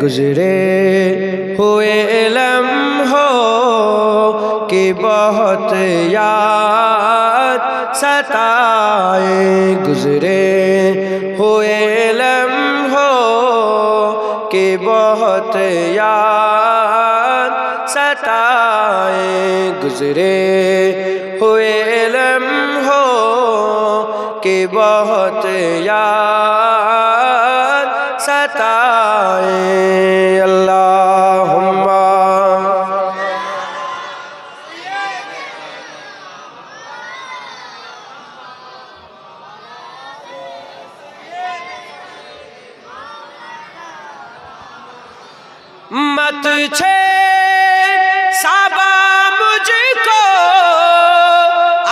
गुजरे हुए लम्हों की बहुत याद सताए, गुजरे हुए लम्हों की बहुत याद सताए, गुजरे हुए लम्हों की बहुत याद सताए। अल्लाहुम्मा मत छे साबा मुझको,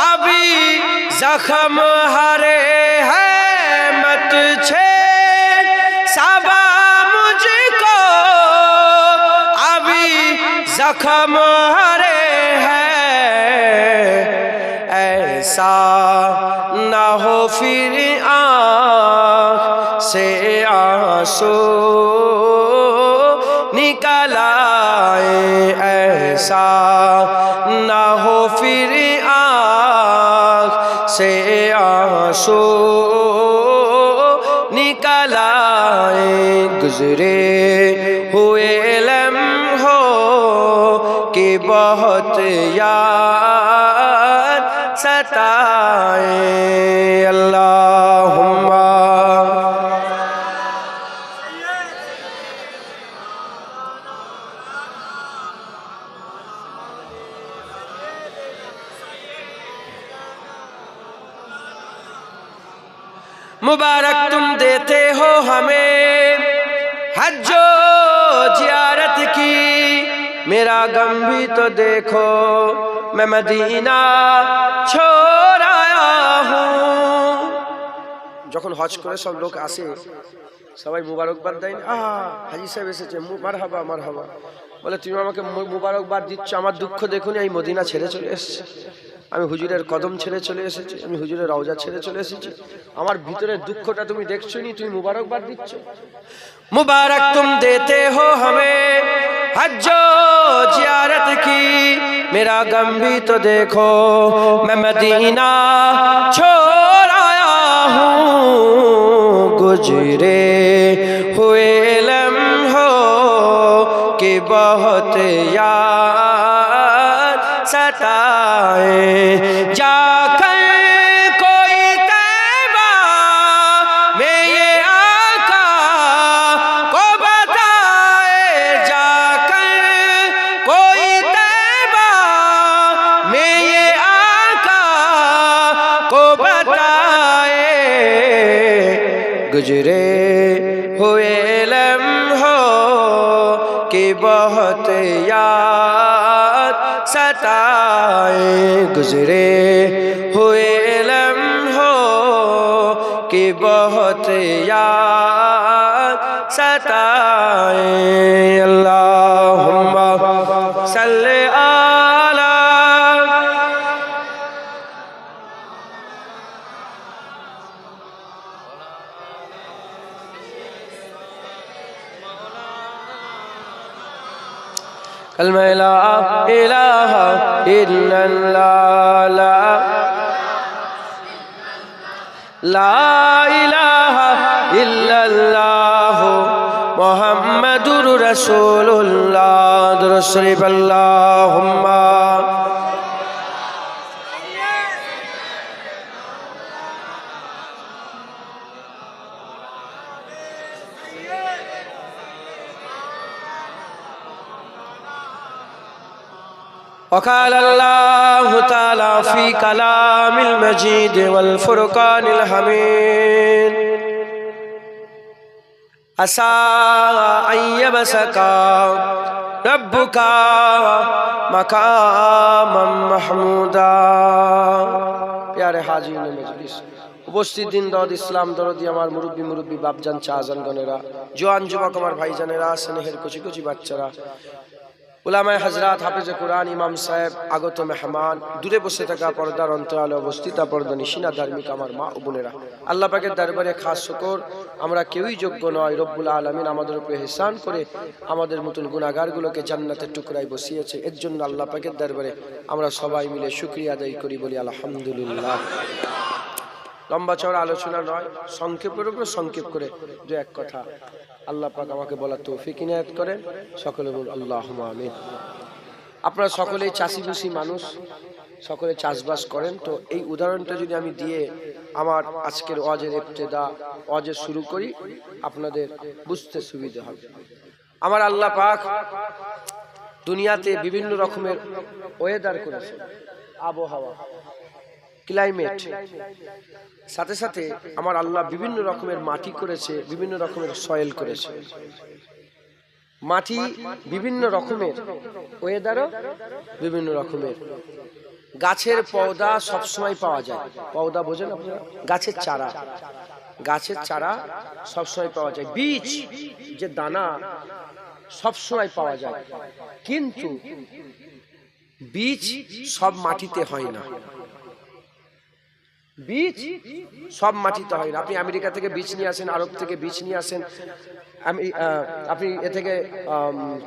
अभी जख्म हरे हैं। मत छे साबा मुझको, अभी जख्म हरे हैं। ऐसा ना हो फिर आँख से आंसू निकल आए, ऐसा ना हो फिर आँख से आंसू निकल आए, गुजरे हुए लम्हों की बहुत याद सताए। अल्लाहुम्मा मुबारक तुम देते हो हमें हज्जो जियारत की, मेरा गम भी तो देखो मैं मदीना छोड़ आया हूँ। যখন হজ করে সব লোক আসে সবাই মুবারকবাদ দেয়, হাজী সাহেব এসেছে, মারহাবা মারহাবা। বলে তুমি আমাকে মুবারকবাদ দিচ্ছ, আমার দুঃখ দেখুন, এই মদিনা ছেড়ে চলে এসেছে, আমি হুজুরের কদম ছেড়ে চলে এসেছি, আমি হুজুরের রওজা ছেড়ে চলে এসেছি, আমার ভিতরের দুঃখটা তুমি দেখছো নি, তুমি মুবারকবাদ দিচ্ছ। मुबारक तुम देते हो हमें हज्जो जियारत की, मेरा गम भी तो देखो मैं मदीना छोड़ आया हूँ। गुजरे हुए लम्हों की बहुत याद सताए, जाकर कोई तैबा में ये आका को बताए, जाकर कोई तैबा में ये आका को बताए, गुजरे हुए लम्हों की बहुत याद सताए, गुजरे हुए लम्हों की बहुत याद सताए। अल्लाहुम्मा सल्ले आला कलमा ला इलाहा इल्लल्लाह, ला इलाहा इल्लल्लाह मुहम्मदुर रसूलुल्लाह। दुरूद शरीफ अल्लाहुम्मा وقال الله تعالى في كلام المجيد والفرقان الحميد عسى أن يبعثك ربك مقاما محمودا। प्यारे हाजिरीन मजलिस, উপস্থিত দিন দরদ ইসলাম দরদি আমার মুরব্বী বাপজান চাচাজানগণেরা, জোয়ান যুবক আমার ভাইজানেরা, স্নেহের কচি কচি বাচ্চারা, উলামায়ে হযরত হাফেজে কোরআন ইমাম সাহেব আগত মেহমান দূরে বসে থাকা পর্দার অন্তরালে অবস্থিত পর্দানিশিনা ধার্মিক আমার মা ও বোনেরা, আল্লাহ পাকের দরবারে খাস শুকর, আমরা কেউই যোগ্য নয়। রব্বুল আলামিন আমাদের উপরে ইহসান করে আমাদের মতন গুনাহগারগুলোকে জান্নাতের টুকরায় বসিয়েছে। এর জন্য আল্লাহ পাকের দরবারে আমরা সবাই মিলে শুকরিয়া আদায় করি, বলি আলহামদুলিল্লাহ। লম্বা চওড়া আলোচনা নয়, সংক্ষেপের উপর সংক্ষেপ করে দু এক কথা আল্লাহ পাক আমাকে বলার তৌফিক ইনায়াত করেন। সকলে বল আল্লাহুম্মা আমিন। আপনারা সকলেই চাষিবাসী মানুষ, সকলে চাষবাস করেন। তো এই উদাহরণটা যদি আমি দিয়ে আমার আজকের ওয়াজের ইবতিদা ওয়াজের শুরু করি, আপনাদের বুঝতে সুবিধা হবে। আমার আল্লাহ পাক দুনিয়াতে বিভিন্ন রকমের ওয়েদার করেছে, আবহাওয়া, ক্লাইমেট, সাথে সাথে আমার আল্লাহ বিভিন্ন রকমের মাটি করেছে, বিভিন্ন রকমের সয়েল করেছে। মাটি বিভিন্ন রকমের, ওয়েদারও বিভিন্ন রকমের। গাছের পৌধা সবসময় পাওয়া যায়, পৌধা বোঝেন আপনারা? গাছের চারা, গাছের চারা সবসময় পাওয়া যায়। বীজ যে দানা সবসময় পাওয়া যায়, কিন্তু বীজ সব মাটিতে হয় না। বীজ সব মাটিতে হয় না। আপনি আমেরিকা থেকে বীজ নিয়ে আসেন, আরব থেকে বীজ নিয়ে আসেন, আপনি এ থেকে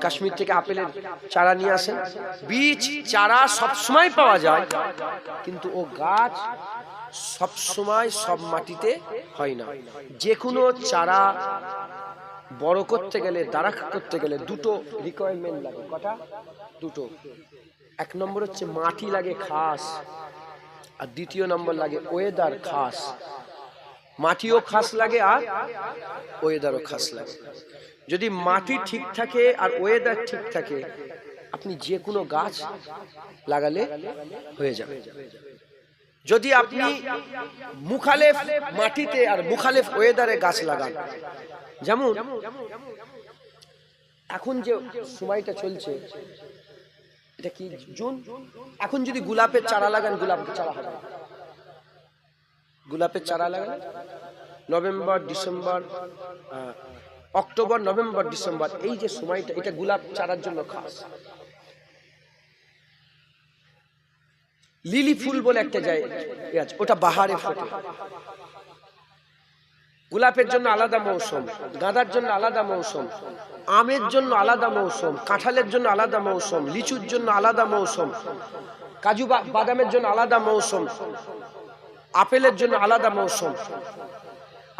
কাশ্মীর থেকে আপেলের চারা নিয়ে আসেন, বীজ চারা সবসময় পাওয়া যায়, কিন্তু ও গাছ সবসময় সব মাটিতে হয় না। যে কোনো চারা বড় করতে গেলে, দাঁড়া করতে গেলে দুটো রিকোয়ারমেন্ট লাগে। কটা? দুটো। এক নম্বর হচ্ছে মাটি লাগে খাস, আর দ্বিতীয় নম্বর লাগে ওয়েদার খাস। মাটিও খাস লাগে আর ওয়েদারও খাস লাগে। যদি মাটি ঠিক থাকে আর ওয়েদার ঠিক থাকে, আপনি যে কোনো গাছ লাগালে হয়ে যাবে। যদি আপনি মুখালেফ মাটিতে আর মুখালেফ ওয়েদারে গাছ লাগান, যেমন এখন যে সময়টা চলছে, এটা কি জুন, এখন যদি গোলাপের চারা লাগান, গোলাপের চারা হবে। গোলাপের চারা লাগান November, December, October, November, December, এই যে সময়টা, এটা গোলাপ চারার জন্য খাস। লিলি ফুল বলে একটা জায়গা আছে, ওটা বাহারে ফোটে। গোলাপের জন্য আলাদা মৌসুম, গাঁদার জন্য আলাদা মৌসুম, আমের জন্য আলাদা মৌসুম, কাঁঠালের জন্য আলাদা মৌসুম, লিচুর জন্য আলাদা মৌসুম, কাজু বাদামের জন্য আলাদা মৌসুম, আপেলের জন্য আলাদা মৌসুম।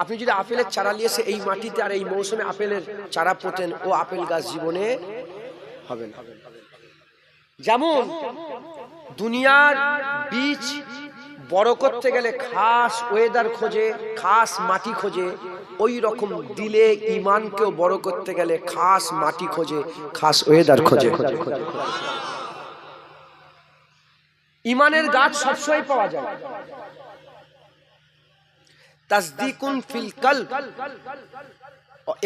আপনি যদি আপেলের চারা নিয়ে এসে এই মাটিতে আর এই মৌসুমে আপেলের চারা পোতেন, ও আপেল গাছ জীবনে হবে না। যেমন দুনিয়ার বীজ বড় করতে গেলে খাস ওয়েদার খোঁজে, খাস মাটি খোঁজে, ওই রকম দিলে ইমানকেও বড় করতে গেলে খাস মাটি খোঁজে, খাস ওয়েদার খোঁজে। ইমানের গাছ সবসময় পাওয়া যায়। তাসদীকুন ফিল কলব,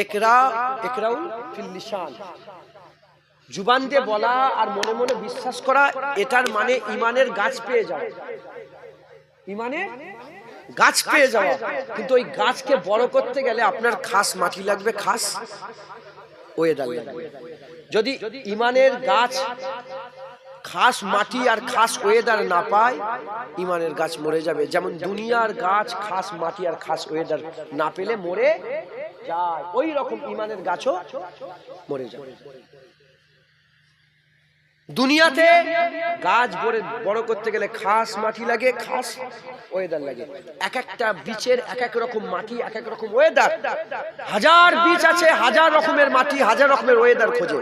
ইকরাউন ফিল লিসান। জুবান দিয়ে বলা আর মনে মনে বিশ্বাস করা, এটার মানে ইমানের গাছ পেয়ে যাওয়া, ইমানের গাছ পেয়ে যাওয়া। কিন্তু ওই গাছকে বড় করতে গেলে আপনার খাস মাটি লাগবে, খাস ওয়েদার লাগবে। যদি ইমানের গাছ খাস মাটি আর খাস ওয়েদার না পায়, ইমানের গাছ মরে যাবে। যেমন দুনিয়ার গাছ খাস মাটি আর খাস ওয়েদার না পেলে মরে যায়, ওই রকম ইমানের গাছও মরে যাবে। দুনিয়াতে গাছ বড় করতে গেলে খাস মাটি লাগে, খাস ওয়েদার লাগে। এক একটা বীজের এক এক রকম মাটি, এক এক রকম ওয়েদার। হাজার বীজ আছে, হাজার রকমের মাটি, হাজার রকমের ওয়েদার খোঁজে।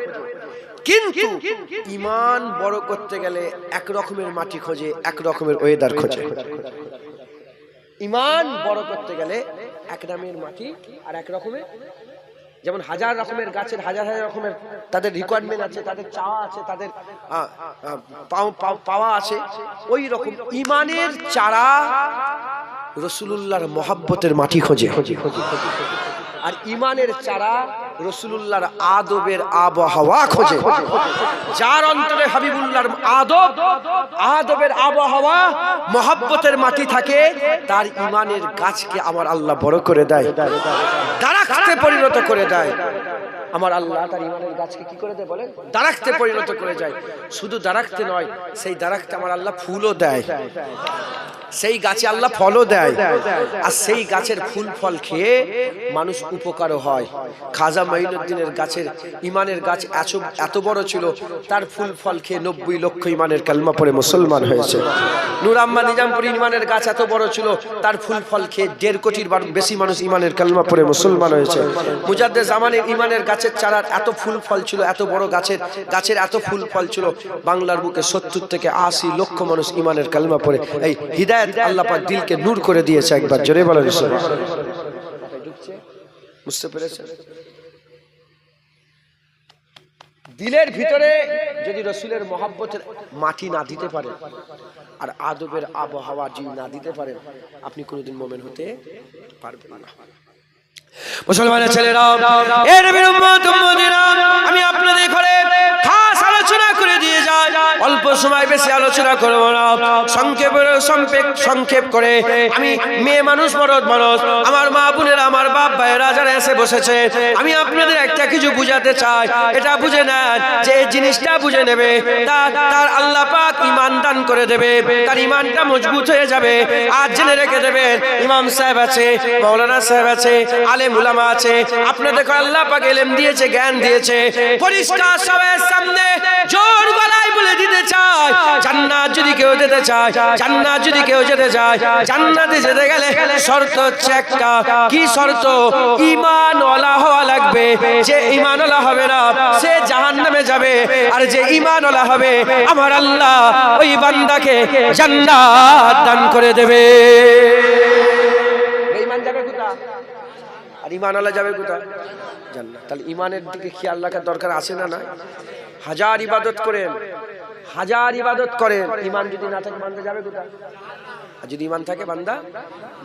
কিন্তু ইমান বড় করতে গেলে এক রকমের মাটি খোঁজে, এক রকমের ওয়েদার খোঁজে। ইমান বড় করতে গেলে এক নামের মাটি আর এক রকমের, যেমন হাজার রকমের গাছের হাজার হাজার রকমের তাদের রিকোয়ারমেন্ট আছে, তাদের চাওয়া আছে, তাদের পাওয়া আছে, ওই রকম ইমানের চারা রাসূলুল্লাহর মহব্বতের মাটি খোঁজে। আর ইমানের চারা রাসূলুল্লাহর আদবের আবহাওয়া খোঁজে। যার অন্তরে হাবিবুল্লাহর আদবের আবহাওয়া, মহব্বতের মাটি থাকে, তার ইমানের গাছকে আমার আল্লাহ বড় করে দেয়, দারাখতে পরিণত করে দেয়। আমার আল্লাহ তার ইমানের গাছকে কি করে দেয় বলেন? দারাক্তে পরিণত করে যায়। শুধু দারাক্তে নয়, সেই দারাক্তে আমার আল্লাহ ফুলও দেয়, সেই গাছে আল্লাহ ফলও দেয়, আর সেই গাছের ফুল ফল খেয়ে মানুষ উপকারও হয়। খাজা মঈনুদ্দিনের গাছের ইমানের গাছ এত বড় ছিল, তার ফুল ফল খেয়ে 90 লক্ষ ইমানের কালমা পড়ে মুসলমান হয়েছে। নূর আহমদ নিজামপুরী ইমানের গাছ এত বড় ছিল, তার ফুল ফল খেয়ে 1.5 কোটির বেশি মানুষ ইমানের কালমা পড়ে মুসলমান হয়েছে। মুজাদ্দেদ জামানের ইমানের গাছের চারার এত ফুল ফল ছিল, এত বড় গাছের এত ফুল ফল ছিল, বাংলার বুকে 70 থেকে 80 লক্ষ মানুষ ইমানের কালমা পড়ে এই হিদায়াত আল্লাহ পাক দিলকে নূর করে দিয়েছে। একবার জোরে বলেন সুবহানাল্লাহ। বুঝতে পেরেছেন? দিলের ভিতরে যদি রাসূলের মহব্বতের মাটি না দিতে পারে, আর আদবের আবহাওয়া যদি না দিতে পারেন, আপনি কোনোদিন মুমিন হতে পারবেন না। মুসলমানের ছেলেরা, এ নবীর উম্মত উম্মতিরা, আমি আপনাদের ঘরে খাস আলোচনা করে দিয়ে যাই। অল্প সময় বেশি আলোচনা করব না, সংক্ষেপ করে আমি মেয়ে মানুষ, মরদ মানুষ, আমার মা বোনেরা, আমার বাপ ভাইয়েরা যারা এসে বসেছে, আমি আপনাদের একটা কিছু বুঝাতে চাই। এটা বুঝে নেন, যে এই জিনিসটা বুঝে নেবে তার আল্লাহ পাক ঈমান দান করে দেবে, তার ঈমানটা মজবুত হয়ে যাবে। আর জেনে রেখে দেবেন, ইমাম সাহেব আছে, মাওলানা সাহেব আছে, আলেম উলামা আছে, আপনাদের আল্লাহ পাক ইলম দিয়েছে, জ্ঞান দিয়েছে। পরিষ্কার সবার সামনে জোর গলায় বলে দিতে চাই, জান্নাত যদি কেউ যেতে চায়, জান্নাত যদি কেউ যেতে চায়, জান্নাতে যেতে গেলে শর্ত হচ্ছে একটা। কি শর্ত? ঈমানওয়ালা হওয়া লাগবে। যে ঈমানওয়ালা হবে না, সে জাহান্নামে যাবে, আর যে ঈমানওয়ালা হবে, আমার আল্লাহ ওই বান্দাকে জান্নাত দান করে দেবে। বেঈমান যাবে কোথায়? আর ঈমানওয়ালা যাবে কোথায়? জান্নাত। তাহলে ঈমানের দিকে খেয়াল রাখার দরকার আছে না? না। হাজার ইবাদত করেন, ঈমান যদি না থাকে, বান্দা যাবে কোথায়? আর যদি ঈমান থাকে, বান্দা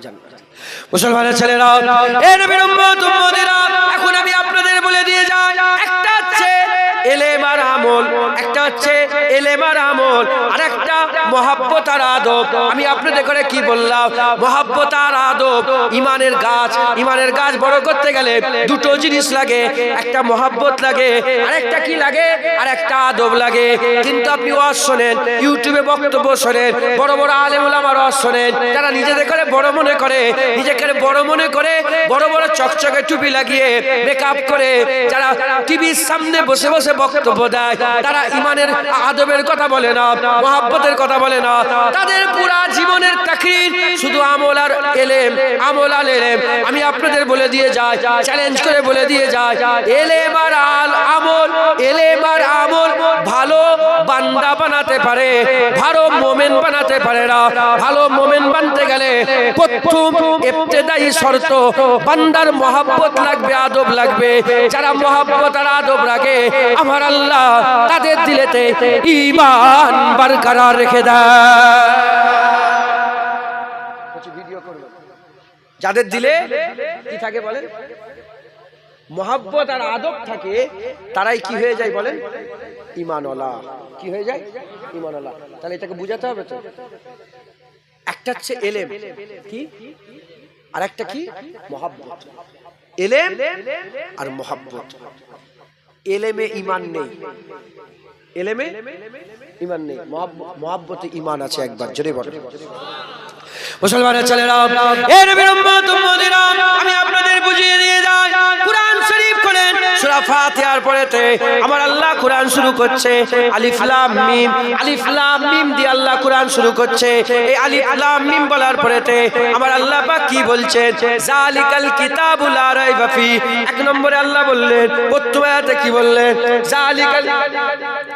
জান্নাত। মুসলমানের ছেলেরা, এ নবীর উম্মত উম্মতিরা, এখন আমি আপনাদের বলে দিয়ে যাই, একটা হচ্ছে ইলম আর আমল, একটা হচ্ছে ইলম আর আমল, আর একটা মহব্বত আর আদব। আমি আপনাদের করে কি বললাম? মহব্বত আর আদব। ঈমানের গাছ বড় করতে গেলে দুটো জিনিস লাগে, একটা মহব্বত লাগে, আর একটা কি লাগে? আর একটা আদব লাগে। কিন্তু আপনি ওয়াজ শোনেন, ইউটিউবে বক্তব্য শোনেন, বড় বড় আলেম উলামার ওয়াজ শোনেন, যারা নিজেদের করে বড় মনে করে, বড় বড় চকচকে টুপি লাগিয়ে মেকআপ করে যারা টিভির সামনে বসে বসে বক্তব্য দেয়, তারা ঈমানের আদবের কথা বলে না, মহব্বতের কথা বলে না। তাদের পুরা জীবনের তাকরীর শুধু আমল আর ইলম, আমল আর ইলম। আমি আপনাদের বলে দিয়ে যাই, চ্যালেঞ্জ করে বলে দিয়ে যাই, ইলম আর আমল, ইলম আর আমল ভালো বান্দা বানাতে পারে, ভালো মুমিন বানাতে পারে না। ভালো মুমিন বানতে গেলে প্রথম ইবতিদায়ী শর্ত বান্দার মহব্বত লাগবে, আদব লাগবে। যারা মহব্বত আর আদব রাখে, আমার আল্লাহ তাদের দিলেতে ঈমান বরকরার রেখে দেয়। ভিডিও করব, যাদের দিলে কি থাকে বলেন? মহব্বত আর আদব থাকে, তারাই কি হয়ে যায় বলেন? ঈমানওয়ালা। কি হয়ে যায়? ঈমানওয়ালা। তাহলে এটাকে বুঝাতে হবে তো। একটা হচ্ছে ইলম, কি? আর একটা কি? মহব্বত। ইলম আর মহব্বত। ইলমে ঈমান নেই, ইলমে ঈমান নেই, মহব্বতে ঈমান আছে। একবার জোরে বলেন। মুসলমানের ছেলেরা, এ নবীর উম্মত উম্মতিরা, আমি আপনাদের বুঝিয়ে দিয়ে যাই, কুরআন শরীফ খোলেন, সূরা ফাতিহার পরেতে আমার আল্লাহ কুরআন শুরু করছে আলিফ লাম মিম। আলিফ লাম মিম দিয়ে আল্লাহ কুরআন শুরু করছে। এই আলিফ লাম মিম বলার পরেতে আমার আল্লাহ পাক কি বলছেন? জালিকাল কিতাবু লা রাইবা ফি। এক নম্বরে আল্লাহ বললেন, প্রথম আয়াতে কি বললেন? জালিকাল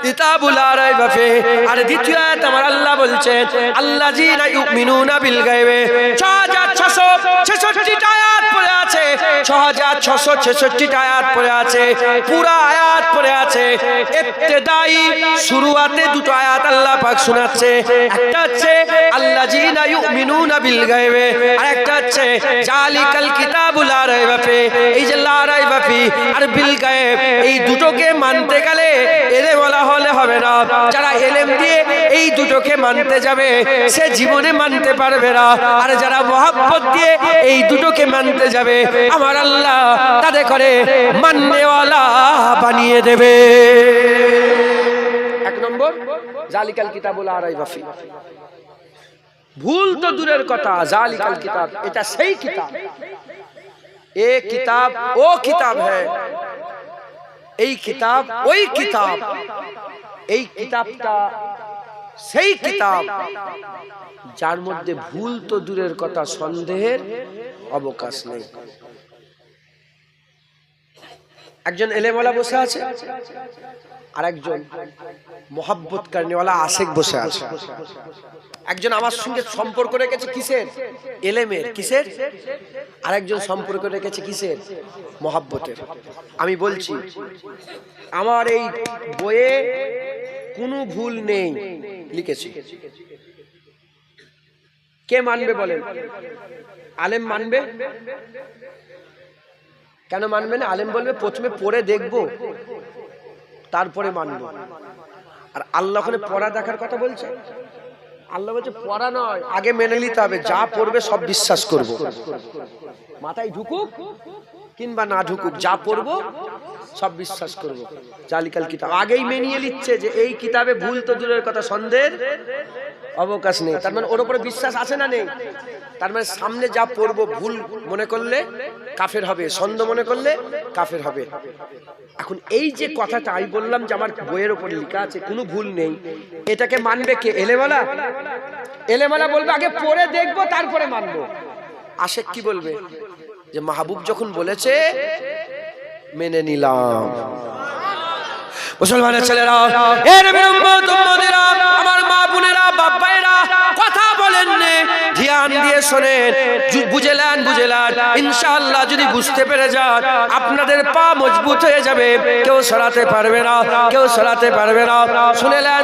কিতাবু লা রাইবা ফি। আর দ্বিতীয় আয়াতে আমার আল্লাহ বলছেন, আল্লাযীনা ইউমিনুনা বিল গায়বে। 6666 আয়াত পড়ে আছে, 6666 আয়াত পড়ে আছে, পুরা আয়াত পড়ে আছে। ইবতিদাই শুরুয়াতে দুটো আয়াত আল্লাহ পাক শোনাচ্ছে। একটা হচ্ছে আল্লাযীনা ইউমিনুনা বিল গায়বে, আর একটা হচ্ছে জালিকাল কিতাবু লা রাইবা ফি। এই যে লা রাইবা ফি আর বিল গায়ব, এই দুটোকে মানতে গেলে ইলম ওয়ালা হলে হবে না। যারা ইলম দিয়ে এই দুটোকে মানতে যাবে, সে জীবনে মানতে পারবে না। আর যারা মহব্বত দিয়ে এই দুটোকে মানতে যাবে, আমার আল্লাহ তাদের করে মাননেওয়ালা বানিয়ে দেবে। এক নম্বর, জালিকাল কিতাবুল লা রাইবা ফি। ভুল তো দূরের কথা, জালিকাল কিতাব, এটা সেই কিতাব। এ কিতাব ও কিতাব হ্যায়, এই কিতাব ওই কিতাব, এই কিতাবটা সেই কিতাব যার মধ্যে ভুল তো দূরের কথা, সন্দেহের অবকাশ নেই। একজন এলেমওয়ালা বসে আছে, আর একজন মোহাব্বত করনেওয়ালা আশিক বসে আছে। একজন আমার সঙ্গে সম্পর্ক রেখেছে কিসের? এলেমের। কিসের? আর একজন সম্পর্ক রেখেছে কিসের? মোহাব্বতের। আমি বলছি, আমার এই বইয়ে কোনো ভুল নেই লিখেছি। কে মানবে বলেন? আলেম মানবে? কেন মানবে না? আলেম বলবে প্রথমে পড়ে দেখবো, তারপরে মানবো। আর আল্লাহ ওখানে পড়া দেখার কথা বলছে। আল্লাহ বলছে পড়া নয়, আগে মেনে নিতে হবে, যা পড়বে সব বিশ্বাস করব। মাথায় ঢুকুক কিংবা না ঢুকুক, যা পড়বো সব বিশ্বাস করব। জালিকাল কিতাব আগেই মেনিয়ে নিচ্ছে যে এই কিতাবে ভুল তো দূরের কথা, সন্দেহের অবকাশ নেই। তার মানে ওর উপরে বিশ্বাস আছে না নেই? তার মানে সামনে যা পড়বো ভুল মনে করলে কাফের হবে, সন্দেহ মনে করলে কাফের হবে। এখন এই যে কথাটা আমি বললাম যে আমার বইয়ের উপর লেখা আছে কোনো ভুল নেই, এটাকে মানবে কে? এলেমালা। এলেমালা বলবে আগে পড়ে দেখবো তারপরে মানবো। আশেক কি বলবে? যে মাহবুব যখন বলেছে মেনে নিলাম। মুসলমানের ছেলেরা, এ নবীর উম্মত উম্মতেরা, আমার মা বোনেরা, বাপ ভাইরা, কথা বলেন নে, ধ্যান দিয়ে শোনেন, বুঝেলেন ইনশাআল্লাহ যদি বুঝতে পেরে যান আপনাদের পা মজবুত হয়ে যাবে, কেউ সরাতে পারবে না, কেউ সরাতে পারবে না। শুনেলেন,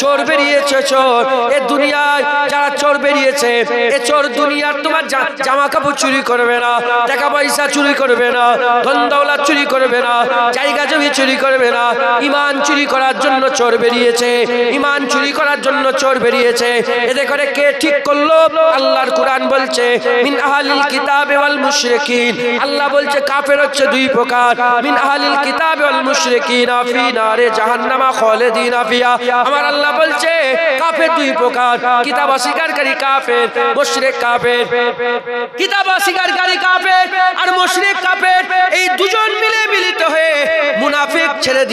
চোর বেরিয়েছে, চোর এ দুনিয়ায় যারা চোর বেরিয়েছে, এ চোর দুনিয়ার তোমার জামা কাপড় চুরি করবে না, টাকা পয়সা চুরি করবে না, ধন দৌলত চুরি করবে না, জায়গা জমি চুরি করবে না। ঈমান চুরি করার জন্য চোর বেরিয়েছে, ঈমান চুরি করার জন্য চোর বেরিয়েছে। এতে করে কে ঠিক করলো? আল্লাহর কুরআন বলছে মিন আহলিল কিতাব ওয়াল মুশরিকিন। আল্লাহ বলছে কাফের হচ্ছে দুই প্রকার, মিন আহলিল কিতাব ওয়াল মুশরিকিন ফি নারে জাহান্নাম খালিদিনা ফিহা। আমার আল্লাহ বলছে কাফের দুই প্রকার, কিতাব অস্বীকারী কাফের, মুশরিক কাফের। কিতাব অস্বীকারী কাফের আর মুশরিক কাফের, এই দুজন মিলে মিলিত হয়ে মুনাফিক ছেড়ে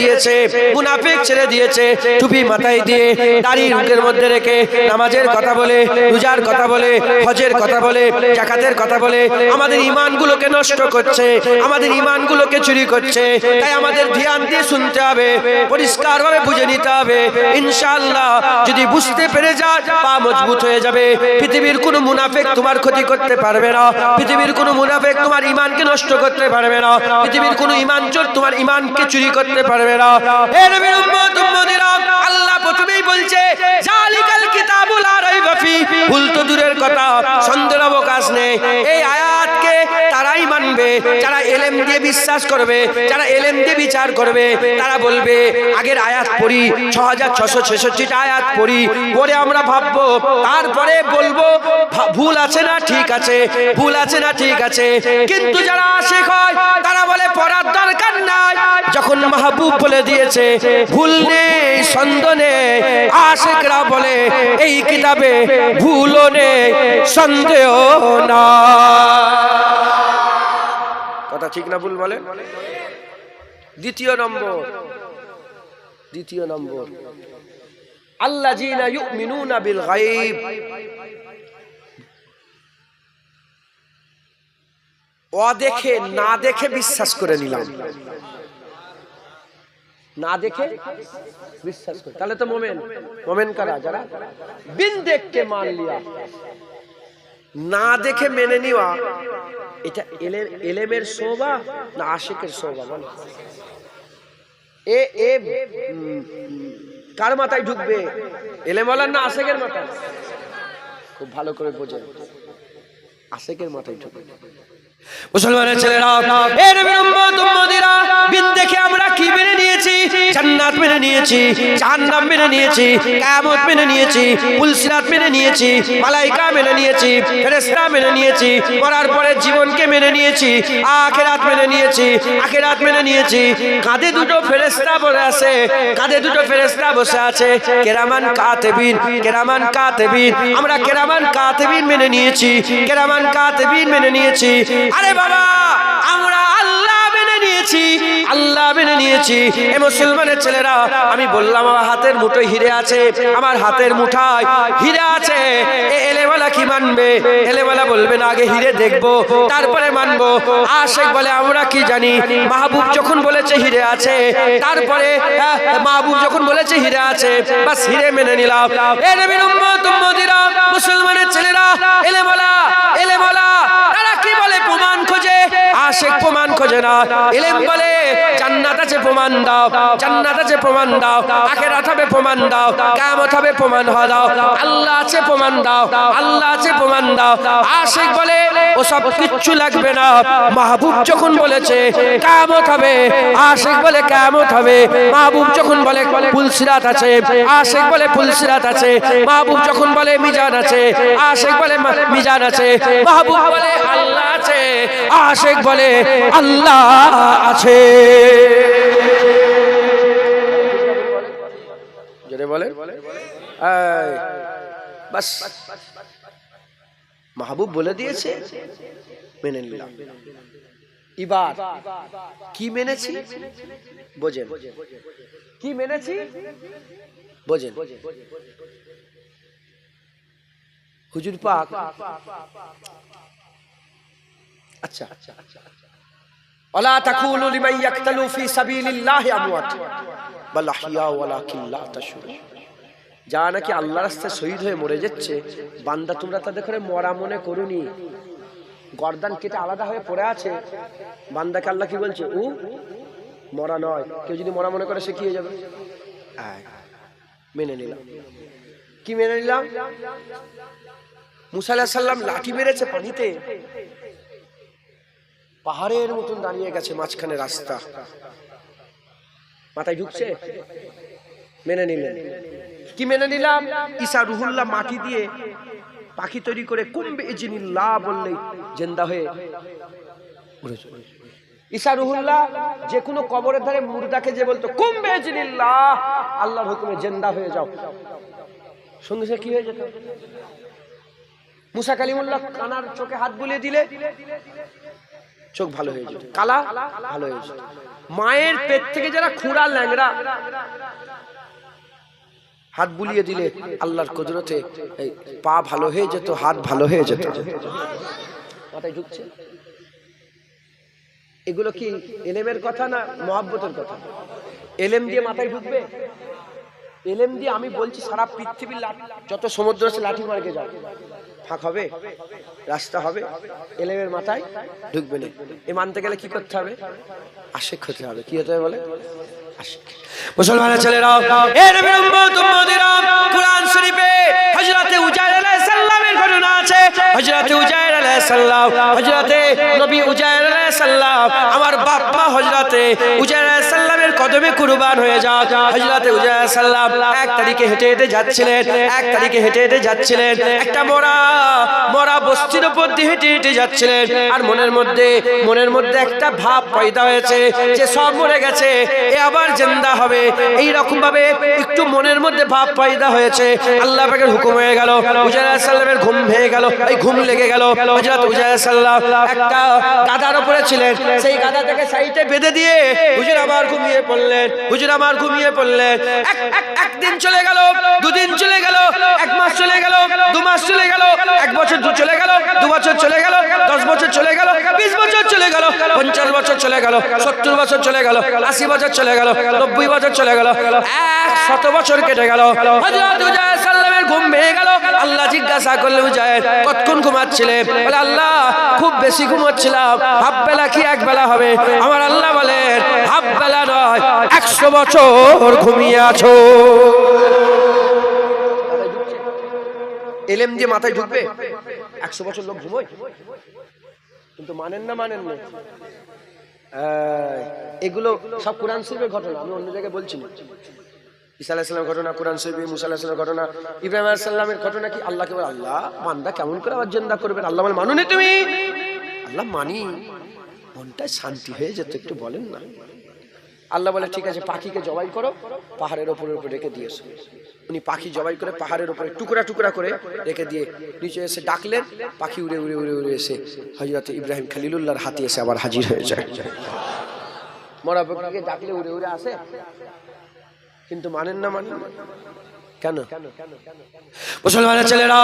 দিয়েছে, টুপি মাথায় দিয়ে, দাড়ি মুখের মধ্যে রেখে, নামাজের কথা বলে, রোজার কথা বলে, হজের কথা বলে, যাকাতের কথা বলে আমাদের ঈমানগুলোকে নষ্ট করছে, আমাদের ঈমানগুলোকে চুরি করছে। তাই আমাদের ধ্যান দিয়ে শুনতে হবে, পরিষ্কারভাবে বুঝে নিতে হবে। ইনশাআল্লাহ যদি বুঝতে পেরে যান পা মজবুত হয়ে যাবে। পৃথিবীর কোনো মুনাফিক তোমার ক্ষতি করতে পারবে না, পৃথিবীর কোনো মুনাফিক তোমার ঈমানকে নষ্ট করতে পারবে না, পৃথিবীর কোনো ঈমান চোর তোমার ঈমানকে চুরি করতে পারবে না। হে নবীর উম্মত উম্মতিরা, আল্লাহ প্রথমেই বলছে জালিকাল কিতাবুল লা রাইবা ফি। ভুল তো দূরের কথা, সন্দেহের অবকাশ নেই। এই আয়াতকে তারাই মানবে যারা ইলম দিয়ে বিশ্বাস করবে, যারা ইলম দিয়ে বিচার করবে। তারা বলবে আগের আয়াত পড়ি, 6666টা আয়াত পড়ি, পরে আমরা ভাববো, তারপরে বলবো ভুল আছে না ঠিক আছে, ভুল আছে না ঠিক আছে। কিন্তু যারা আশিক হয় তারা বলে পড়ার দরকার নাই, যখন মাহবুব বলে দিয়েছে ভুল নেই, সন্দেহ নেই, আশিকরা বলে এই কিতাবে ভুলও নেই, সন্দেহ না। কথা ঠিক না ভুল বলে? দ্বিতীয় নম্বর আল্লাযীনা ইউমিনুনা বিল গায়ব। দেখে না দেখে বিশ্বাস করে নিলাম, না দেখে বিশ্বাস করে, তাহলে তো মোমেন কারা? যারা বিন দেখ কে মান লিয়া, না দেখে মেনে নেওয়া, এটা এলেমের শোভা না আশিকের শোভা? বলো এ কার মাথায় ঢুকবে? এলেমওয়ালার না আশিকের মাথায়? খুব ভালো করে বোঝেন, আশিকের মাথায় ঢুকবে। মুসলমানের ছেলেরা, এ নবীর উম্মত উম্মতিরা, বিন দেখে আমরা কি মেনে নিয়েছি? জান্নাত মেনে নিয়েছি। নিয়েছি, জাহান্নাম মেনে নিয়েছি, কিয়ামত মেনে নিয়েছি, পুলসিরাত মেনে নিয়েছি, মালাইকা মেনে নিয়েছি, ফেরেশতা মেনে নিয়েছি, মরার পরে জীবনকে মেনে নিয়েছি, আখিরাত মেনে নিয়েছি, আখিরাত মেনে নিয়েছি। কাঁধে দুটো ফেরেশতা বসে আছে, কাঁধে দুটো ফেরেশতা বসে আছে, কিরামান কাতিবিন, কিরামান কাতিবিন। আমরা কিরামান কাতিবিন মেনে নিয়েছি, কিরামান কাতিবিন মেনে নিয়েছি। আরে বাবা, আমরা আল্লাহ মেনে নিয়েছি, আল্লাহ মেনে নিয়েছি। এ মুসলমানের ছেলেরা, আমি বললাম আমার হাতের মুঠোয় হিরে আছে, আমার হাতের মুঠায় হিরে আছে। এ এলেওয়ালা কি মানবে? এলেওয়ালা বলবেন আগে হিরে দেখবো তারপরে মানবো। আশিক বলে আমরা কি জানি, মাহবুব যখন বলেছে হিরে আছে, তারপরে মাহবুব যখন বলেছে হিরে আছে, বাস হিরে মেনে নিলাম। এ নবীর উম্মত উম্মতিরা, মুসলমানের ছেলেরা, এলেওয়ালা এলেওয়ালা তারা কি বলে? প্রমাণ খোঁজে। আশিক প্রমাণ খোঁজে না, ইলম বলে জান্নাত আছে প্রমাণ দাও, জান্নাত আছে প্রমাণ দাও, আখিরাত হবে প্রমাণ দাও, কিয়ামত হবে প্রমাণ দাও, আল্লাহ আছে প্রমাণ দাও, আল্লাহ আছে প্রমাণ দাও। আশিক বলে ও সব কিচ্ছু লাগবে না, মাহবুব যখন বলেছে কিয়ামত হবে, আশিক বলে কিয়ামত হবে। মাহবুব যখন বলে পুলসিরাত আছে, আশিক বলে পুলসিরাত আছে। মাহবুব যখন বলে মিজান আছে, আশিক বলে মিজান আছে। মাহবুব বলে আল্লাহ আছে, আশিক বলে আল্লাহ আছে। জোরে বলে বাস, মাহবুব বলে দিয়েছে, মেনে নিলাম। এবার কি মেনেছি বোঝেন, কি মেনেছি বোঝেন। হুজুর পাক আচ্ছা, ওয়ালা তাকুলু লিমান ইয়াকতালু ফি সাবিলিল্লাহি আমওয়াত বাল আহইয়া ওয়ালাকিন লা তাশউরুন। যারা নাকি আল্লাহর রাস্তায় শহীদ হয়ে মরে যাচ্ছে, বান্দা তোমরা তাদের করে মরা মনে করুনি, গর্দান কেটে আলাদা হয়ে পড়ে আছে। বান্দাকে আল্লাহ কি বলছে? ও মরা নয়। কেউ যদি মরা মনে করে সে কি হয়ে যাবে? মেনে নিলাম। কি মেনে নিলাম? মুসা আলাইহিস সালাম লাঠি মেরেছে পানিতে, পাহাড়ের মতন দাঁড়িয়ে গেছে মাঝখানে রাস্তা, মাথায় ঢুকছে, মেনে নিলেন। কি মেনে নিলাম? ঈসা রুহুল্লাহ মাটি দিয়ে পাখি তৈরি করে কুম্বে ইজনিল্লাহ বললেই জিন্দা হয়ে উড়েছে। ঈসা রুহুল্লাহ যে কোনো কবরের ধারে মুর্দাকে যে বলতো কুম্বে ইজনিল্লাহ, আল্লাহর হুকুমে জিন্দা হয়ে যাও, সঙ্গে সঙ্গে কি হয়ে যেত? মুসা কালিমুল্লাহ কানার চোখে হাত বুলিয়ে দিলে চোখ ভালো হয়ে যেত, কালা ভালো হয়ে যেত। মায়ের পেট থেকে যারা খুঁড়া ল্যাংড়া, হাত বুলিয়ে দিলে আল্লাহর কুদরতে পা ভালো হয়ে যেত, হাত ভালো হয়ে যেত। মাথায় ঢুকছে? এগুলো কি এলেমের কথা না মহব্বতের কথা? এলেম দিয়ে মাথায় ঢুকবে? এলেম দিয়ে আমি বলছি সারা পৃথিবীর যত সমুদ্র আছে লাঠি মার্গে যাও, ফাঁক হবে, রাস্তা হবে, এলেমের মাথায় ঢুকবে না। এ মানতে গেলে কি করতে হবে? আশিক হতে হবে। কি হতে হবে বলে? আশিক। মুসলমানের ছেলেরাও, এ নবীর উম্মত উম্মতিরা, কুরআন শরীফে হযরতে উজাইর আলাইহিস সালামের ঘটনা আছে। হযরতে উজাইর আলাইহিস সালাম, হযরতে নবী উজাইর আলাইহিস সালাম, আমার বাপ মা হযরতে উজাইর আলাইহিস সালামের কদমে কুরবান হয়ে যাক। হযরতে উজাইর আলাইহিস সালাম 1 তারিখে হেঁটে হেঁটে যাচ্ছিলেন, 1 তারিখে হেঁটে হেঁটে যাচ্ছিলেন, একটা মরা বস্তির উপর দিয়ে হেঁটে হেঁটে যাচ্ছিলেন। আর মনের মধ্যে একটা ভাব পয়দা হয়েছে যে সব মরে গেছে, এ আবার জিন্দা হবে। এই রকম ভাবে একটু মনের মধ্যে ভাব পয়দা হয়েছে। আল্লাহ পাকের হুকুম হয়ে গেল, উজাইর আলাইহিস সালামের ঘুম ভেঙে গেল, এই ঘুম লেগে গেল। হযরত উজাইর আলাইহিস সালাম একটা গাদার উপরে ছিলেন, সেই গাদা থেকে সাইডে বেঁধে দিয়ে হুজুর আমার ঘুমিয়ে পড়লেন, হুজুর আমার ঘুমিয়ে পড়লেন। একদিন চলে গেল, দুদিন চলে গেল, 1 মাস চলে গেল, 2 মাস চলে গেল, 1 বছর চলে গেল, 2 বছর চলে গেল, 10 বছর চলে গেল, 20 বছর চলে গেল, 50 বছর চলে গেল, 70 বছর চলে গেল, 80 বছর চলে গেল, 90 বছর চলে গেল, 100 বছর কেটে গেল। হযরত উজাইর সাল্লামের ঘুম ভেঙে গেল। আল্লাহ জিজ্ঞাসা করলেন, উজাইর কতক্ষণ ঘুমাচ্ছিলে? বলে আল্লাহ খুব বেশি ঘুমাচ্ছিলাম। হাফ বেলা কি এক বেলা হবে? আমার আল্লাহ বলেন হাফ বেলা নয়, 100 বছর ঘুমিয়ে আছো। এলেম দিয়ে মাথায় ঢুকবে? 100 বছর লোক ঘুমোয়, কিন্তু মানেন না। এগুলো সব কুরআন শরীফের ঘটনা, আমি অন্য জায়গায় বলছি না। ঈসা আলাইহিস সালামের ঘটনা কোরআন শরীফে, মুসা আলাইহিস সালামের ঘটনা, ইব্রাহিম আলাইহিস সালামের ঘটনা কি আল্লাহকে বলে আল্লাহ বান্দা কেমন করে আবার জিন্দা করবেন? আল্লাহ বলে মানো নি তুমি? আল্লাহ মানি, মনটা শান্তি হয়ে যেত, একটু বলেন না। আল্লাহ বলে ঠিক আছে পাখিকে জবাই করো, পাহাড়ের উপরে রেখে দিয়েছো। উনি পাখি জবাই করে পাহাড়ের উপরে টুকরা টুকরা করে রেখে দিয়ে নিচে এসে ডাকলেন, পাখি উড়ে উড়ে উড়ে উড়ে এসে হযরত ইব্রাহিম খলিলুল্লাহর হাতে এসে আবার হাজির হয়ে যায়। মরা পাখিকে ডাকলে উড়ে উড়ে আসে, কিন্তু মানেন না, মানেন না কেন? মুসলমানের ছেলেরা,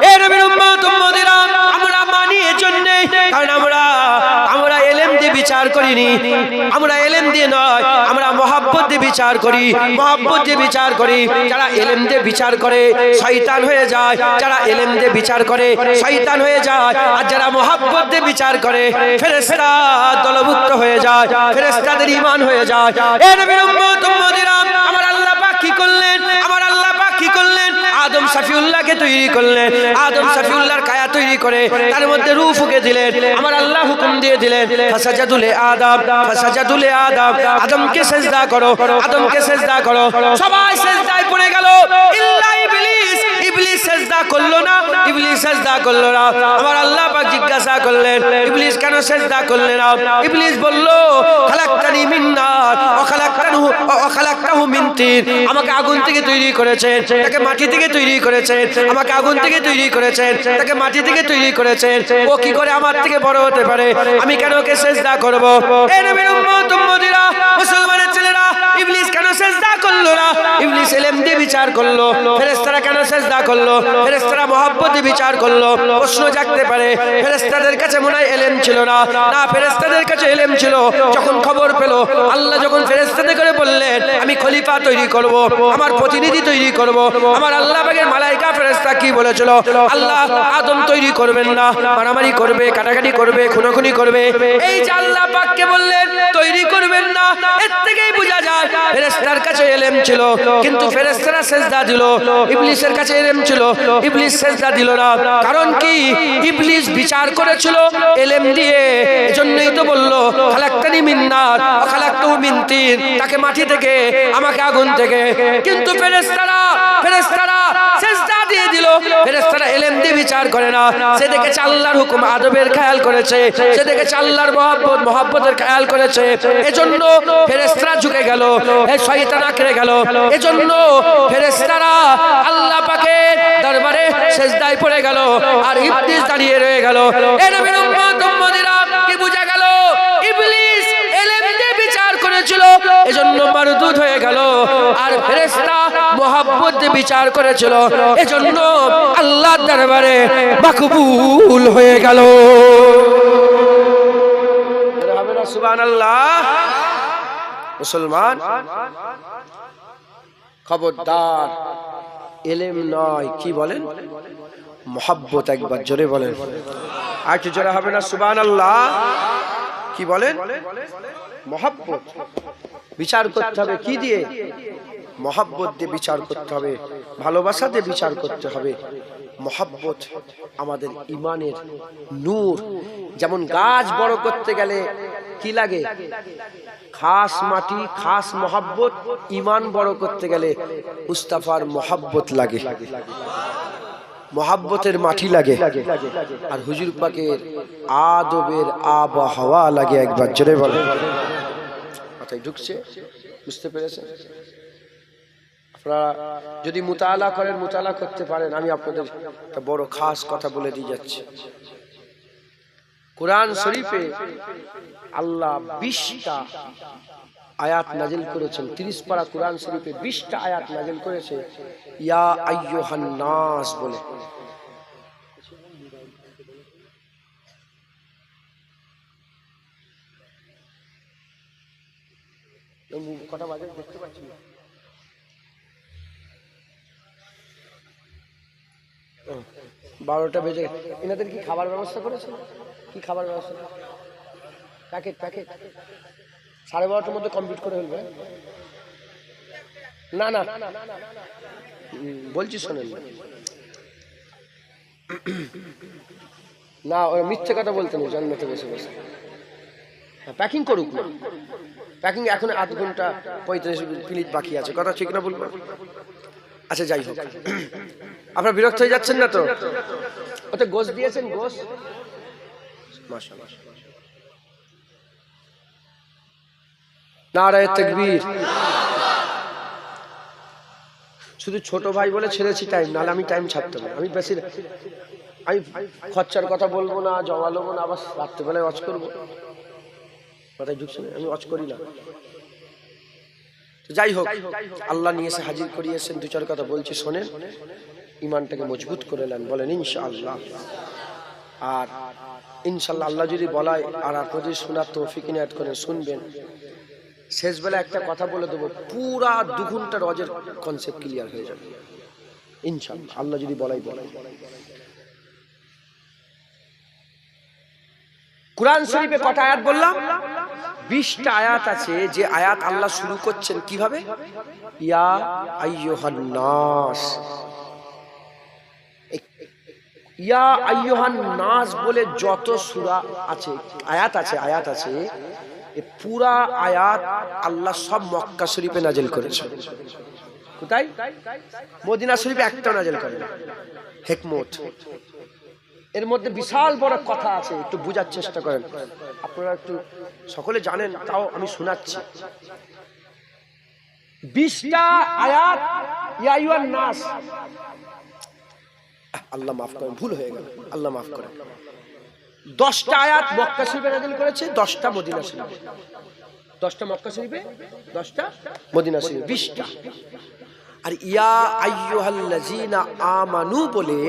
এ নবীর উম্মত উম্মতিরা, আমরা মানি এজন্য কারণ আমরা ইলম দিয়ে বিচার করিনি, আমরা ইলম দিয়ে নয়, আমরা মহব্বত দিয়ে বিচার করি, মহব্বত দিয়ে বিচার করি। যারা ইলম দিয়ে বিচার করে শয়তান হয়ে যায়, যারা ইলম দিয়ে বিচার করে শয়তান হয়ে যায়, আর যারা মহব্বত দিয়ে বিচার করে ফেরেশতা দলভুক্ত হয়ে যায়, ফেরেশতাদের ঈমান হয়ে যায়। এ নবীর উম্মত উম্মতিরা, আমার আল্লাহ পাক কি করলেন? আমার আল্লাহ পাক কি করলেন? আদম শফিউল্লাহকে তৈরি করলেন, আদম শফিউল্লাহর কায়া তৈরি করে তার মধ্যে রূহ ফুঁকে দিলেন। আমার আল্লাহ হুকুম দিয়ে দিলেন ফাসাজাদুলে আদম, ফাসাজাদুলে আদম, আদমকে সিজদা করো, আদমকে সিজদা করো। সবাই সিজদায় পড়ে গেল ইল্লা ইবলিস। ইবলিস সিজদা করলো না, ইবলিস সিজদা করলো না। আমার আল্লাহ পাক জিজ্ঞাসা করলেন ইবলিস কেন সিজদা করলে না? ইবলিস বলল খালাকতানি মিন নার ওয়া খালাকতাহু মিন তিন। আমাকে আগুন থেকে তৈরি করেছেন, তাকে মাটি থেকে তৈরি করেছেন, আমাকে আগুন থেকে তৈরি করেছেন, তাকে মাটি থেকে তৈরি করেছেন। ও কি করে আমার থেকে বড় হতে পারে? আমি কেন ওকে সিজদা করব? এ নবীর উম্মত উম্মতিরা, মুসলমানের ছেলেরা, ইবলিস কেন সিজদা করলো না? ইবলিস ইলম দিয়ে বিচার করলো। ফেরেশতারা কেন সিজদা করলো? ফেরেশতারা মহব্বত দিয়ে বিচার করলো। প্রশ্ন জাগতে পারে ফেরেশতাদের কাছে মনে হয় ইলম ছিল না, না ফেরেশতাদের কাছে ইলম ছিল। যখন খবর পেল, আল্লাহ যখন ফেরেশতাদের করে বললেন আমি খলিফা তৈরি করব, আমার প্রতিনিধি তৈরি করব, আমার আল্লাহ পাকের মালাইকা ফেরেশতা কি বলেছিল? আল্লাহ আদম তৈরি করবেন না, মারামারি করবে, কাটাকাটি করবে, খুনোখুনি করবে। এই যে আল্লাহ পাককে বললেন তৈরি করবেন না, এর থেকেই বোঝা যায় ফেরেশতার কাছে ইলম ছিল, কিন্তু ফেরেশতারা সিজদা দিল। ইবলিসের কাছে ইলম ছিল, ইবলিস সিজদা দিল না। কারণ কি? ইবলিস বিচার করেছিল ইলম দিয়ে, এজন্যই তো বলল খালাকতানি মিন নার ওয়া খালাকতাহু মিন তিন, তাকে মাটি থেকে, আমাকে আগুন থেকে। কিন্তু ফেরেশতারা সিজদা দিয়ে দিল। ফেরেশতারা ইলম দিয়ে বিচার করে না, সে দেখেছে আল্লাহর হুকুম আদবের খেয়াল করেছে, সে দেখেছে আল্লাহর মহব্বতের খেয়াল করেছে। এজন্য ফেরেশতারা ঝুঁকে গেল, এই শয়তান আঁকড়ে গেল। এজন্য ফেরেশতারা আল্লাহ পাকের দরবারে সিজদায় পড়ে গেল, আর ইবলিস দাঁড়িয়ে রয়ে গেল। এ নবীর উম্মত উম্মতিরা, কি বোঝা গেল? ইবলিস ইলম দিয়ে বিচার করেছিল, এজন্য মারদুদ হয়ে গেল, আর ফেরেশতা মহব্বত দিয়ে বিচার করেছিল, এজন্য আল্লাহর দরবারে মাকবুল হয়ে গেল। সুবহানাল্লাহ। মুসলমান খবরদার, ইলম নয়, কি বলেন? মহব্বত। একবার জোরে বলেন, আর একটু জোরে হবে না? সুবহানাল্লাহ। কি বলেন? মহব্বত। বিচার করতে হবে কি দিয়ে? মহব্বত দিয়ে বিচার করতে হবে, ভালোবাসা দিয়ে বিচার করতে হবে। মহব্বত আমাদের ইমানের নূর। যেমন গাছ বড় করতে গেলে কি লাগে? খাস মাটি, খাস মহব্বত। ইমান বড় করতে গেলে মুস্তাফার মহব্বত লাগে, মহব্বতের মাটি লাগে, আর হুজুর পাকের আদবের আবহাওয়া লাগে। একবার জোরে বলেন। মাথায় ঢুকছে? বুঝতে পেরেছেন? আপনারা যদি মুতাআলা করেন, মুতাআলা করতে পারেন, আমি আপনাদের একটা বড় খাস কথা বলে দিয়ে যাচ্ছি। কোরআন শরীফে আল্লাহ 20টা আয়াত নাজিল করেছেন। 30 পারা কোরআন শরীফে 20টা আয়াত নাজিল করেছে ইয়া আইয়ুহান নাস বলে। কটা বাজে দেখতে পাচ্ছি না। বারোটা বেজে। এনাদের কি খাবার ব্যবস্থা করেছে? কি খাবার ব্যবস্থা? প্যাকেট 12:30টার মধ্যে কমপ্লিট করে ফেলবে। না না বলছি শোনেন না, ওরা মিথ্যে কথা বলতে নেই। জান্নাতে বসে বসে প্যাকিং করুক না, প্যাকিং এখন 8 ঘন্টা 35 মিনিট বাকি আছে, কথা ঠিক না বলবো? আচ্ছা যাই হোক, আপনারা বিরক্ত হয়ে যাচ্ছেন না তো? ওতে গোশ দিয়েছেন, গোশ মাশাআল্লাহ, নারায়ে তাকবীর। শুধু ছোট ভাই বলে ছেড়েছি টাইম, নাহলে আমি টাইম ছাড়তাম না। আমি বেশি আমি খরচার কথা বলবো না, জমা নেবো না, আবার রাত্রেবেলায় ওয়াজ করবো, মাথায় ঢুকছে না, আমি ওয়াজ করি না। যাই হোক, আল্লাহ নিয়ে এসে হাজির করিয়েছেন, 2-4 কথা বলছি শোনেন, ইমানটাকে মজবুত করে নেন, বলেন ইনশাআল্লাহ। আর ইনশাআল্লাহ আল্লাহ যদি বলায় আর আপনি যদি শোনার তৌফিক ইনায়াত করেন, শুনবেন। শেষ বেলা একটা কথা বলে দেবো, পুরা 2 ঘন্টার ওয়াজের কনসেপ্ট ক্লিয়ার হয়ে যাবে ইনশাআল্লাহ, আল্লাহ যদি বলাই। কুরআন শরীফে কটা আয়াত বললাম? 20টা আয়াত আছে, যে আয়াত আল্লাহ শুরু করছেন কিভাবে? ইয়া আইয়ুহান নাস। ইয়া আইয়ুহান নাস বলে যত সূরা আছে, আয়াত আছে, এই পুরা আয়াত আল্লাহ সব মক্কা শরীফে নাজিল করেছেন। কোথায়? মদিনা শরীফে একটাও নাজিল করেন। হিকমত, এর মধ্যে বিশাল বড় কথা আছে, একটু বোঝার চেষ্টা করেন। আপনারা একটু সকলে জানেন, তাও আমি শোনাচ্ছি। 20টা আয়াত ইয়া আইয়ুহান নাস, আল্লাহ মাফ করেন, ভুল হয়ে গেল, আল্লাহ মাফ করেন। 10টা আয়াত মক্কা শরীফে নাযিল করেছে, 10টা মদিনা শরীফে। 10টা মক্কা শরীফে, 10টা মদিনা শরীফে, 20টা। আর ইয়া আইয়ুহাল্লাযীনা আমানু বলে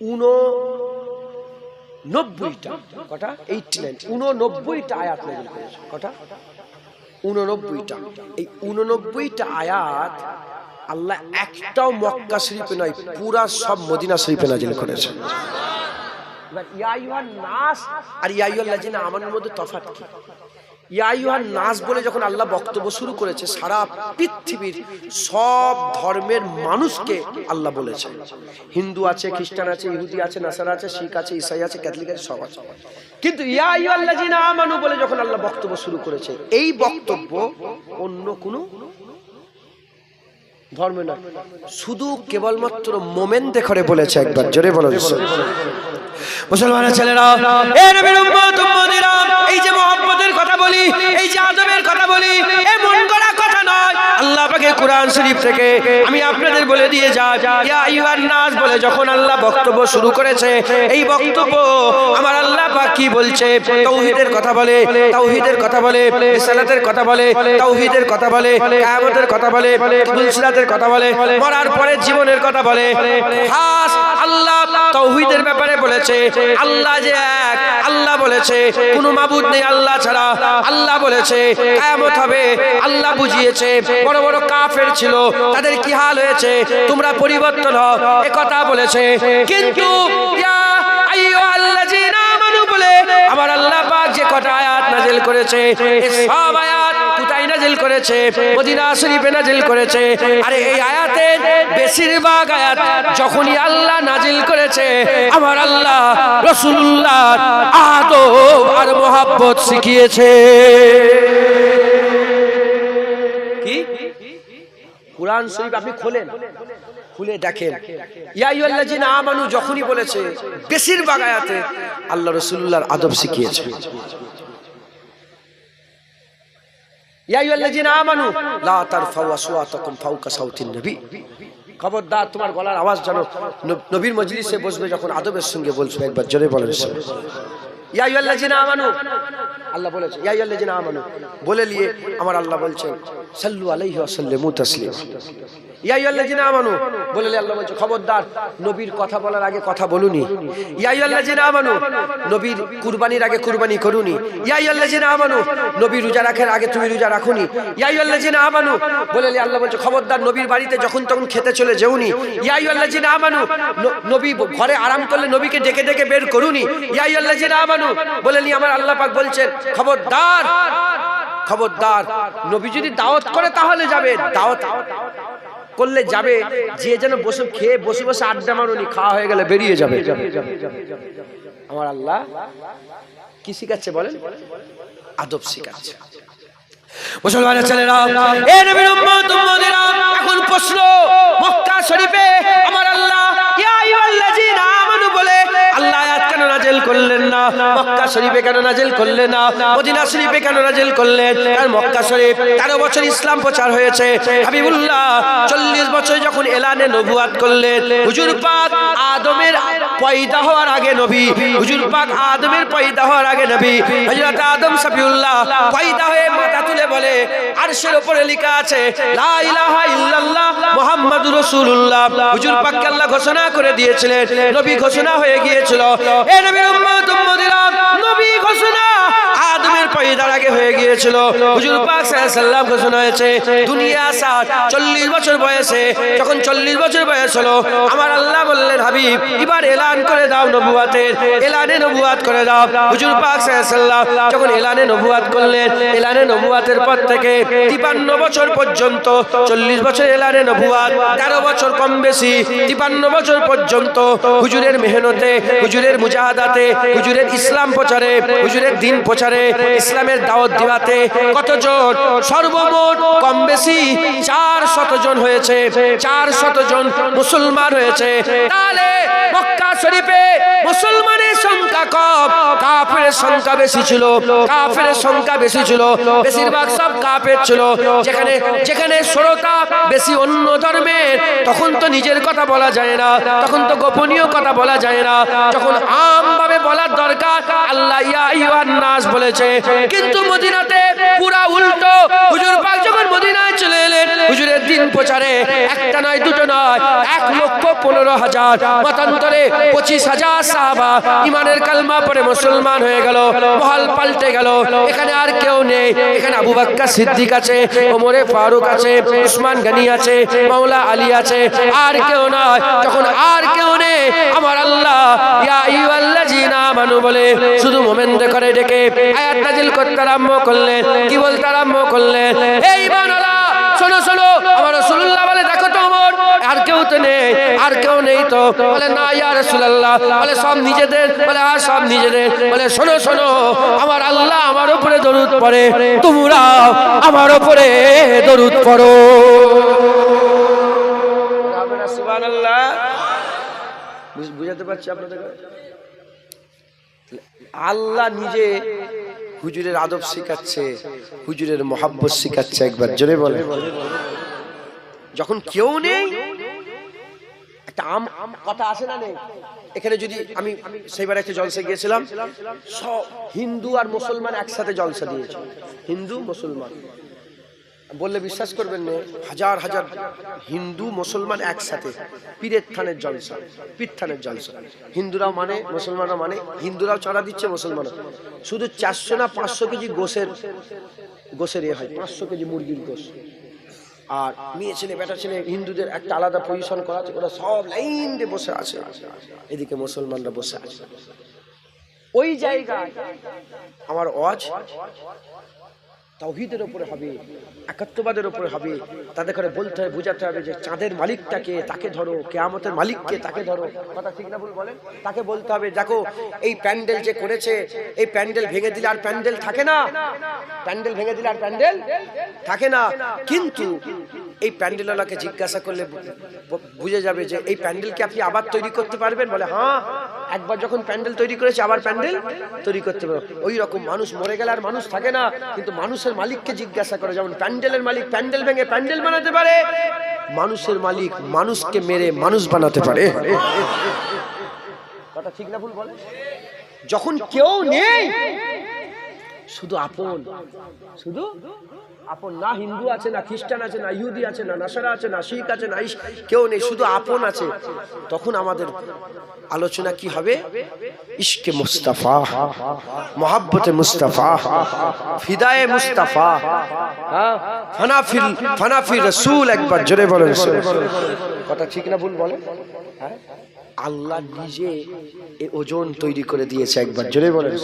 89টা, কটা? 89টা আয়াত নাযিল করেছে। কটা? 89টা। এই 89টা আয়াত আল্লাহ একটাও মক্কা শরীফে নয়, পুরা সব মদিনা শরীফে নাযিল করেছে। এবার ইয়া আইয়ুহান নাস আর ইয়া আইয়ুহাল্লাযীনা আমানুর মধ্যে তফাৎ কি? ইয়া আইয়ুহান নাস বলে যখন আল্লাহ বক্তব্য শুরু করেছে, সারা পৃথিবীর সব ধর্মের মানুষকে আল্লাহ বলেছে। হিন্দু আছে, খ্রিস্টান আছে, ইহুদি আছে, নাসারা আছে, শিখ আছে, ঈসাই আছে, ক্যাথলিক আছে, সব আছে। কিন্তু ইয়া আইয়ুহাল্লাযীনা আমানু বলে যখন আল্লাহ বক্তব্য শুরু করেছে, এই বক্তব্য অন্য কোনো ধর্ম না, শুধু কেবলমাত্র মোমেনদের করে বলেছে। একবার জোরে বলো মুসলমানের ছেলেরা, এ নবীর উম্মত উম্মতিরা, এই যে মুহাব্বতের কথা বলি, এই যে আদবের কথা বলি, এই মন গড়া কথা নয়। আল্লাহ পাকে কুরআন শরীফ থেকে আমি আপনাদের বলে দিয়ে যাই, ইয়া আইয়ুহান নাস বলে যখন আল্লাহ বক্তব্য শুরু করেছে, এই বক্তব্য আমার আল্লাহ পাক কি বলছে? তাওহীদের কথা বলে, তাওহীদের কথা বলে, রিসালাতের কথা বলে, তাওহীদের কথা বলে, কিয়ামতের কথা বলে, ফুলসিরাতের কথা বলে, মরার পরের জীবনের কথা বলে। খাস আল্লাহ তাওহীদের ব্যাপারে বলেছে, আল্লাহ যে এক, আল্লাহ বলেছে কোনো মাবুদ নেই আল্লাহ ছাড়া, আল্লাহ বলেছে কিয়ামত হবে, আল্লাহ বুঝিয়েছে। বড় বড় কাফের ছিল, তাদের কি হাল হয়েছে, তোমরা পরিবর্তন হও, এ কথা বলেছে। কিন্তু ইয়া আইয়ুহাল্লাযীনা আমানু বলে আমার আল্লাহ পাক যে কটা আয়াত নাযিল করেছে, এই সব আয়াত কোথায় নাযিল করেছে? মদিনা শরীফে নাযিল করেছে। আরে এই আয়াতের বেশিরভাগ আয়াত যখনই আল্লাহ নাযিল করেছে, আমার আল্লাহ রাসূলুল্লাহর আদব আর মুহাব্বত শিখিয়েছে। কি কুরআন শরীফ আপনি খোলেন, খুলে দেখেন, ইয়া আইয়ুহাল্লাযীনা আমানু যখনই বলেছে, বেশিরভাগ আয়াতে আল্লাহ রাসূলুল্লাহর আদব শিখিয়েছে। ইয়া আইয়ুহাল্লাযীনা আমানু লা তারফাউ আসওয়াতাকুম ফাওকা সাউতিন নবী, খবরদার তোমার গলার আওয়াজ যেন নবীর মজলিসে বসবে যখন আদবের সঙ্গে বলছো। একবার জোরে বলেন ইয়া আইয়ুহাল্লাযীনা আমানু, আল্লাহ বলেছে ইয়া আইয়ুহাল্লাযীনা আমানু বলে নিয়ে আমার আল্লাহ বলছেন সাল্লু আলাইহি ওয়া সাল্লিমু তাসলিমা। ইয়া আইয়ুহাল্লাযীনা আমানু বলে আল্লাহ বলছে খবরদার নবীর কথা বলার আগে কথা বলুনি। ইয়া আইয়ুহাল্লাযীনা আমানু নবীর কুরবানির আগে কুরবানি করুনি। ইয়া আইয়ুহাল্লাযীনা আমানু নবী রোজা রাখার আগে তুমি রোজা রাখুনি। ইয়া আইয়ুহাল্লাযীনা আমানু বলে আল্লাহ বলছে খবরদার নবীর বাড়িতে যখন তখন খেতে চলে যেওনি। ইয়া আইয়ুহাল্লাযীনা আমানু নবী ঘরে আরাম করলে নবীকে ডেকে ডেকে বের করুনি। ইয়া আইয়ুহাল্লাযীনা আমানু বলে আমার আল্লাহ পাক বলছেন খবরদার, খবরদার নবী যদি দাওয়াত করে তাহলে যাবে, দাওয়াত করলে যাবে, যে যেন বসে খেয়ে বসে বসে আড্ডা মারুনি, খাওয়া হয়ে গেলে বেরিয়ে যাবে। আমার আল্লাহ কি শিখাচ্ছে বলেন? আদব শিখাচ্ছে। মুসলমানের ছেলেরা, এ নবীর উম্মত উম্মতেরা, এখন প্রশ্ন, মক্কা শরীফে আমার আল্লাহ ইয়া আইয়ুহাল্লাযীনা আমানু বলে আল্লাহ আয়াত কেন নাযিল করলেন না? মক্কা শরীফে কেন নাযিল করলেন না? মদিনা শরীফে কেন নাযিল করলেন? কারণ মক্কা শরীফ 13 বছর ইসলাম প্রচার হয়েছে। হাবিবুল্লাহ 40 বছর যখন এলানে নবুয়াত করলেন, হুজুর পাক আদমের পয়দা হওয়ার আগে নবী, হুজুর পাক আদমের পয়দা হওয়ার আগে নবী, হযরত আদম সফিউল্লাহ পয়দা হয়ে মাথা তুলে বলে, আরশের উপরে লেখা আছে লা ইলাহা ইল্লাল্লাহ মুহাম্মাদুর রাসূলুল্লাহ। হুজুর পাককে আল্লাহ ঘোষণা করে দিয়েছিলেন, নবী ঘোষণা হয়ে গিয়েছিল। এ নবীর উম্মত উম্মতিরা, নবী ঘোষণা আদমের পয়দার আগে হয়ে গিয়েছিল। হুজুর পাক সাল্লাল্লাহু আলাইহি সাল্লাম ঘোষণা হয়েছে দুনিয়া আসার 40 বছর বয়সে। যখন 40 বছর বয়স হলো, আমার আল্লাহ বললেন, হাবিব এবার এলান করে দাও নবুয়াতের, এলানে নবুয়াত করে দাও। হুজুর পাক সাল্লাল্লাহু আলাইহি সাল্লাম যখন এলানে নবুয়াত করলেন, এলানে নবুয়াতের পর থেকে 53 বছর পর্যন্ত, 40 বছর এলানে নবুয়াত, 13 বছর কম বেশি 53 বছর পর্যন্ত হুজুরের মেহনতে, হুজুরের মুজাহাদাতে, হুজুরের ইসলাম প্রচারে, হুজুরের দ্বীন প্রচারে, ইসলামের দাওয়াত দিওয়াতে কতজন? সর্বমোট কম বেশি 400 জন হয়েছে, 400 জন মুসলমান হয়েছে। তাহলে মক্কা শরীফে মুসলমানের সংখ্যা কম, কাফেরের সংখ্যা বেশি ছিল, কাফেরের সংখ্যা বেশি ছিল, বেশিরভাগ সব কাফের ছিল। যেখানে যেখানে শ্রোতা বেশি অন্য ধর্মের, তখন তো নিজের কথা বলা যায় না, তখন তো গোপনীয় কথা বলা যায় না, যখন আমভাবে বলার দরকার আল্লাহ ইয়া আইয়ুহান নাস বলেছে। কিন্তু মদিনাতে পুরা উল্টো। হুজুর পাক যখন মদিনায় চলে এলেন, হুজুরের দ্বীন প্রচারে একটা নয় দুটো নয় 1,15,000, মতান্তরে 25,000 সাহাবা ইমানের কালমা পড়ে মুসলমান হয়ে গেল। মহল পাল্টে গেল। এখানে আর কেউ নেই, এখানে আবু বকর সিদ্দিক আছে, ওমরে ফারুক আছে, উসমান গনি আছে, মাওলা আলী আছে, আর কেউ নয়। যখন আর কেউ নেই, আমার আল্লাহ ইয়া আইয়ুহাল্লাযীনা আমানু বলে শুধু মুমিনদের করে ডেকে আয়াত নাযিল করতে আরম্ভ করলেন। কি বলতে আরম্ভ করলেন? এই ঈমানওয়ালা শোনো শোনো, আমার রাসূলুল্লাহ বলে, দেখো তো ওমর, আর কেউ তো নেই, আর কেউ নেই তো। বলে না ইয়া রাসূলুল্লাহ। বলে সব নিজেদের। বলে আর সব নিজেদের। বলে শোনো শোনো, আমার আল্লাহ আমার উপরে দরুদ পড়ে, তোমরা আমার উপরে দরুদ পড়ো। সুবহানাল্লাহ। বুঝাতে পারছি আপনাদের? আল্লাহ নিজে হুজুরের আদব শিখাচ্ছে, হুজুরের মহব্বত শিখাচ্ছে। একবার জোরে বলে। যখন কেউ নেই, একটা কথা আসে না নেই? এখানে যদি আমি সেইবার একটা জলসা গিয়েছিলাম, সব হিন্দু আর মুসলমান একসাথে জলসা দিয়েছে, হিন্দু মুসলমান। বললে বিশ্বাস করবেন না, হাজার হাজার হিন্দু মুসলমান একসাথে পীরের থানের জলসা, পীর থানের জলসা। হিন্দুরাও মানে, মুসলমানরাও মানে, হিন্দুরাও চড়া দিচ্ছে, মুসলমানও। শুধু 400 না 500 কেজি গোশের এ হয়, 500 কেজি মুরগির গোশ। আর মেয়ে ছেলে বেটা ছেলে হিন্দুদের একটা আলাদা পজিশন করা আছে, ওরা সব লাইন দিয়ে বসে আছে, এদিকে মুসলমানরা বসে আছে। ওই জায়গায় আমার ওয়াজ তাওহীদের উপরে হবে, একাত্মবাদের উপরে হবে। তাদের করে বলতে হবে, বোঝাতে হবে যে চাঁদের মালিকটাকে, তাকে ধরো, কিয়ামতের মালিককে, তাকে ধরো। কথা ঠিক না ভুল বলেন? তাকে বলতে হবে, দেখো এই প্যান্ডেল যে করেছে, এই প্যান্ডেল ভেঙে দিলে আর প্যান্ডেল থাকে না, প্যান্ডেল ভেঙে দিলে আর প্যান্ডেল থাকে না। কিন্তু এই প্যান্ডেলওয়ালাকে জিজ্ঞাসা করলে বুঝে যাবে যে এই প্যান্ডেলকে আপনি আবার তৈরি করতে পারবেন। বলে হ্যাঁ, একবার যখন প্যান্ডেল তৈরি করেছে আবার প্যান্ডেল তৈরি করতে পারবে। ওই রকম মানুষ মরে গেলে আর মানুষ থাকে না, কিন্তু মানুষের মালিককে জিজ্ঞাসা করে। যেমন প্যান্ডেলের মালিক প্যান্ডেল ভেঙে প্যান্ডেল বানাতে পারে, মানুষের মালিক মানুষকে মেরে মানুষ বানাতে পারে। কথা ঠিক না ভুল বলে? যখন কেউ নেই, শুধু আপন, শুধু আপন। না হিন্দু আছে, না খ্রিস্টান আছে, না ইহুদি আছে, না নাসারা আছে, না শিখ আছে, না কেউ নেই, শুধু আপন আছে। তখন আমাদের আলোচনা কি হবে? ইশকে মুস্তাফা, মোহাব্বতে মুস্তাফা, ফিদায়ে মুস্তাফা, ফানাফি রাসূল। একবার জোরে বলেন। কথা ঠিক না ভুল বলে? আল্লাহ নিজে এই ওজন তৈরি করে দিয়েছে। একবার জোরে বলেন।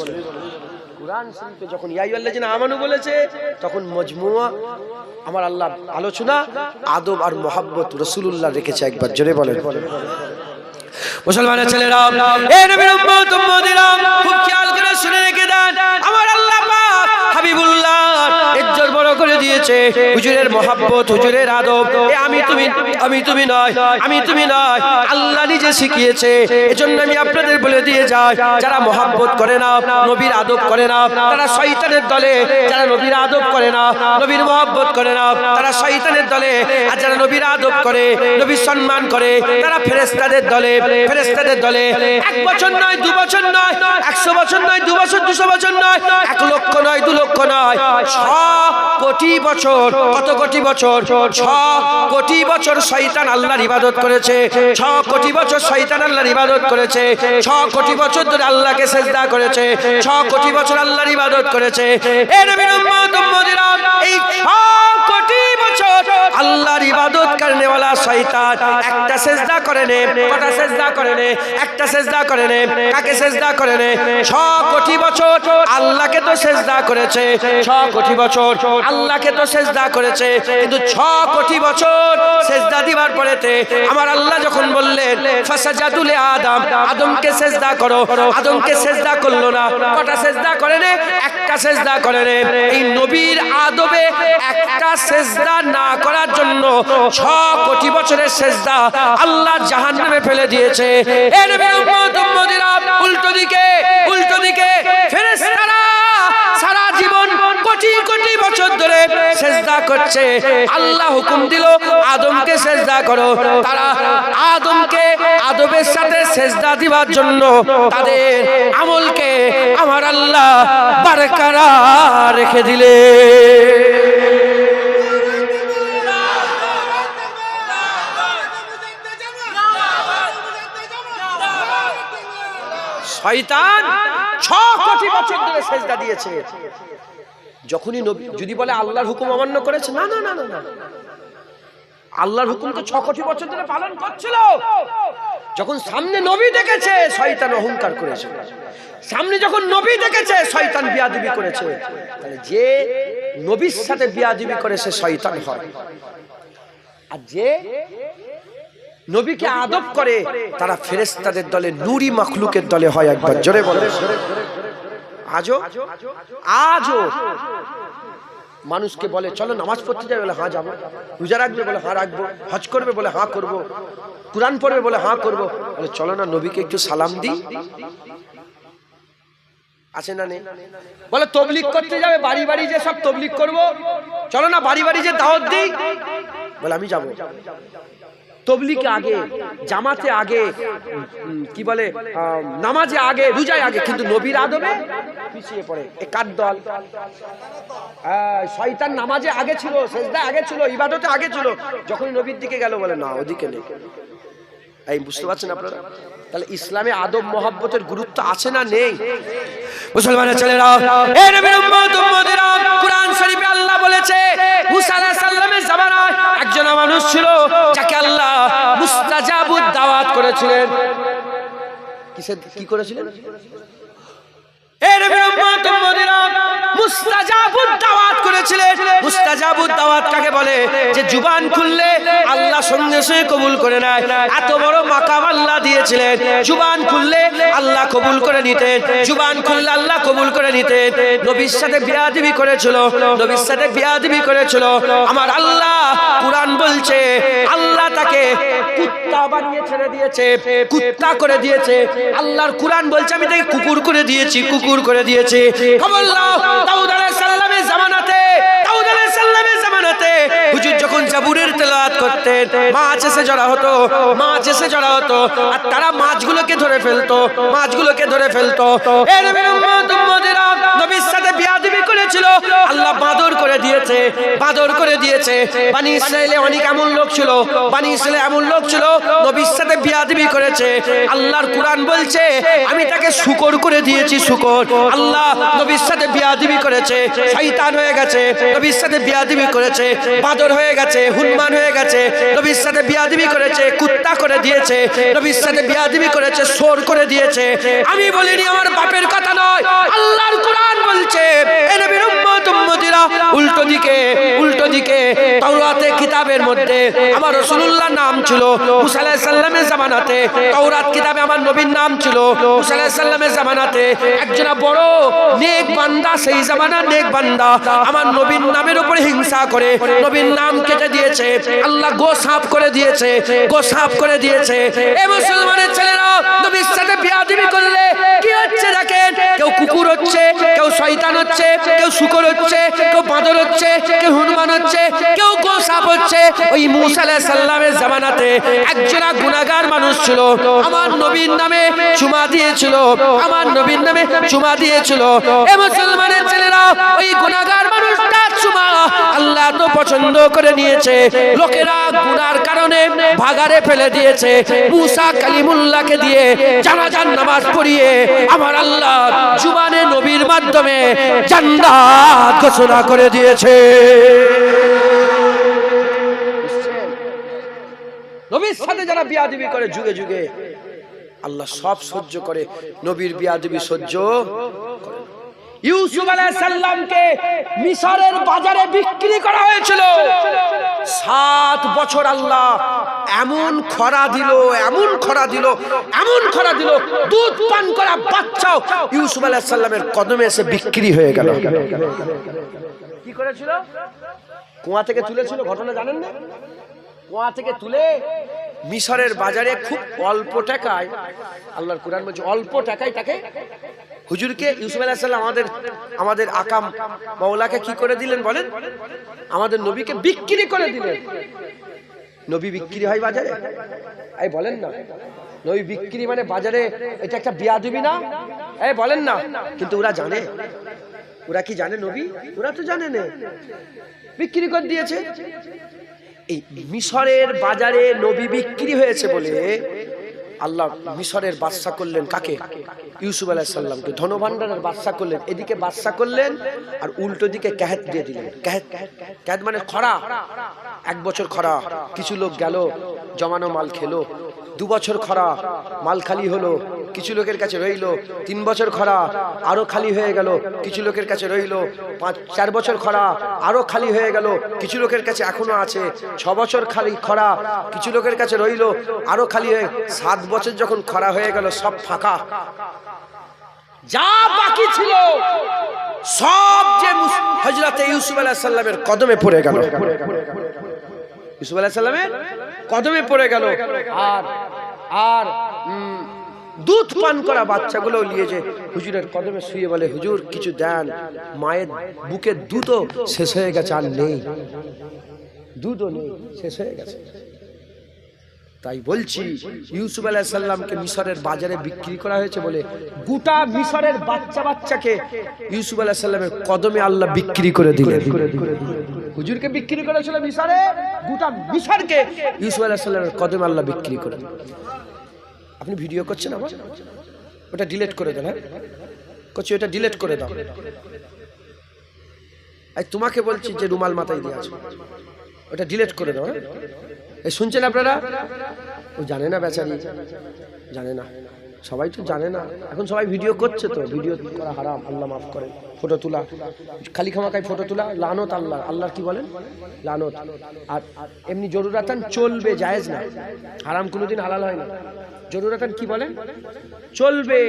কুরআন শরীফে যখন ইয়া আইয়ুহাল্লাযীনা আমানু বলেছে, তখন মজমুয়া আমার আল্লাহ আলোচনা আদব আর মোহাব্বত রাসূলুল্লাহ রেখেছে। একবার জোরে বলেন। মুসলমানের ছেলেরা, এই নবীর উম্মত উম্মতিরা খুব খেয়াল করে শুনে রেখে দেন, আমার আল্লাহ পাক হাবিবুল্লাহ ইজ্জত বড় করে দিয়েছে। হুজুরের মহব্বত, হুজুরের আদব, আমি তুমি নয়, আমি তুমি নয়, আল্লাহ নিজে শিখিয়েছে। এজন্য আমি আপনাদের বলে দিয়ে যাই, যারা মহব্বত করে না, নবীর আদব করে না, তারা শয়তানের দলে। যারা নবীর আদব করে না, নবীর মহব্বত করে না, তারা শয়তানের দলে। আর যারা নবীর আদব করে, নবীর সম্মান করে, তারা ফেরেশতাদের দলে। ফেরেশতাদের দলে 1 বছর নয়, 2 বছর নয়, 100 বছর নয়, 2 বছর, 200 বছর নয়, 1 লক্ষ নয়, 2 লক্ষ নয়, 6 কোটি বছর। কত কোটি বছর? 6 কোটি বছর শয়তান আল্লাহর ইবাদত করেছে। 6 কোটি বছর শয়তান আল্লাহর ইবাদত করেছে। 6 কোটি বছর ধরে আল্লাহকে সিজদা করেছে। 6 কোটি বছর আল্লাহর ইবাদত করেছে। এই নবীর উম্মত উম্মতিরা, এই 6 কোটি বছর আল্লাহর ইবাদত করনে वाला শয়তান একটা সিজদা করে নে। কটা সিজদা করে নে? একটা সিজদা করে নে। কাকে সিজদা করে নে? 6 কোটি বছর আল্লাহকে তো সিজদা করেছে। 6 কোটি বছর আল্লাহকে তো সিজদা করেছে, কিন্তু 6 কোটি বছর সিজদা দিবার পরেতে আমার আল্লাহ যখন বললেন ফাসাজাদু লি আদম, আদমকে সিজদা করো, আদমকে সিজদা করলো না। কটা সিজদা করে নে? একটা সিজদা করে নে। এই নবীর আদবে একটা সিজদা না করার জন্য 6 কোটি বছরের সিজদা আল্লাহ জাহান্নামে ফেলে দিয়েছে। এই নবীর উম্মত উম্মতিরা, উল্টো দিকে ফেরেশতারা সারা জীবন কোটি কোটি বছর ধরে সিজদা করছে। আল্লাহ হুকুম দিল আদমকে সিজদা করো, তারা আদমকে আদবের সাথে সিজদা দিবার জন্য তাদের আমলকে আমার আল্লাহ বরকরার রেখে দিলে। শয়তান 6 কোটি বছর ধরে সিজদা দিয়েছে। যখনই নবী যদি বলে আল্লাহর হুকুম অমান্য করেছে, না না না না, আল্লাহর হুকুম তো 6 কোটি বছর ধরে পালন করছিল। যখন সামনে নবী দেখেছে, শয়তান অহংকার করেছে। সামনে যখন নবী দেখেছে, শয়তান বিয়াদবি করেছে। তাহলে যে নবীর সাথে বিয়াদবি করে সে শয়তান হয়, আর যে নবীকে আদব করে তারা ফেরেশতাদের দলে, নূরি মাখলুকের দলে হয়। একবার জোরে বলে। আজও মানুষকে বলে চলো নামাজ পড়তে যাবে, বলে হ্যাঁ যাবো। রোজা রাখবে, বলে হ্যাঁ রাখবো। হজ করবে, বলে হ্যাঁ করবো। কুরআন পড়বে, বলে হ্যাঁ করবো। বলে চলো না নবীকে একটু সালাম দিই, আছে না নেই? বলে তবলিগ করতে যাবে, বাড়ি বাড়ি যে সব তবলিগ করবো, চলো না বাড়ি বাড়ি যে দাওয়াত দিই, বলে আমি যাবো। তবলিগে আগে, জামাতে আগে, কি বলে নামাজে আগে, রোজায় আগে, কিন্তু নবীর আদবে পিছিয়ে পড়ে। এ কার দল? শয়তান নামাজে আগে ছিল, সিজদা আগে ছিল, ইবাদতে আগে ছিল। যখন নবীর দিকে গেল বলে না, ওদিকে নেই। এই বুঝতে পারছেন আপনারা? তাহলে ইসলামে আদব মহব্বতের গুরুত্ব আছে না নেই? মুসলমানের ছেলেরা, এই নবীর উম্মত উম্মতিরা, কুরআন শরীফে আল্লাহ বলেছে মুসা আলাইহিস সালামের জামানায় একজন মানুষ ছিল যাকে আল্লাহ মুস্তাজাবুদ দাওয়াত করেছিলেন। কি করেছিলেন? এই নবীর উম্মত উম্মতিরা মুস্তাজাবুদ দাওয়াত করেছিলেন। মুস্তাজাবুদ দাওয়াত কাকে বলে? যে জুবান খুললে আল্লাহ সঙ্গে সঙ্গে কবুল করে নেয়। এত বড় মাকাম আল্লাহ দিয়েছিলেন। জুবান খুললে আল্লাহ কবুল করে নিতেন, জুবান খুললে আল্লাহ কবুল করে নিতেন। নবীর সাথে বিয়াদবি করেছিল, নবীর সাথে বিয়াদবি করেছিল। আমার আল্লাহ কুরআন বলছে আল্লাহ তাকে কুত্তা বানিয়ে ছেড়ে দিয়েছে, কুত্তা করে দিয়েছে। আল্লাহর কুরআন বলছে আমি তাকে কুকুর করে দিয়েছি, কুকুর করে দিয়েছে। খবর নাও, দাউদ আলাইহিস সালামের জামানাতে, দাউদ আলাইহিস সালামের জামানাতে হুজুর যখন জাবুরের তেলাওয়াত করতেন, মাছ এসে জড়া হতো, মাছ এসে জড়া হতো, আর তারা মাছগুলোকে ধরে ফেলতো, মাছগুলোকে ধরে ফেলতো। এই নবীর উম্মত উম্মতিরা নবীর সাথে বিয়াদবি করেছিল, আল্লাহ বাদর করে দিয়েছে, বাদর করে দিয়েছে। বনি ইসরাইলে অনেক এমন লোক ছিল, বনি ইসরাইলে এমন লোক ছিল নবীর সাথে বিয়াদবি করেছে। আল্লাহর কুরআন বলছে আমি তাকে শুকর করে দিয়েছি, শুকর। আল্লাহ নবীর সাথে বিয়াদবি করেছে, শয়তান হয়ে গেছে, নবীর সাথে বিয়াদবি করেছে, বাদর হয়ে গেছে, হুনমান হয়ে গেছে, নবীর সাথে বিয়াদবি করেছে, কুত্তা করে দিয়েছে, নবীর সাথে বিয়াদবি করেছে, সোর করে দিয়েছে। আমি বলিনি, আমার বাপের কথা নয়, আল্লাহর কুরআন বলছে। এই নবীর উম্মত উম্মতিরা উল্টো দিকে তাওরাতে কিতাবের মধ্যে আমার রাসূলুল্লাহ নাম ছিল, মুসা আলাইহিস সালামের জামানাতে তাওরাত কিতাবে আমার নবীর নাম ছিল, মুসা আলাইহিস সালামের জামানাতে একজন বড় নেক বান্দা, সেই জামানার নেক বান্দা আমার নবীর নামের উপরে হিংসা করে নবীর নাম কেটে দিয়েছে, আল্লাহ গো সাফ করে দিয়েছে, গো সাফ করে দিয়েছে। এই মুসলমানের ছেলেরা নবীর সাথে বিয়াদবি করলে কি হচ্ছে দেখেন, কেউ কুকুর হচ্ছে, কেউ শয়তান হচ্ছে, কেউ শুকর হচ্ছে, কেউ বাঁদর হচ্ছে, কেউ হনুমান হচ্ছে, কেউ গো সাফ হচ্ছে। ওই মুসা আলাইহিস সালামের জামানাতে একজন গুনাহগার মানুষ ছিল, আমার নবীর নামে চুমা দিয়েছিল, আমার নবীর নামে চুমা দিয়েছিল। এই মুসলমানের ছেলেরা ওই গুনাহগার মানুষটা চুমা আল্লাহ তো পছন্দ করে নিয়েছে, লোকেরা গুনার কারণে ভাগারে ফেলে দিয়েছে। মুসা কালিমুল্লাহকে দিয়ে জানাজার নামাজ পড়িয়ে আমার আল্লাহ জুবানে নবীর মাধ্যমে জান্নাত ঘোষণা করে দিয়েছে। নবীর সাথে যারা বিয়াদবি করে যুগে যুগে আল্লাহ সব সহ্য করে, নবীর বিয়াদবি সহ্য করে। ইউসুফ আলাইহিস সালামকে মিশরের বাজারে বিক্রি করা হয়েছিল। 7 বছর আল্লাহ এমন খরা দিল, এমন খরা দিল, এমন খরা দিল, দুধ পান করা বাচ্চাও ইউসুফ আলাইহিস সালামের কদমে এসে বিক্রি হয়ে গেল। কি করেছিল? কুয়া থেকে তুলেছিল, ঘটনা জানেন না? কুয়া থেকে তুলে মিশরের বাজারে খুব অল্প টাকায়, আল্লাহর কুরআন বলছে অল্প টাকায় তাকে হুজুরকে ইউসুফ আলাইহিস সালাম আমাদের আকাম মাওলাকে কি করে দিলেন বলেন? আমাদের নবীকে বিক্রি করে দিলেন। নবী বিক্রি হয় বাজারে? এই বলেন না, নবী বিক্রি মানে বাজারে এটা একটা বিয়াদবি না? এই বলেন না। কিন্তু ওরা জানে, ওরা কি জানে নবী? ওরা তো জানে না, বিক্রি করে দিয়েছে। এই মিশরের বাজারে নবী বিক্রি হয়েছে বলে আল্লাহ মিশরের বাদশা করলেন কাকে? ইউসুফ আলাইহিস সালামকে ধনভাণ্ডারের বাদশা করলেন। এদিকে বাদশা করলেন আর উল্টো দিকে কাহেত দিয়ে দিলেন। কাহেত মানে খরা, 1 বছর খরা, কিছু লোক গেল জমানো মাল খেলো। 2 বছর খরা, মাল খালি হলো, কিছু লোকের কাছে রইলো। 3 বছর খরা, আরো খালি হয়ে গেল, কিছু লোকের কাছে রইলো। 4 বছর খরা, আরো খালি হয়ে গেল, কিছু লোকের কাছে এখনো আছে। 6 বছর খালি খরা, কিছু লোকের কাছে রইলো, আরো খালি হয়ে 7 বছর যখন খরা হয়ে গেল, সব ফাঁকা। যা বাকি ছিল সব যে হযরতে ইউসুফ আলাইহিস সালামের কদমে পড়ে গেল, ইউসুফ আলাইহিস সালামের কদমে পড়ে গেল। আর দুধ পান করা বাচ্চাগুলো নিয়ে যে হুজুরের কদমে শুয়ে বলে, হুজুর কিছু দেন, মায়ের বুকের দুধও শেষ হয়ে গেছে, আর নেই, দুধও নেই, শেষ হয়ে গেছে। তাই বলছি ইউসুফ আলাইহিস সালামকে মিশরের বাজারে বিক্রি করা হয়েছে বলে গোটা মিশরের বাচ্চাকে ইউসুফ আলাইহিস সালামের কদমে আল্লাহ বিক্রি করে দিলেন। হুজুরকে বিক্রি করেছিল মিশরে, গোটা মিশরকে ইউসুফ আলাইহিস সালামের কদমে আল্লাহ বিক্রি করে। আপনি ভিডিও করছেন, আবার ওটা ডিলিট করে দেন। হ্যাঁ করছি, ওটা ডিলিট করে দাও। তোমাকে বলছি যে রুমাল মাথায় দিয়ে আছে, ওটা ডিলিট করে দাও। এই শুনছেন আপনারা? ও জানে না, বেচারি জানে না, সবাই তো জানে না। এখন সবাই ভিডিও করছে, তো ভিডিও করা হারাম, আল্লাহ মাফ করেন। ফটো তোলা, খালি খামাকায় ফটো তোলা লানত, আল্লাহর কি বলেন? লানত। আর এমনি জরুরাতান চলবে, জায়েজ না। হারাম কোনোদিন হালাল হয় না। জরুরাতান কি বলেন? চলবে,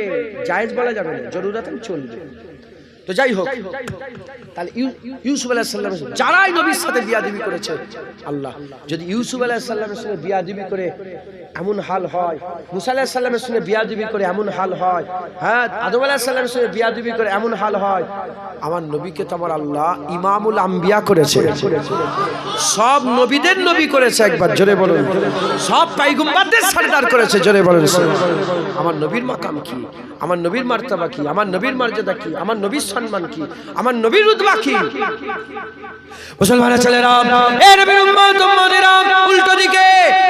জায়েজ বলা যাবে না, জরুরাতান চলবে। তো যাই হোক, তাহলে ইউসুফ আলাইহিস সালাম যারাই নবীর সাথে বিয়াদবি করেছে, আল্লাহ যদি ইউসুফ আলাইহিস সালামের সঙ্গে বিয়াদবি করে এমন হাল হয়, মুসা আলাইহিস সালামের সঙ্গে বিয়াদবি করে এমন হাল হয়, হ্যাঁ আদম আলাইহিস সালামের সঙ্গে বিয়াদবি করে এমন হাল হয়, আমার নবীকে তো আমার আল্লাহ ইমামুল আম্বিয়া করেছে। সব নবীদের নবী করেছে, একবার জোরে বলুন। সব পয়গম্বরদের সরদার করেছে, জোরে বলুন। আমার নবীর মাকাম কি, আমার নবীর মার্তবা কি, আমার নবীর মর্যাদা কি, আমার নবীর সম্মান কি, আমার নবীর রুতবা কি? মুসলমানের ছেলেরা, এ নবীর উম্মত উম্মতেরা, উল্টো দিকে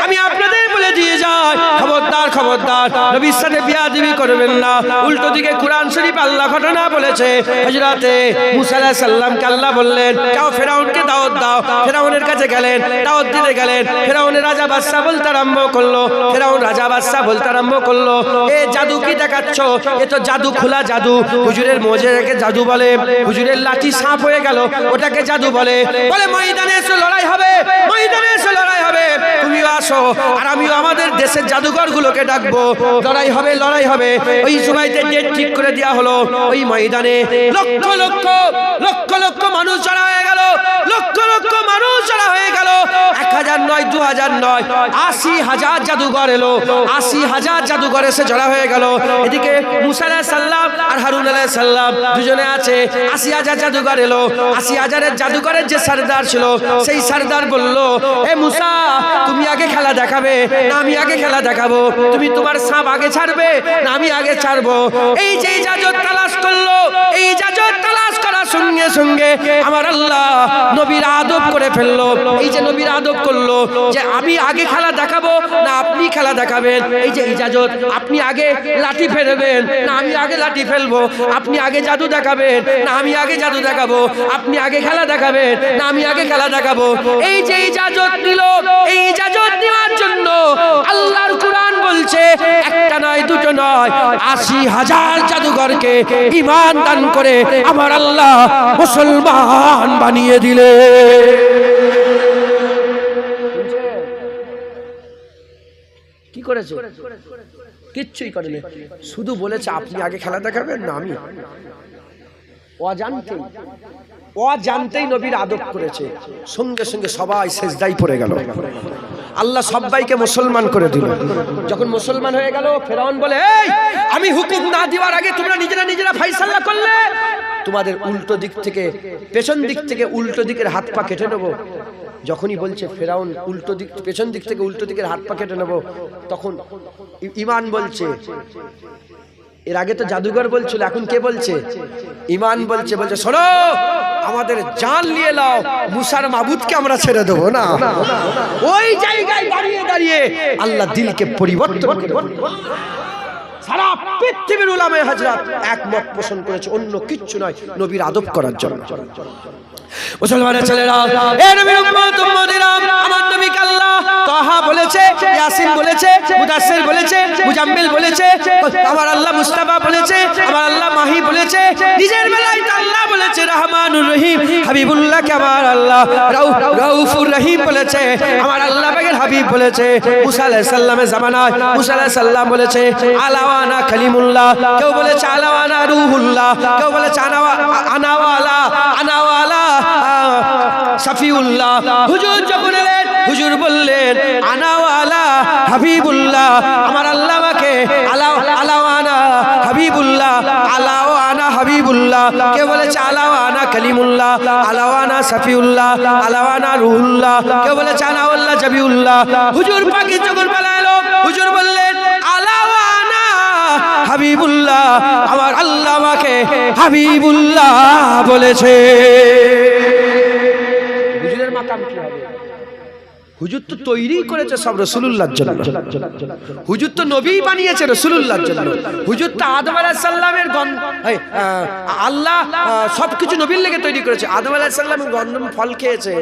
আমি আপনাদের বলে দিয়ে যাই, খবরদার খবরদার, নবীর সাথে বিয়াদবি করবেন না। উল্টো দিকে কুরআন শরীফ আল্লাহ ঘটনা বলেছে, হযরতে মুসা আলাইহিস সালামকে আল্লাহ বললেন, যাও ফেরাউনকে দাওয়াত দাও। ফেরাউনের কাছে গেলেন, দাওয়াত দিতে গেলেন। ফেরাউনের রাজা বাদশা বলতে আরম্ভ করলো, ফেরাউন রাজা বাদশা বলতে আরম্ভ করলো, এ জাদু কি দেখাচ্ছ? এ তো জাদু, খোলা জাদু। হুজুরের মোজেকে জাদু বলে, হুজুরের লাঠি সাপ হয়ে গেল, ওটাকে জাদু বলে। বলে ময়দানে এসে লড়াই হবে, আসো, আর আমিও আমাদের দেশের জাদুঘরগুলোকে ডাকবো, লড়াই হবে, লড়াই হবে। ওই সময়তে ডেট ঠিক করে দেওয়া হলো। ওই ময়দানে লক্ষ লক্ষ লক্ষ লক্ষ মানুষ জড়া হয়ে গেল, লক্ষ লক্ষ মানুষ জড়া হয়ে গেল। 1000 নয়, 2000 নয়, 80,000 জাদুঘর এলো। 80,000 জাদুঘর এসে জড়া হয়ে গেল। এদিকে মুসা আলাইহিস সালাম আর হারুন আলাইহিস সালাম দুজনে আছে। 80,000 জাদুঘর এলো। 80,000-এর জাদুঘরের যে সরদার ছিল, সেই সরদার বলল, এ মুসা, তুমি আগে খেলা দেখাবে না আমি আগে খেলা দেখাবো? তুমি তোমার সাপ আগে ছাড়বে না আমি আগে ছাড়বো? এই যে ইজাজত তালাশ করলো, এই ইজাজত তালাশ করার সঙ্গে সঙ্গে আমার আল্লাহ নবীর আদব করে ফেললো। এই যে নবীর আদব করলো যে আমি আগে খেলা দেখাবো না আপনি খেলা দেখাবেন? এই যে ইজাজত, আপনি আগে লাঠি ফেলবেন না আমি আগে লাঠি ফেলবো? আপনি আগে জাদু দেখাবেন না আমি আগে জাদু দেখাবো? আপনি আগে খেলা দেখাবেন না আমি আগে খেলা দেখাবো? এই যে ইজাজত নিল, এই ইজাজত নেওয়ার জন্য আল্লাহর কুরআন বলছে একটা নয়, দুটো নয়, 80,000 জাদুঘরকে ঈমান দান করে আমার আল্লাহ মুসলমান বানিয়ে দিলে। কি করেছে? কিচ্ছুই করেনি, শুধু বলেছে আপনি আগে খেলা দেখাবেন না আমি। অজান্তেই নবীর আদব করেছে, সঙ্গে সঙ্গে সবাই সেজদায় পড়ে গেল। আল্লাহ সবাইকে মুসলমান করে দিল। যখন মুসলমান হয়ে গেল, ফেরাউন বলে, এই আমি হুকুম না দেওয়ার আগে তোমরা নিজেরা নিজেরা ফাইসাল্লা করলে, তোমাদের উল্টো দিক থেকে, পেছন দিক থেকে উল্টো দিকের হাত পা কেটে নেবো। যখনই বলছে ফেরাউন উল্টো দিক, পেছন দিক থেকে উল্টো দিকের হাত পা কেটে নেবো, তখন ঈমান বলছে, এর আগে তো জাদুঘর বলছিল, এখন কে বলছে? ঈমান বলছে। বলছে শোনো, আমাদের জান নিয়ে নাও, মুসার মাবুদকে আমরা ছেড়ে দেবো না। ওই জায়গায় দাঁড়িয়ে দাঁড়িয়ে আল্লাহ দিলকে পরিবর্তন করে সারা পৃথিবীর উলামায়ে হাজরাত একমত পোষণ করেছে, অন্য কিচ্ছু নয়, নবীর আদব করার জন্য। মুসলমানের ছেলেরা, এ নবীর উম্মত উম্মতিরা, আমার নবীকে আল্লাহ তাহা বলেছে, ইয়াসিন বলেছে, মুদাসসির বলেছে, মুজাম্মিল বলেছে, আমার আল্লাহ মুস্তাফা বলেছে, আমার আল্লাহ মাহি বলেছে, নিজের বেলায় আল্লাহ বলেছে রহমানুর রহিম, হাবিবুল্লাহকে আমার আল্লাহ রাউফুর রহিম বলেছে, আমার আল্লাহ পাকের হাবিব বলেছে। মুসা আলাইহিস সালামের জামানায় মুসা আলাইহিস সালাম বলেছে আলাওয়ানা কালিমুল্লাহ, কেউ বলেছে আলাওয়ানা রূহুল্লাহ, কেউ বলেছে আনাওয়ালা শাফিউল্লাহ। হুজুর যখন এলেন, হুজুর বললেন আনাওয়ালা হাবিবুল্লাহ, আমার আল্লাহ আমাকে আলাওয়ানা হাবিবুল্লাহ, আলাওয়ানা হাবিবুল্লাহ, কেউ বলেছে আলাওয়ানা কালিমুল্লাহ, আলাওয়ানা শাফিউল্লাহ, আলাওয়ানা রূহুল্লাহ, কেউ বলেছে আনাওয়াল্লাহ জাবিউল্লাহ। হুজুর পাকি যখন বলালো, হুজুর বললেন আলাওয়ানা হাবিবুল্লাহ, আমার আল্লাহ আমাকে হাবিবুল্লাহ বলেছে। হুজুরের মাকাম কি হবে? হুজুর তো তৈরি করেছে সব রাসূলুল্লাহর জন্য, হুজুর তো নবী বানিয়েছে রাসূলুল্লাহর জন্য। হুজুর তো আদম আলাইহিস সালামের আল্লাহ সবকিছু নবীর লেগে তৈরি করেছে। আদম আলাইহিস সালাম গন্ধম ফল খেয়েছে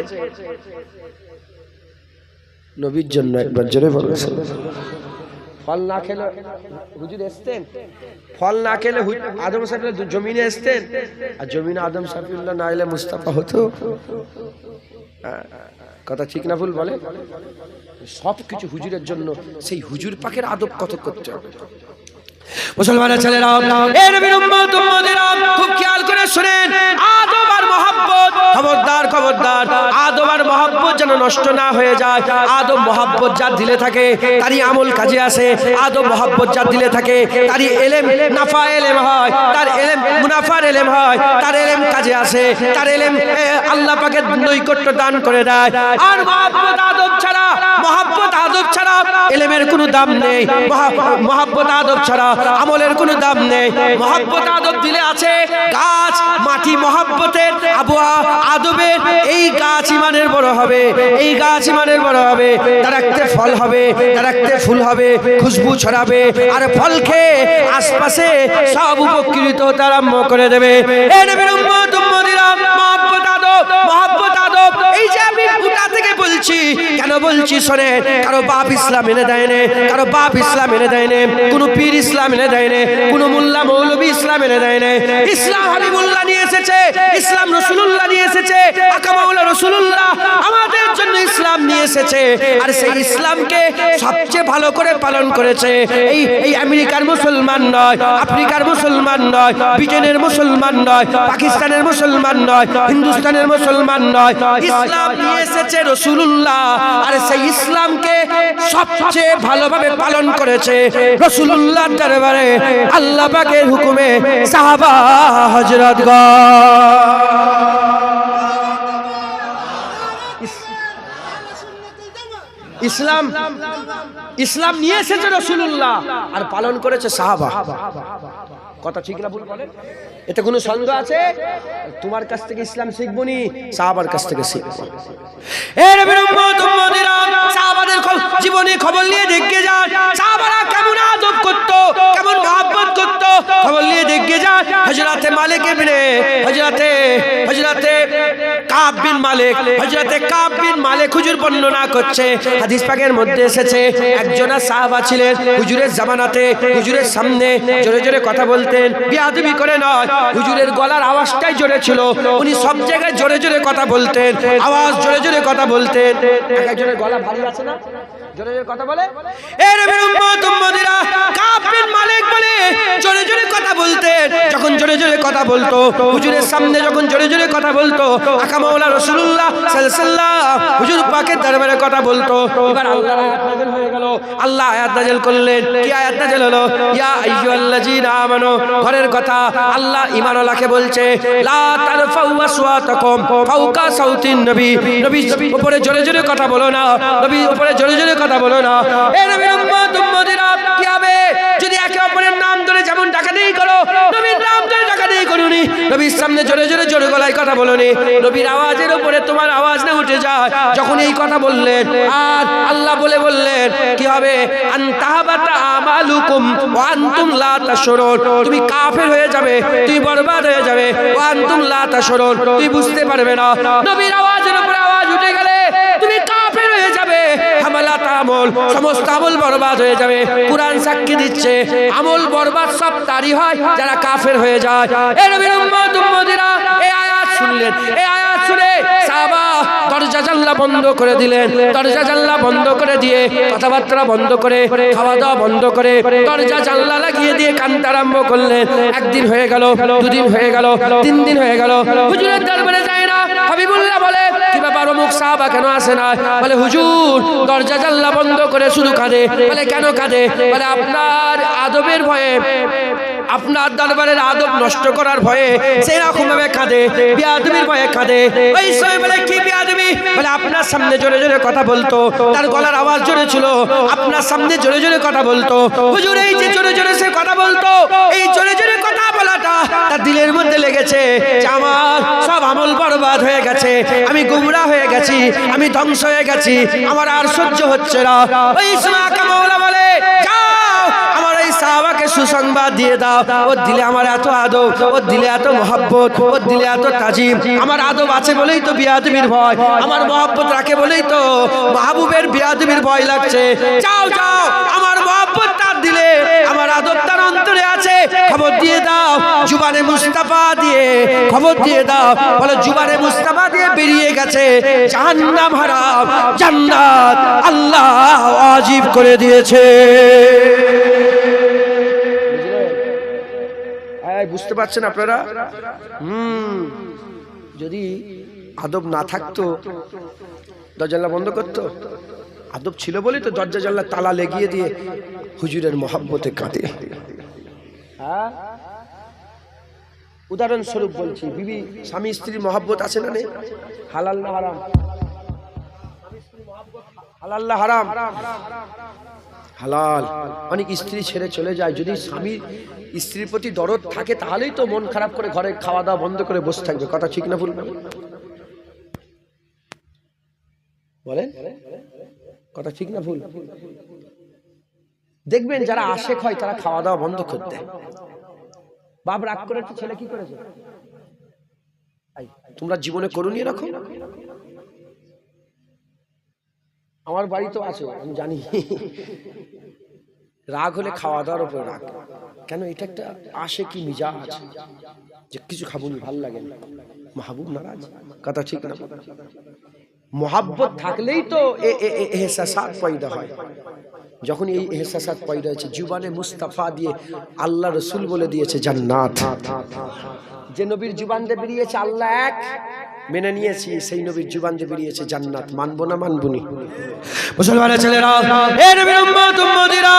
নবীর জন্য। একবার জোরে বলুন, ফল না খেলে হুজুর আসতেন? ফল না খেলে আদম সাহেব জমিনে আসতেন? আর জমিনে আদম সাহেবুল্লাহ না এলে মুস্তাফা হতো? কথা ঠিক না ভুল বলে? সবকিছু হুজুরের জন্য, সেই হুজুর পাকের আদব কত করতে হবে। মুসলমানের ছেলেরা, এ নবীর উম্মত উম্মতিরা, খুব খেয়াল করে শুনেন, আদব আর মহব্বত, খবরদার খবরদার, আদব আর মহব্বত যেন নষ্ট না হয়ে যায়। আদব মহব্বত যার দিলে থাকে তারই আমল কাজে আসে। আদব মহব্বত যার দিলে থাকে তারই এলেম নাফা এলেম হয়, তার এলেম মুনাফার এলেম হয়, তার এলেম কাজে আসে, তার এলেম আল্লাহ পাকের নৈকট্য দান করে দেয়। আর মহব্বত আদব ছাড়া, মহব্বত আদব ছাড়া এলেমের কোনো দাম নেই, মহব্বত আদব ছাড়া আমলের কোনো দাম নেই। মহব্বত আদব দিলে আছে গাছ, মাটি মহব্বতের, আবহাওয়া আদবের, এই গাছ ইমানের বড় হবে, এই গাছ ইমানের বড় হবে, তার একটা ফল হবে, তার একটা ফুল হবে, খুশবু ছড়াবে, আর ফল খেয়ে আশপাশে সব উপকৃত হতে আরম্ভ করে দেবে। এই নবীর উম্মত উম্মতিরা, মহব্বত আদব, মহব্বত আদব, এই যে আমি গোটা থেকে বলছি, কেন বলছি শোনে, কারো বাপ ইসলাম এনে দেয় না, কারো বাপ ইসলাম এনে দেয় না, কোনো পীর ইসলাম এনে দেয় না, কোনো মোল্লা মৌলবী ইসলাম এনে দেয় না। ইসলাম হাবিবুল্লাহ নিয়ে এসেছে, ইসলাম রাসূলুল্লাহ নিয়ে এসেছে, আকা মাওলা রাসূলুল্লাহ আমাদের জন্য ইসলাম নিয়ে এসেছে আর সেই ইসলামকে সবচেয়ে ভালো করে পালন করেছে। এই আমেরিকার মুসলমান নয়, আফ্রিকার মুসলমান নয়, ব্রিটেনের মুসলমান নয়, পাকিস্তানের মুসলমান নয়, হিন্দুস্তানের মুসলমান নয়, ইসলাম নিয়ে এসেছে রাসূলুল্লাহ আর সেই ইসলামকে সবচেয়ে ভালোভাবে পালন করেছে রাসূলুল্লাহর দরবারে আল্লাহ পাকের হুকুমে সাহাবা হযরতগণ। ইসলাম নিয়ে এসেছে রাসূলুল্লাহ আর পালন করেছে সাহাবা। কথা ঠিক না ভুল বলেন? এতে কোনো সন্দেহ আছে? তোমার কাছ থেকে ইসলাম শিখবো নি, সাহাবার কাছ থেকে শিখবো। এ নবীর উম্মত উম্মতিরা, সাহাবাদের জীবনী খবর নিয়ে দেখে যান, সাহাবারা কেমন আদব করত, কেমন মহব্বত করত, খবর নিয়ে দেখে যান। হযরতে মালিক ইবনে হযরতে কাব বিন মালিক হুজুর বর্ণনা করছে, হাদিস পাকের মধ্যে এসেছে একজন সাহাবা ছিলেন হুজুরের জামানাতে, হুজুরের সামনে জোরে জোরে কথা বলতেন, বিয়াদবি করে নয়, হুজুরের গলার আওয়াজটাই জোরে ছিল, উনি সব জায়গায় জোরে জোরে কথা বলতেন, আওয়াজ জোরে জোরে কথা বলতেন। একজনের গলা ভারী আছে না, জোরে জোরে কথা বলে। এ নবীর উম্মত উম্মতিরা, কাব বিন মালিক বলে জোরে জোরে কথা বলতেন। যখন জোরে জোরে কথা বলতো, হুজুরের সামনে যখন জোরে জোরে কথা বলতো, আকা মাওলা রাসূলুল্লাহ সাল্লাল্লাহু আলাইহি ওয়াসাল্লাম হুজুর পাকের দরবারে কথা বলতো। এবার আল্লাহর আয়াত নাযিল হয়ে গেল। আল্লাহ আয়াত নাযিল করলেন। কি আয়াত নাযিল হলো? ইয়া আইয়ুহাল্লাযীনা আমানু, ঘরের কথা আল্লাহ ঈমানওয়ালাকে বলছে, লা তারফাউ আসওয়াতাকুম ফাওকা সাউতিন নবী, নবী উপরে জোরে জোরে কথা বলো না, নবী উপরে জোরে জোরে কথা বলো না। এ নবীর উম্মত উম্মতিরা, কি হবে যদি একে অপরের নাম ধরে যেমন ডাকাডাকি করো, নবীর নাম ধরে ডাকাডাকি করোনি, নবীর সামনে জোরে জোরে জোরে গলায় কথা বলোনি, নবীর আওয়াজের উপরে তোমার আওয়াজ না উঠে যায়। যখন এই কথা বললেন আর আল্লাহ বললেন কি হবে? আনতাহাবাতা আমালুকুম ওয়া আনতুম লা তাশউরুন, তুমি কাফের হয়ে যাবে, তুমি বরবাদ হয়ে যাবে, ওয়া আনতুম লা তাশউরুন, তুমি বুঝতে পারবে না। নবীর আওয়াজের উপরে আওয়াজ উঠে গেলে তুমি কাফের হয়ে যাবে, হামালাত আমল, সমস্ত আমল বরবাদ হয়ে যাবে। কুরআন সাক্ষী দিচ্ছে আমল বরবাদ সব তারই হয় যারা কাফের হয়ে যায়। এ নবীর উম্মত উম্মতিরা, এই আয়াত শুনলেন, এই আয়াত শুনে সাহাবা দরজা জানলা বন্ধ করে দিলেন, দরজা জানলা বন্ধ করে দিয়ে কথাবার্তা বন্ধ করে খাওয়া দাওয়া বন্ধ করে দরজা জানলা লাগিয়ে দিয়ে কাঁদতে আরম্ভ করলেন। একদিন হয়ে গেল, দুদিন হয়ে গেল, 3 দিন হয়ে গেল, হুজুরের দরবারে যায় না। হাবিবুল্লাহ বলে, কি ব্যাপার অমুক সাহাবা কেন আসে না? বলে হুজুর দরজা জানলা বন্ধ করে শুধু কাঁদে। বলে কেন কাঁদে? বলে আপনার আদবের ভয়ে, আপনার দরবারের আদব নষ্ট করার ভয়ে সেই রকম ভাবে কাঁদে, বিয়াদবির ভয়ে কাঁদে। ওই সময় বলে কি বিয়াদবি? বলে আপনার সামনে জোরে জোরে কথা বলতো, তার গলার আওয়াজ জোরে ছিল, আপনার সামনে জোরে জোরে কথা বলতো। হুজুর এই যে জোরে জোরে সে কথা বলতো, এই জোরে জোরে কথা বলাটা তার দিলের মধ্যে লেগেছে যে আমার সব আমল বরবাদ হয়ে গেছে, আমি গুমরাহ হয়ে গেছি, আমি ধ্বংস হয়ে গেছি, আমার আর সহ্য হচ্ছে না। ওই সময় আকা মাওলা বলে, যাও আমার এই সাহাবাকে সুসংবাদ দিয়ে দাও, ওর দিলে আমার এত আদব, ওর দিলে এত মহব্বত, ওর দিলে এত তাজিম। আমার আদব আছে বলেই তো বিয়াদবির ভয়, আমার মহব্বত রাখে বলেই তো মাহবুবের বিয়াদবির ভয় লাগছে। যাও যাও, আমার মহব্বত তার দিলে, আমার আদব তার অন্তরে আছে, খবর দিয়ে দাও জুবানে মুস্তাফা দিয়ে, খবর দিয়ে দাও। বলে জুবানে মুস্তাফা দিয়ে বেরিয়ে গেছে জাহান্নাম হারাম, জান্নাত আল্লাহ ওয়াজিব করে দিয়েছে। বুঝতে পারছেন আপনারা? যদি আদব না থাকতো দরজা জানলা বন্ধ করতো? আদব ছিল বলেই তো দরজা জানলা তালা লেগিয়ে দিয়ে হুজুরের মহব্বতে কাঁদে। উদাহরণস্বরূপ বলছি, বিবি স্বামী স্ত্রীর মহব্বত আছে না নেই? হালাল না হারাম? হালাল না হারাম? হালাল। অনেক স্ত্রী ছেড়ে চলে যায়, যদি স্বামীর স্ত্রীর প্রতি দরদ থাকে তাহলেই তো মন খারাপ করে ঘরে খাওয়া দাওয়া বন্ধ করে বসে থাকবে। কথা ঠিক না ভুল বলেন? কথা ঠিক না ভুল? দেখবেন যারা আশেক হয় তারা খাওয়া দাওয়া বন্ধ করে দেয়। বাপ রাগ করেছে, ছেলে কি করেছে? তোমরা জীবনে করুনি এরকম? আমার বাড়ি তো আছে, আমি জানি। রাগ হলে খাওয়া দাওয়ার উপর রাগ। কেন? এটা একটা আশেকি মিজাজ, যে কিছু খাবো না, ভাল লাগে না, মাহবুব নারাজ। কথা ঠিক না? মোহাব্বত থাকলেই তো এহসাসাত পয়দা হয়। যখন এই এহসাসাত পয়দা হয়েছে, জুবানে মুস্তাফা দিয়ে আল্লাহ রসুল বলে দিয়েছে জান্নাত। যে নবীর জুবান দিয়ে বেরিয়েছে আল্লাহ এক, মেনে নিয়েছি, সেই নবীর জুবান দিয়ে বেরিয়েছে জান্নাত। মানবো না মানবুনি? মুসলমানের ছেলেরা, এ নবীর উম্মত উম্মতিরা,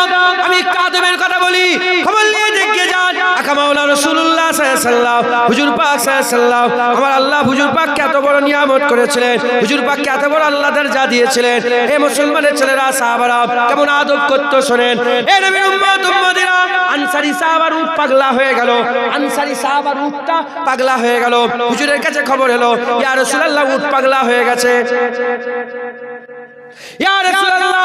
আমি কাদেমের কথা বলি, খবর নিয়ে দেখে যান। আকা মাওলানা রাসূলুল্লাহ সাল্লাল্লাহু আলাইহি ওয়াসাল্লাম, হুজুর পাক সাল্লাল্লাহু আলাইহি ওয়াসাল্লাম, আমার আল্লাহ হুজুর পাককে এত বড় নিয়ামত করেছিলেন, হুজুর পাককে এত বড় আল্লাহ দরজা দিয়েছিলেন। হে মুসলমানের ছেলেরা, সাহাবারা কেমন আদব করতে শোনেন। এ নবীর উম্মত উম্মতিরা, আনসারী সাহাবার উট পাগলা হয়ে গেল, আনসারী সাহাবার উটটা পাগলা হয়ে গেল। হুজুরের কাছে খবর এলো, ইয়া রাসূলুল্লাহ উট পাগলা হয়ে গেছে, ইয়া রাসূলুল্লাহ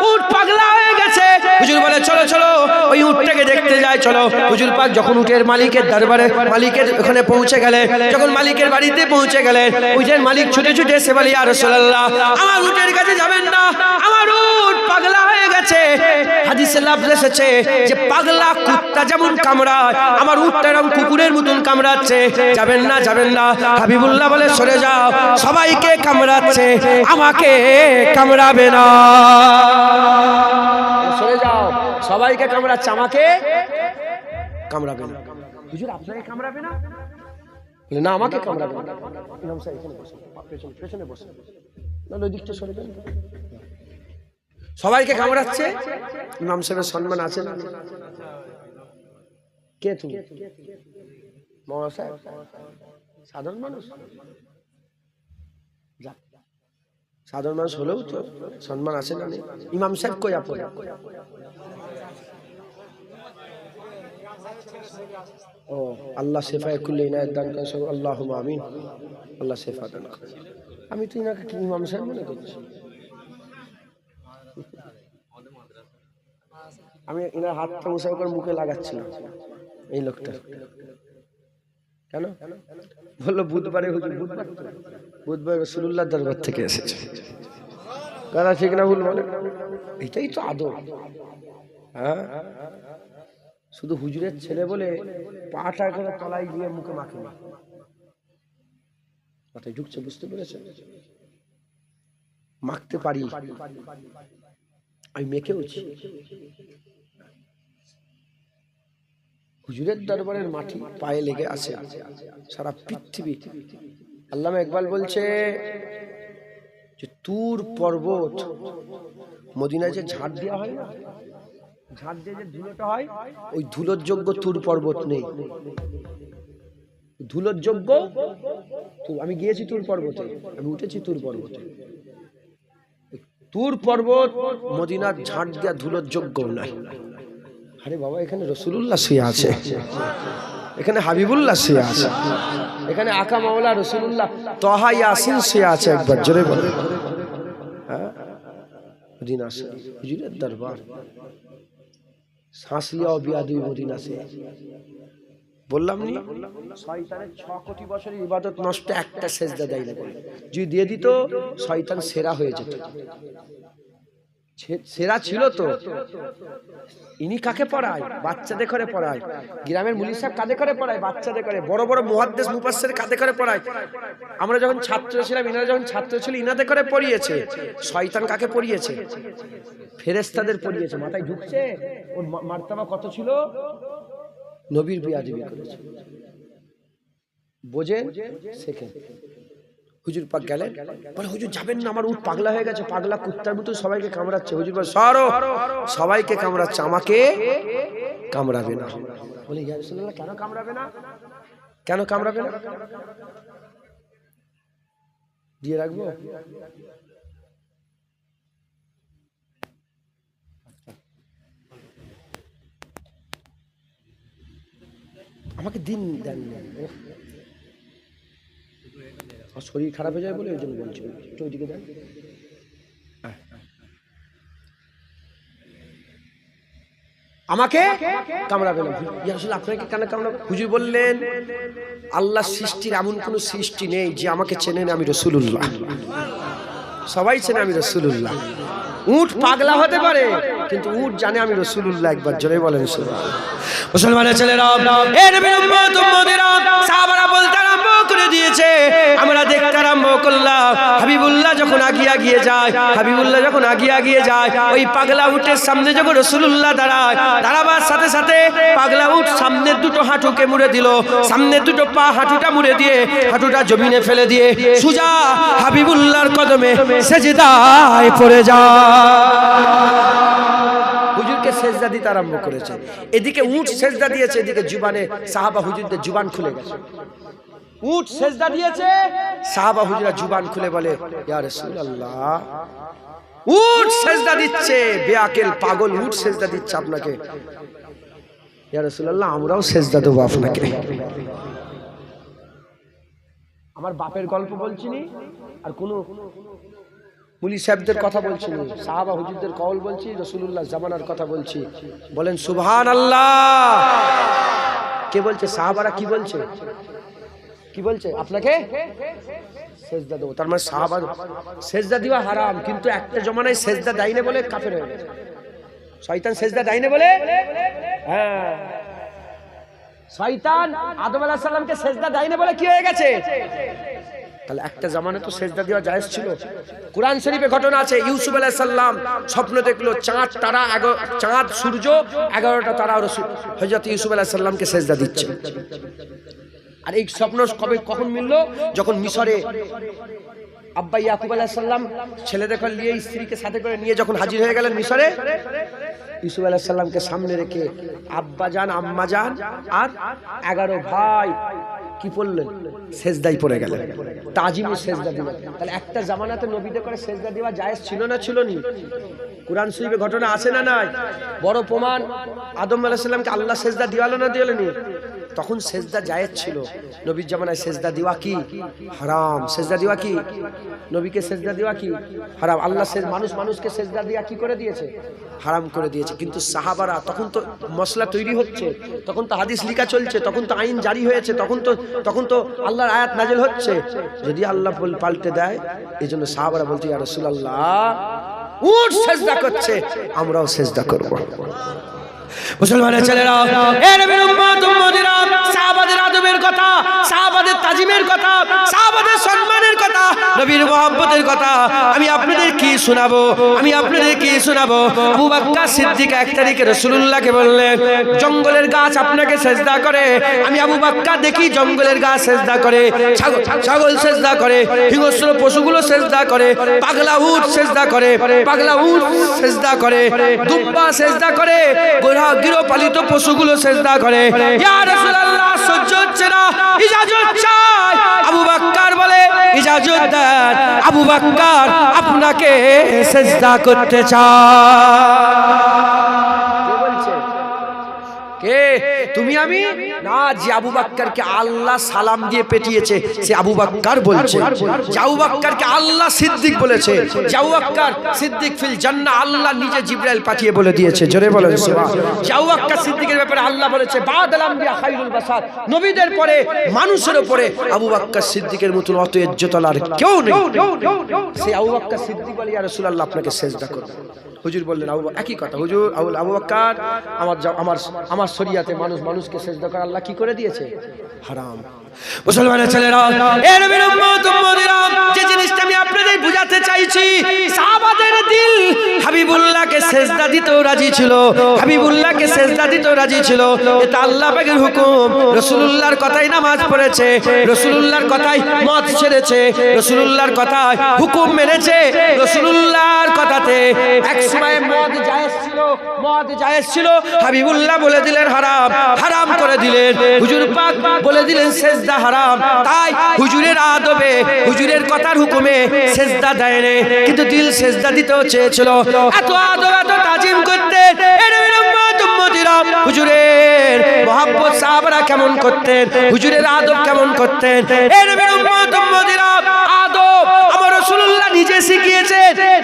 উট পাগলা হয়ে গেছে। হুজুর বলে চলো চলো ওই উটটাকে দেখতে যাই, চলো। হুজুর পাক যখন উটের মালিকের দরবারে, মালিকের ওখানে পৌঁছে গেলেন, যখন মালিকের বাড়িতে পৌঁছে গেলেন, উটের মালিক ছুটে ছুটে এসে বলে, ইয়া রাসূলুল্লাহ আমার উটের কাছে যাবেন না, আমার উট পাগলা হয়ে গেছে। হাদিসে লফজ এসেছে যে পাগলা কুত্তা যেমন কামড়ায়, আমার উটটা এরকম কুকুরের মতন কামড়াচ্ছে, যাবেন না যাবেন না। হাবিবুল্লাহ বলে সরে যাও, সবাইকে কামড়াচ্ছে, আমাকে কামড়াবে না, সরে যাও, সবাইকে কামড়াচ্ছে, আমাকে কামড়াবে না। হুজুর আপনাকে কামড়াবে না? বলে না, আমাকে কামড়াবে না। ইমাম সাহেব এখানে বসুন, পেছনে বসুন, না ওই দিকটা সরে যান। সবাইকে কামড়াচ্ছে, ইমাম সাহেবের সম্মান আছে না? কে তুমি? মাওলানা সাহেব, সাধারণ মানুষ, সাধারণ মানুষ হলেও তো সম্মান আছে না? ইমাম সাহেব কই আপনি? ও আল্লাহ শেফায়ে কুল্লি ইনায়াত দান করেন, আল্লাহুম্মা আমিন। আল্লাহ শেফা দান করেন। আমি তো ইনাকে কি ইমাম সাহেব মনে করছি? আমি ইনার হাতটা মুসাফা করে মুখে লাগাচ্ছিলাম এই লোকটা। কেন বললো বুধবারে হুজুর, বুধবার রাসূলুল্লাহর দরবার থেকে এসেছে। কথা ঠিক না ভুল বলে? এটাই তো আদব। হ্যাঁ, শুধু হুজুরের ছেলে বলে পাটা করে তলায় দিয়ে মুখে মাখে না, মাথায় ঢুকছে, বুঝতে পেরেছেন? মাখতে পারি, আমি মেখেওছি। হুজুরের দরবারের মাটি পায়ে লেগে আছে সারা পৃথিবী। আল্লামা ইকবাল বলছে যে তুর পর্বত, মদিনায় যে ঝাড় দেওয়া হয় না, ঝাড় দিয়ে যে ধুলোটা হয়, ওই ধুলোর যোগ্য তুর পর্বত নেই। ধুলোর যোগ্য, আমি গিয়েছি তুর পর্বতে, আমি উঠেছি তুর পর্বতে। তুর পর্বত মদিনার ঝাড় দেওয়া ধুলোর যোগ্য নাই। আরে বাবা, এখানে রাসূলুল্লাহ শুয়ে আছে, এখানে হাবিবুল্লাহ শুয়ে আছে, এখানে আকা মাওলা রাসূলুল্লাহ তাহা ইয়াসিন শুয়ে আছে। একবার জোরে বলে। হ্যাঁ, মদিনা শরীফ, হুজুরের দরবার, শ্বাস লিয়াও বিয়াদুই মদিনা সে। বললাম নি, শয়তানের 6 কোটি বছরের ইবাদত নষ্ট একটা সেজদা দেয় না। যদি দিয়ে দিত শয়তান সেরা হয়ে যেত। সেরা ছিল তো। ইনি কাকে পড়ায়? বাচ্চাদের করে পড়ায়। গ্রামের মুলি সাহেব কাদের করে পড়ায়? বাচ্চাদের করে। বড় বড় মুহাদ্দিস মুফাসসির কাদের করে পড়ায়? আমরা যখন ছাত্র ছিলাম, ইনারা যখন ছাত্র ছিল, ইনাদের করে পড়িয়েছে। শয়তান কাকে পড়িয়েছে? ফেরেশতাদের পড়িয়েছে। মাথায় ঢুকছে? ওর মার্তাবা কত ছিল? নবীর বিয়াদবি করেছে। বোঝেন, শেখেন। হুজুর পাক গেলেন, বলে হুজুর যাবেন না, আমার উট পাগলা হয়ে গেছে, পাগলা কুত্তার মতো সবাইকে কামড়াচ্ছে। হুজুর বলে সরো, সবাইকে কামড়াচ্ছে, আমাকে কামড়াবে না। বলে ইয়া রাসূলুল্লাহ কেন কামড়াবে না? কেন কামড়াবে না? দিয়ে রাখবো? আমাকে দিন দেন, শরীর খারাপ হয়ে যায় বলে ওই জন্য বলছি, একটু ওইদিকে দেন। আমাকে কামড়াবে না। আসলে আপনাকে কেন কামড়াবে? হুজুর বললেন আল্লাহ সৃষ্টির এমন কোন সৃষ্টি নেই যে আমাকে চেনে না আমি রাসূলুল্লাহ। সবাই চেনে আমি রাসূলুল্লাহ। উট পাগলা হতে পারে, কিন্তু উট জানে আমি রাসূলুল্লাহ। একবার জোরে বলেন সুবহানাল্লাহ। মুসলমানের ছেলেরা, এ নবীর উম্মত উম্মতেরা, সাহাবারা বলতে আরম্ভ করে দিয়েছে, আমরা দেখতে আরম্ভ করলাম। হাবিবুল্লাহ যখন আগিয়ে যায় ওই পাগলা উটের সামনে যখন রাসূলুল্লাহ দাঁড়ায়, দাঁড়াবার সাথে সাথে পাগলা উট সামনের দুটো হাঁটুকে মুড়ে দিল, সামনের দুটো পা হাঁটুটা মুড়ে দিয়ে হাঁটুটা জমিনে ফেলে দিয়ে সুজা হাবিবুল্লাহর কদমে সেজদায় পড়ে যায়। হুজুরকে সেজদা দিতে আরম্ভ করেছে। এদিকে উট সেজদা দিয়েছে, এদিকে জুবানে সাহাবা হুজুরদের জুবান খুলে গেছে। উট সেজদা দিয়েছে, সাহাবা হুজুরা জুবান খুলে বলে ইয়া রাসূলুল্লাহ, উট সেজদা দিচ্ছে, বেআকেল পাগল উট সেজদা দিচ্ছে আপনাকে। ইয়া রাসূলুল্লাহ, আমরাও সেজদা দেব আপনাকে। আমার বাপের গল্প বলছিনি, আর কোন মুলি সাহেবদের কথা বলছি, সাহাবা হুজুরদের কওল বলছি, রাসূলুল্লাহ জামানার কথা বলছি। বলেন সুবহানাল্লাহ। কে বলছে? সাহাবারা কি বলছে? কি বলছে? আপনাকে সেজদা দেবো। তার মানে সাহাবা সেজদা দেওয়া হারাম, কিন্তু একটা জমানায় সেজদা দেয়নি বলে কাফের হয়ে গেছে। শয়তান সেজদা দেয়নি বলে, হ্যাঁ, শয়তান আদম আলাইহিস সালামকে সেজদা দেয়নি বলে কি হয়ে গেছে? তাহলে একটা জামানে তো সেজদা দেওয়া জায়েজ ছিল। কুরআন শরীফে ঘটনা আছে, ইউসুফ আলাইহিস সালাম স্বপ্ন দেখলো চাঁদ তারা, চাঁদ সূর্য 11টা তারা হযরত ইউসুফ আলাইহিস সালামকে সেজদা দিচ্ছে। আর এই স্বপ্ন কখন মিলল? যখন মিশরে আব্বা ইয়াকুব আলাইহিস সালাম ছেলেদের নিয়ে, স্ত্রীকে সাথে করে নিয়ে যখন হাজির হয়ে গেলেন মিশরে, ইউসুফ আলাইহিস সালামকে সামনে রেখে আব্বা জান, আম্মা জান আর 11 ভাই কি পড়লেন? সেজদায় পড়ে গেলেন, তাজিমে সেজদা দিলেন। তাহলে একটা জামানাতে নবীদের করে সেজদা দেওয়া জায়েজ ছিল না ছিল নি? কুরআন শরীফে ঘটনা আছে না নাই? বড় প্রমাণ, আদম আলাইহিস সালামকে আল্লাহ সেজদা দিওয়ালো না দিওলেনি? তখন সেজদা জায়েজ ছিল। নবীর জামানায় সেজদা দেওয়া কি হারাম। সেজদা দেওয়া কি, নবীকে সেজদা দেওয়া কি হারাম। আল্লাহ মানুষকে সেজদা দেওয়া কি করে দিয়েছে? হারাম করে দিয়েছে। কিন্তু সাহাবারা তখন তো মশলা তৈরি হচ্ছে, তখন তো হাদিস লেখা চলছে, তখন তো আইন জারি হয়েছে, তখন তো আল্লাহর আয়াত নাজিল হচ্ছে। যদি আল্লাহ পাল্টে দেয়, এই জন্য সাহাবারা বলছে ইয়া রাসূলুল্লাহ, উট সেজদা করছে, আমরাও সেজদা করব। মুসলমানের ছেলেরা, এ নবীর উম্মত উম্মতিরা, সাহাবাদের আদবের কথা, সাহাবাদের তাজিমের কথা, সাহাবাদের সম্মানের কথা, নবীর মুহাব্বতের কথা আমি আপনাদের কি শোনাবো? আবু বকর সিদ্দিক এক তারিখে রাসূলুল্লাহকে বললেন, জঙ্গলের গাছ আপনাকে সেজদা করে। আমি আবু বকর দেখি জঙ্গলের গাছ সেজদা করে, ছাগল সেজদা করে, হিংস্র পশুগুলো সেজদা করে, পাগলা উট সেজদা করে, দুব্বা সেজদা করে, গৃহপালিত পশুগুলো সেজদা করে। ইয়া রাসূলুল্লাহ, সহ্য হচ্ছে না, ইজাজত চাই। আবু বকর বলে, ইজাজত দেন, আবু বকর আপনাকে সেজদা করতে চায়। কে? তুমি আমি না, যে আবু বকরকে আল্লাহ সালাম দিয়ে পেটিয়েছে সে আবু বকর বলছে। যে আবু বকরকে আল্লাহ সিদ্দিক বলেছে, যে আবু বকর সিদ্দিক ফিল জান্নাহ, আল্লাহ নিজে জিবরাইল পাঠিয়ে বলে দিয়েছে। জোরে বলেন সুবহানাল্লাহ। যে আবু বকর সিদ্দিকের ব্যাপারে আল্লাহ বলেছে, বাদাল আম্বিয়া খায়রুল বাশার, নবীদের পরে মানুষের উপরে আবু বকর সিদ্দিকের মতন অত ইজ্জতওয়ালা আর কেউ নেই। সে আবু বকর সিদ্দিক বলে, ইয়া রাসূলুল্লাহ আপনাকে সিজদা করব। হুজুর বললেন, একই কথা হুজুর, আবু বকর আমার শরীয়তে মানুষকে সিজদা করা আল্লাহ কি করে দিয়েছে? হারাম। মুসলমানের ছেলেরা, এ নবীর উম্মত উম্মতিরা, যে জিনিসটা আমি আপনাদের বুঝাতে চাইছি, সাহাবাদের দিল হাবিবুল্লাহকে সেজদা দিতেও রাজি ছিল, হাবিবুল্লাহকে সেজদা দিতেও রাজি ছিল। এটা আল্লাহ পাকের হুকুম। রাসূলুল্লাহর কথাই নামাজ পড়েছে, রাসূলুল্লাহর কথাই মদ ছেড়েছে, রাসূলুল্লাহর কথাই হুকুম মেনেছে, রাসূলুল্লাহর কথাতে এক সময় মদ জায়েজ ছিল, হাবিবুল্লাহ বলে দিলেন হারাম করে দিলেন। হুজুর পাক বলে দিলেন সেজদা হারাম। তাই হুজুরের আদবে, হুজুরের কথার হুকুমে সেজদা দেয়নি, কিন্তু দিল সেজদা দিতেও চেয়েছিল। এত আদব, এত তাজিম করতেন। হুজুরের মুহাব্বত সাহাবারা কেমন করতেন, হুজুরের আদব কেমন করতেন। আদব আমার রাসূলুল্লাহ নিজে শিখিয়েছে,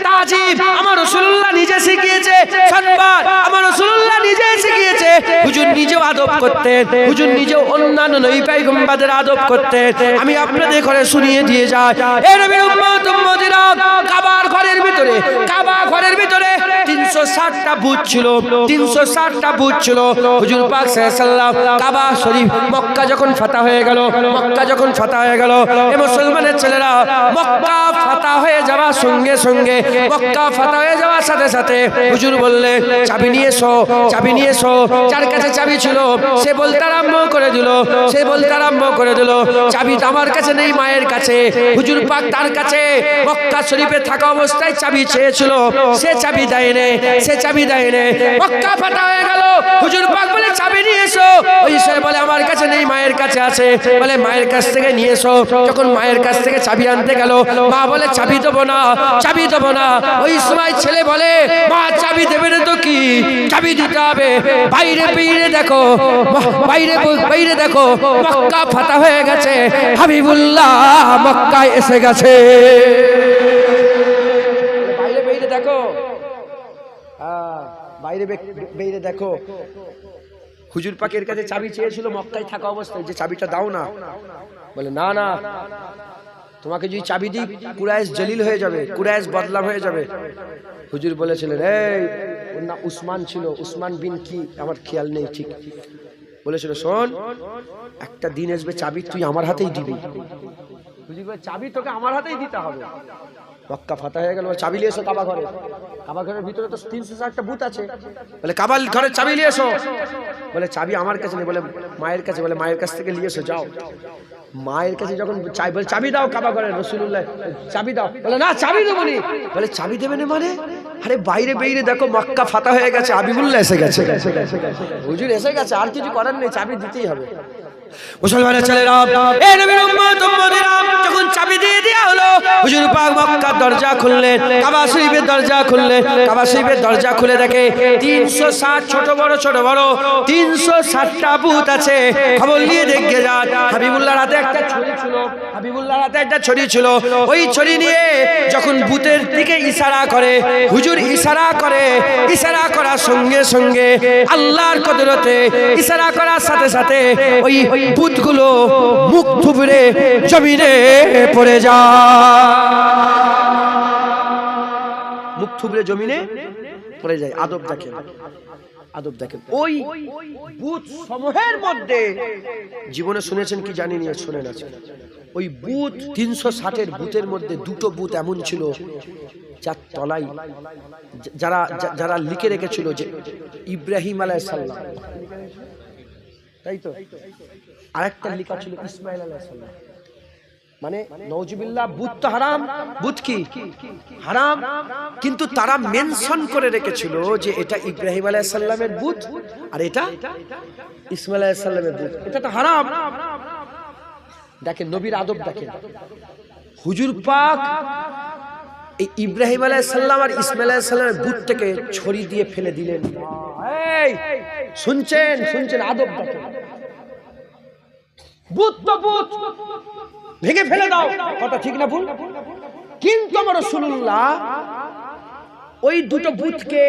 তাজিম আমার রাসূলুল্লাহ নিজে শিখিয়েছে, সম্মান আমার রাসূলুল্লাহ নিজে শিখিয়েছে। হুজুর নিজেও আদব করতেন, হুজুর নিজেও অন্যান্য নবী পয়গম্বরদের আদব করতেন। আমি আপনাদের ঘরে শুনিয়ে দিয়ে যাই, এ নবীর উম্মত উম্মতিরা, কাবা ঘরের ভিতরে 360টা বুত ছিল, 360টা বুত ছিল। হুজুর পাক সাল্লাল্লাহু আলাইহি ওয়াসাল্লাম কাবা শরীফ মক্কা যখন ফাতা হয়ে গেল, মক্কা যখন ফাতা হয়ে গেল, এ মুসলমানের ছেলেরা মক্কা ফাতা হয়ে যাওয়ার সঙ্গে সঙ্গে, মক্কা ফাতা হয়ে যাওয়ার সাথে সাথে হুজুর বললে চাবি নিয়ে এসো, চাবি নিয়ে এসো। যার কাছে চাবি ছিল সে বলতে আরম্ভ করে দিল, সে বলতে আরম্ভ করে দিল, চাবি তো আমার কাছে নেই, মায়ের কাছে। হুজুর পাক তার কাছে মক্কা শরীফে থাকা অবস্থায় চাবি চেয়েছিল, সে চাবি দেয়নি, সে চাবি দেয়নি। মক্কা ফাটা হয়ে গেল, হুজুর পাক বলে চাবি নিয়ে এসো। ওই সে বলে আমার কাছে নেই, মায়ের কাছে আছে। বলে মায়ের কাছ থেকে নিয়ে এসো। যখন মায়ের কাছ থেকে চাবি আনতে গেল, মা বলে চাবি দেবো না, চাবি দেবো না। ওই সময় ছেলে বলে মা চাবি দেবে না তো কি, চাবি দিতে হবে। বাইরে বাইরে দেখো, বাইরে বাইরে দেখো, মক্কা ফাটা হয়ে গেছে, হাবিবুল্লাহ মক্কায় এসে গেছে। বাইরে বাইরে দেখো, বাইরে বাইরে দেখো। হুজুর পাকের কাছে চাবি চেয়েছিল মক্কায় থাকা অবস্থায়, যে চাবিটা দাও না। বলে না না, তোমাকে যদি চাবি দিই কুরাইশ জলিল হয়ে যাবে, কুরাইশ বদলাম হয়ে যাবে। হুজুর বলেছিলেন এই ওর নাম উসমান ছিল, উসমান বিন কি আমার খেয়াল নেই ঠিক, বলেছিল শোন একটা দিন আসবে চাবি তুই আমার হাতেই দিবি। হুজুর বলে চাবি তোকে আমার হাতেই দিতে হবে। মক্কা ফাতা হয়ে গেল, চাবি নিয়ে এসো কাবা ঘরে। কাবা ঘরের ভিতরে তো 360টা বুত আছে। বলে কাবা ঘরের চাবি নিয়ে এসো। বলে চাবি আমার কাছে নেই, বলে মায়ের কাছে। বলে মায়ের কাছ থেকে নিয়ে এসো, যাও। মায়ের কাছে যখন বলে চাবি দাও কাবা ঘরে, রাসূলুল্লাহ চাবি দাও। বলে না চাবি দেবো নি। বলে চাবি দেবে না মানে? আরে বাইরে বাইরে দেখো মক্কা ফাতা হয়ে গেছে, হাবিবুল্লাহ এসে গেছে, হুজুর এসে গেছে, আর কিছু করার নেই, চাবি দিতেই হবে। মুসলমানের ছেলেরা, এই নবীর উম্মত উম্মতিরা যখন চাবি দিয়ে দেয়া হলো, হুজুর পাক মক্কার দরজা খুললেন, কাবা শরীফের দরজা খুললেন। কাবা শরীফের দরজা খুলে দেখে 360 ছোট বড় 360টা বুত আছে। খবর নিয়ে দেখে যান, হাবিবুল্লাহর হাতে একটা ছড়ি ছিল, হাবিবুল্লাহর হাতে একটা ছড়ি ছিল। ওই ছড়ি নিয়ে যখন বুতের দিকে ইশারা করে, হুজুর ইশারা করে, ইশারা করার সঙ্গে সঙ্গে আল্লাহর কুদরতে ইশারা করার সাথে সাথে ওই বুতগুলো মুখ থুবড়ে জমিনে পড়ে যায়, মুখ থুবড়ে জমিনে পড়ে যায়। আদব দেখেন, আদব দেখেন। ওই বুত সমূহের মধ্যে জীবনে শুনেছেন কি জানি না, শুনেন আছে। ওই বুত 360-এর বুতের মধ্যে দুটো বুত এমন ছিল যার তলায় যারা যারা লিখে রেখেছিল যে ইব্রাহিম আলাইহিস সালাম, তাই তো, আরেকটা লেখা ছিল ইসমাইল আলাইহিস সালাম। মানে নওজুবিল্লাহ, বুত তো হারাম, বুত কি হারাম, কিন্তু তারা মেনশন করে রেখেছিল যে এটা ইব্রাহিম আলাইহিস সালামের বুত আর এটা ইসমাইল আলাইহিস সালামের বুত, এটা তো হারাম। দেখেন নবীর আদব দেখেন, হুজুর পাক এই ইব্রাহিম আলাইহিস সালাম আর ইসমাইল আলাইহিস সালামের বুত থেকে ছড়ি দিয়ে ফেলে দিলেন। এই শুনছেন, শুনছেন, আদব দেখেন। বুত তো বুত, ভেঙে ফেলে দাও, কথা ঠিক না ভুল? কিন্তু আমার রাসূলুল্লাহ ওই দুটো বুতকে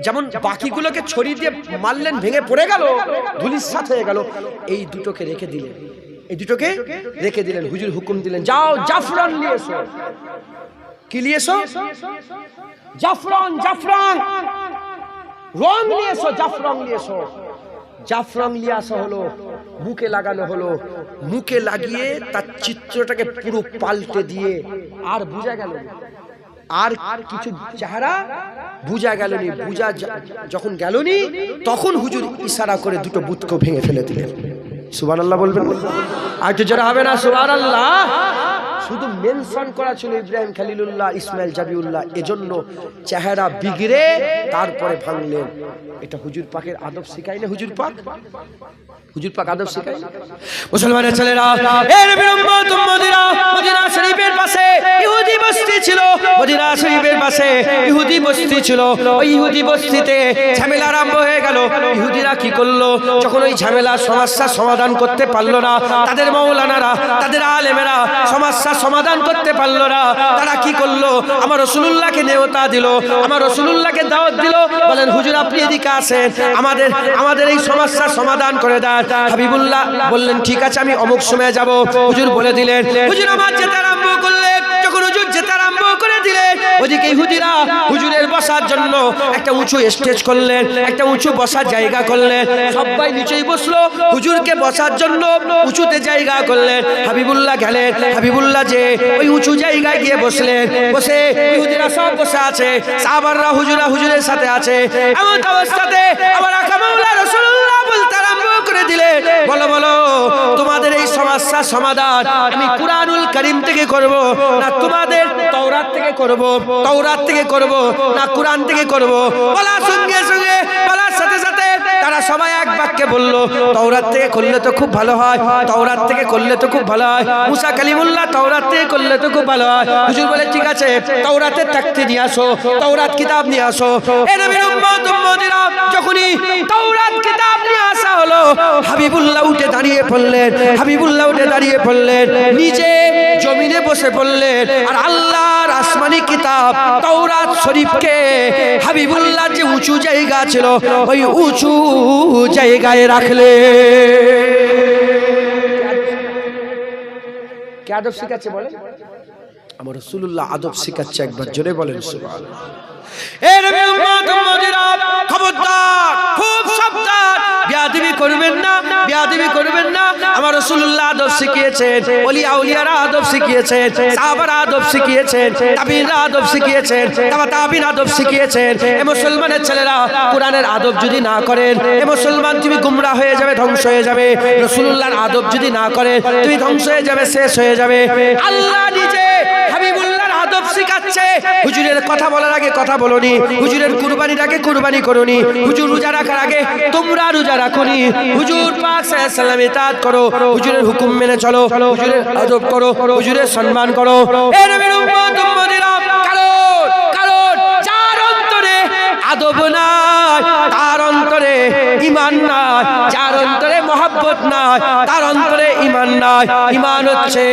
যেমন বাকিগুলোকে ছড়িয়ে দিয়ে মারলেন, ভেঙে পড়ে গেল, ধুলিসাৎ হয়ে গেল, এই দুটোকে রেখে দিলেন, এই দুটোকে রেখে দিলেন। হুজুর হুকুম দিলেন যাও জাফরান নিয়ে এসো। কি নিয়ে এসো? জাফরান, জাফরান রং নিয়ে এসো, জাফরান নিয়ে এসো। জাফরান নিয়ে আসা হলো, মুখে লাগানো হলো, মুখে লাগিয়ে তার চিত্রটাকে পুরো পাল্টে দিয়ে আর বোঝা গেল, আর কিছু চেহারা বুঝা গেলনি। বুঝা যখন গেলনি তখন হুজুর ইশারা করে দুটো বুতকে ভেঙে ফেলে দিলেন। সুবহানাল্লাহ বলবেন? আর তো যারা হবে না সুবহানাল্লাহ। শুধু মেনশন করা ছিল ইব্রাহিম খলিলুল্লাহ, ইসমাইল জাবিউল্লাহ, এজন্য চেহারা বিগড়ে তারপরে ভাঙলেন। এটা হুজুর পাকের আদব শিখাই না? হুজুর পাক, হুজুর পাক আদব শিখাই। মুসলমানের ছেলেরা, এই নবীর উম্মত উম্মতিরা, মদিনা শরীফের পাশে ইহুদি বস্তি ছিল, মদিনা শরীফের পাশে ইহুদি বস্তি ছিল। ওই ইহুদি বস্তিতে ঝামেলা আরম্ভ হয়ে গেল। ইহুদিরা কি করলো, যখন ওই ঝামেলার সমস্যা সমাধান করতে পারলো না, তাদের মাওলানারা, তাদের আলেমেরা সমস্যা সমাধান করতে পারলো না, তারা কি করলো, আমার রাসূলুল্লাহকে নেওতা দিল, আমার রাসূলুল্লাহকে দাওয়াত দিল। বলেন হুজুর আপনি এদিকে আসেন, আমাদের এই সমস্যার সমাধান করে দেন। হাবিবুল্লাহ বললেন ঠিক আছে আমি অমুক সময় যাব। হুজুর বলে দিলেন, হুজুর আমার যেতে আরম্ভ করলেন। যখন হুজুর যেতে আরম্ভ করে দিলেন, ওদিকে ইহুদিরা হুজুরের বসার জন্য একটা উঁচু স্টেজ করলেন, একটা উঁচু বসার জায়গা করলেন। সবাই নিচেই বসলো, হুজুরকে বসার জন্য উঁচুতে জায়গা করলেন। হাবিবুল্লাহ গেলেন, হাবিবুল্লাহ যে ওই উঁচু জায়গায় গিয়ে বসলেন। বসে ইহুদিরা সব বসে আছে, সাহাবারা হুজুরের সাথে আছে। এমন অবস্থাতে আমার আকা মাওলা রাসূলুল্লাহ বলতে আরম্ভ করে দিলেন, বলো বলো তোমাদের এই সমস্যার সমাধান আমি কুরআনুল কারীম থেকে করব না তোমাদের তাওরাত থেকে করব, তাওরাত থেকে করব না কুরআন থেকে করব? বলার সঙ্গে সঙ্গে, বলার সাথে সাথে তারা সবাই এক বাক্যে বলল, তাওরাত থেকে করলে তো খুব ভালো হয়, তাওরাত থেকে করলে তো খুব ভালো হয়। মুসা কালিমুল্লাহ তাওরাত থেকে করলে তো খুব ভালো হয়। হুজুর বলে ঠিক আছে, তাওরাতের তাকতি নিয়ে আসো, তাওরাত কিতাব নিয়ে আসো। এ নবীর উম্মত উম্মতিরা যখনই তাওরাত কিতাব নিয়ে আসা হলো, হাবিবুল্লাহ উঠে দাঁড়িয়ে পড়লেন, হাবিবুল্লাহ উঠে দাঁড়িয়ে পড়লেন, নিচে জমিনে বসে পড়লেন। আর আল্লাহর আসমানি কিতাব তাওরাত শরীফকে হাবিবুল্লাহ যে উঁচু জায়গা ছিল ওই উঁচু জায়গায় রাখলে। কে আদব শিখাচ্ছে বলে? আমার রাসূলুল্লাহ আদব শিখাচ্ছে, একবার জোরে বলেন সুবহানাল্লাহ। এ নবীর উম্মত উম্মতিরা খবরদার, খুব সাবধান, বেয়াদবি করবেন না, বেয়াদবি করবেন না। আমার রাসূলুল্লাহ আদব শিখিয়েছেন, ওলি আউলিয়ারা আদব শিখিয়েছেন, সাহাবারা আদব শিখিয়েছেন, তাবিঈনরা আদব শিখিয়েছেন, তাবিঈন আদব শিখিয়েছেন। এ মুসলমানের ছেলেরা কোরআনের আদব যদি না করেন, এ মুসলমান তুমি গুমরাহ হয়ে যাবে, ধ্বংস হয়ে যাবে। রাসূলুল্লাহর আদব যদি না করেন তুমি ধ্বংস হয়ে যাবে, শেষ হয়ে যাবে। আল্লাহ নিজে হাবিবুল্লাহর আদব শিখাচ্ছে। হুজুরের কথা বলার আগে কথা বলনি, হুজুরের কুরবানির আগে কুরবানি করনি, হুজুর রোজা রাখার আগে তোমরা রোজা রাখনি। হুজুর পাক সাল্লাল্লাহু আলাইহি ওয়াসাল্লাম ইতাআত করো, হুজুরের হুকুম মেনে চলো, হুজুরের আদব করো, হুজুরের সম্মান করো। এ নবীর উম্মত উম্মতিরা, কারণ যার অন্তরে আদব নাই তার অন্তরে ঈমান নাই, যার অন্তরে মহব্বত নাই তার অন্তরে ঈমান নাই। ঈমান হচ্ছে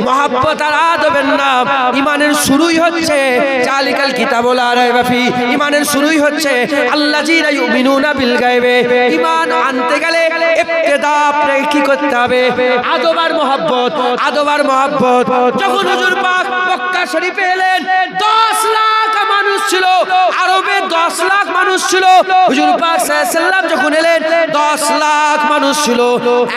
মহব্বত আর আদবের নাম। ঈমানের শুরুই হচ্ছে জালিকাল কিতাবুল লা রাইবা ফি, ঈমানের শুরুই হচ্ছে আল্লাযীনা ইউমিনুনা বিল গায়বে। ঈমান আনতে গেলে ইবতিদা আপনাকে কি করতে হবে? আদব আর মহব্বত, আদব আর মহব্বত। যখন হুজুর পাক মক্কা শরীফে এলেন, 10 লাখ মানুষ ছিল, আরবে 10 লাখ মানুষ ছিল। হুজুর পাক সাল্লাল্লাহু আলাইহি ওয়াসাল্লাম যখন এলেন 10 লাখ মানুষ ছিল,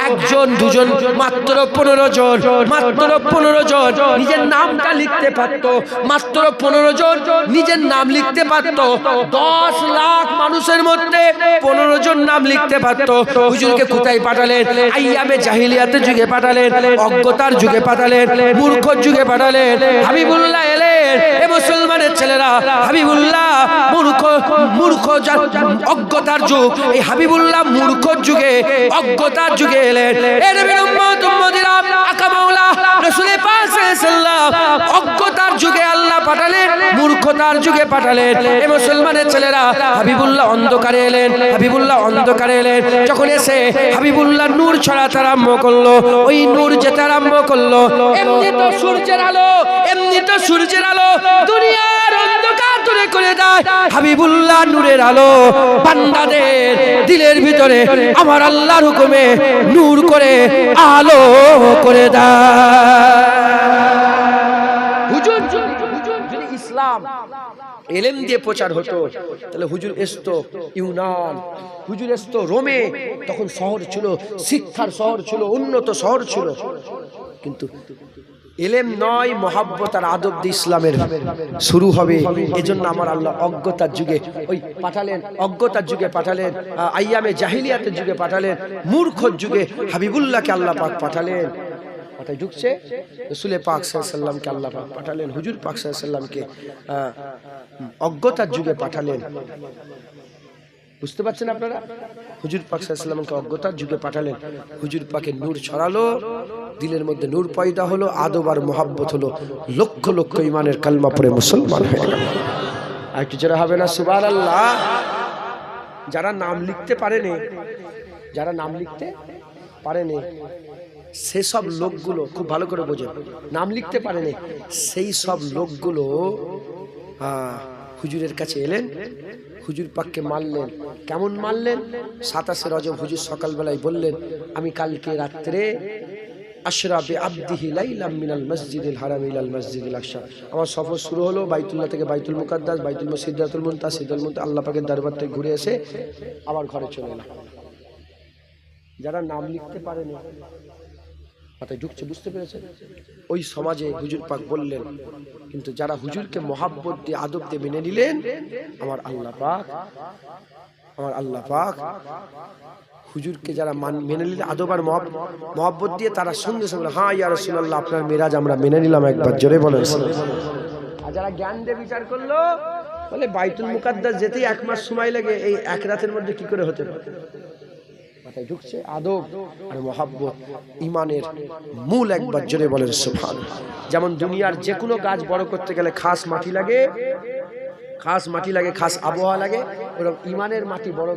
একজন দুজন মাত্র 15 জন, মাত্র 15 জন নিজের নামটা লিখতে পারত, মাত্র 15 জন নিজের নাম লিখতে পারত। 10 লাখ মানুষের মধ্যে 15 জন নাম লিখতে পারত। হুজুরকে কোথায় পাঠালেন? আইয়ামে জাহিলিয়াতের যুগে পাঠালেন, অজ্ঞতার যুগে পাঠালেন, মূর্খর যুগে পাঠালেন। হাবিবুল্লাহ এলেন, এ মুসলমানের ছেলেরা, হাবিবুল্লাহ মূর্খ অজ্ঞতার যুগ, এই হাবিবুল্লাহ মূর্খর যুগে অজ্ঞতার যুগে এলেন। এ নবীর উম্মত উম্মতিরা, আকা মাওলা রাসূল পাক সাল্লাল্লাহু আলাইহি ওয়াসাল্লাম অজ্ঞতার যুগে আল্লাহ পাঠালেন, মূর্খতার যুগে পাঠালেন। এ মুসলমানের ছেলেরা, হাবিবুল্লাহ অন্ধকারে এলেন, হাবিবুল্লাহ অন্ধকারে এলেন। যখন এসে হাবিবুল্লাহ নূর ছড়াতে আরম্ভ করলো, ওই নূর যেতে আরম্ভ করলো, এমনি তো সূর্যের আলো, এমনি তো সূর্যের আলো দুনিয়ার অন্ধকার দূরে করে দেয়। হাবিবুল্লাহ নূরের আলো বান্দাদের দিলের ভিতরে আমার আল্লাহর হুকুমে নূর করে আলো করে দেয়। হুজুর যদি ইসলাম এলেম দিয়ে প্রচার হতো, তাহলে হুজুর আসতো ইউনান, হুজুর আসতো রোমে, তখন শহর ছিল, শিক্ষার শহর ছিল, উন্নত শহর ছিল। কিন্তু এলেম নয়, মহব্বত আর আদব দিয়ে ইসলামের শুরু হবে। এজন্য আমার আল্লাহ অজ্ঞতার যুগে ওই পাঠালেন, অজ্ঞতার যুগে পাঠালেন, আইয়ামে জাহিলিয়াতের যুগে পাঠালেন, মূর্খর যুগে হাবিবুল্লাহকে আল্লাহ পাক পাঠালেন। কথায় ঢুকছে? রাসূল পাক সাল্লাল্লাহু আলাইহি ওয়াসাল্লামকে আল্লাহ পাক পাঠালেন, হুজুর পাক সাল্লাল্লাহু আলাইহি ওয়াসাল্লামকে অজ্ঞতার যুগে পাঠালেন। বুঝতে পারছেন আপনারা? হুজুর পাক সাল্লাল্লাহু আলাইহি ওয়াসাল্লামকে অজ্ঞতার যুগে পাঠালেন। হুজুর পাকের নূর ছড়ালো, দিলের মধ্যে নূর পয়দা হলো, আদব আর মোহাব্বত হলো, লক্ষ লক্ষ ইমানের কালমা পড়ে মুসলমান হয়ে গেল। আর একটু যারা হবে না সুবহানাল্লাহ। যারা নাম লিখতে পারেনি, যারা নাম লিখতে পারেনি সেসব লোকগুলো খুব ভালো করে বোঝেন, নাম লিখতে পারেনি সেই সব লোকগুলো হুজুরের কাছে এলেন, হুজুর পাককে মারলেন। কেমন মারলেন? 27 রজব হুজুর সকালবেলায় বললেন, আমি কালকে রাত্রে আশরা বিআবদিহি লাইলাম মিনাল মসজিদিল হারাম ইলাল মসজিদিল আকসা। আমার সফর শুরু হলো বাইতুল্লাহ থেকে বাইতুল মুকাদ্দাস, বাইতুল সিদরাতুল মুনতাহা, সিদরাতুল মুনতাহা আল্লাহ পাকের দরবার থেকে ঘুরে এসে আবার ঘরে চলে এলাম। যারা নাম লিখতে পারেনি মাথায় ঢুকছে, বুঝতে পেরেছেন? ওই সমাজে হুজুর পাক বললেন, কিন্তু যারা হুজুরকে মহাব্বত দিয়ে আদব দিয়ে মেনে নিলেন, আমার আল্লাহ পাক হুজুরকে যারা মেনে নিলেন আদব আর মহাব্বত দিয়ে, তারা সঙ্গে সঙ্গে হ্যাঁ ইয়া রাসূলুল্লাহ আপনার মেরাজ আমরা মেনে নিলাম, একবার জোরে বলেন। আর যারা জ্ঞান দিয়ে বিচার করলো বলে বাইতুল মুকাদ্দাস যেতেই 1 মাস সময় লাগে, এই 1 রাতের মধ্যে কি করে হতে পারে? মাথায় ঢুকছে আদব আর মহাব্বত ইমানের মূল, একবার জোরে বলেন সুবহানাল্লাহ। যেমন দুনিয়ার যে কোনো গাছ বড় করতে গেলে খাস মাটি লাগে, খাস আবহাওয়া লাগে, ওরকম ইমানের মাটি বড়,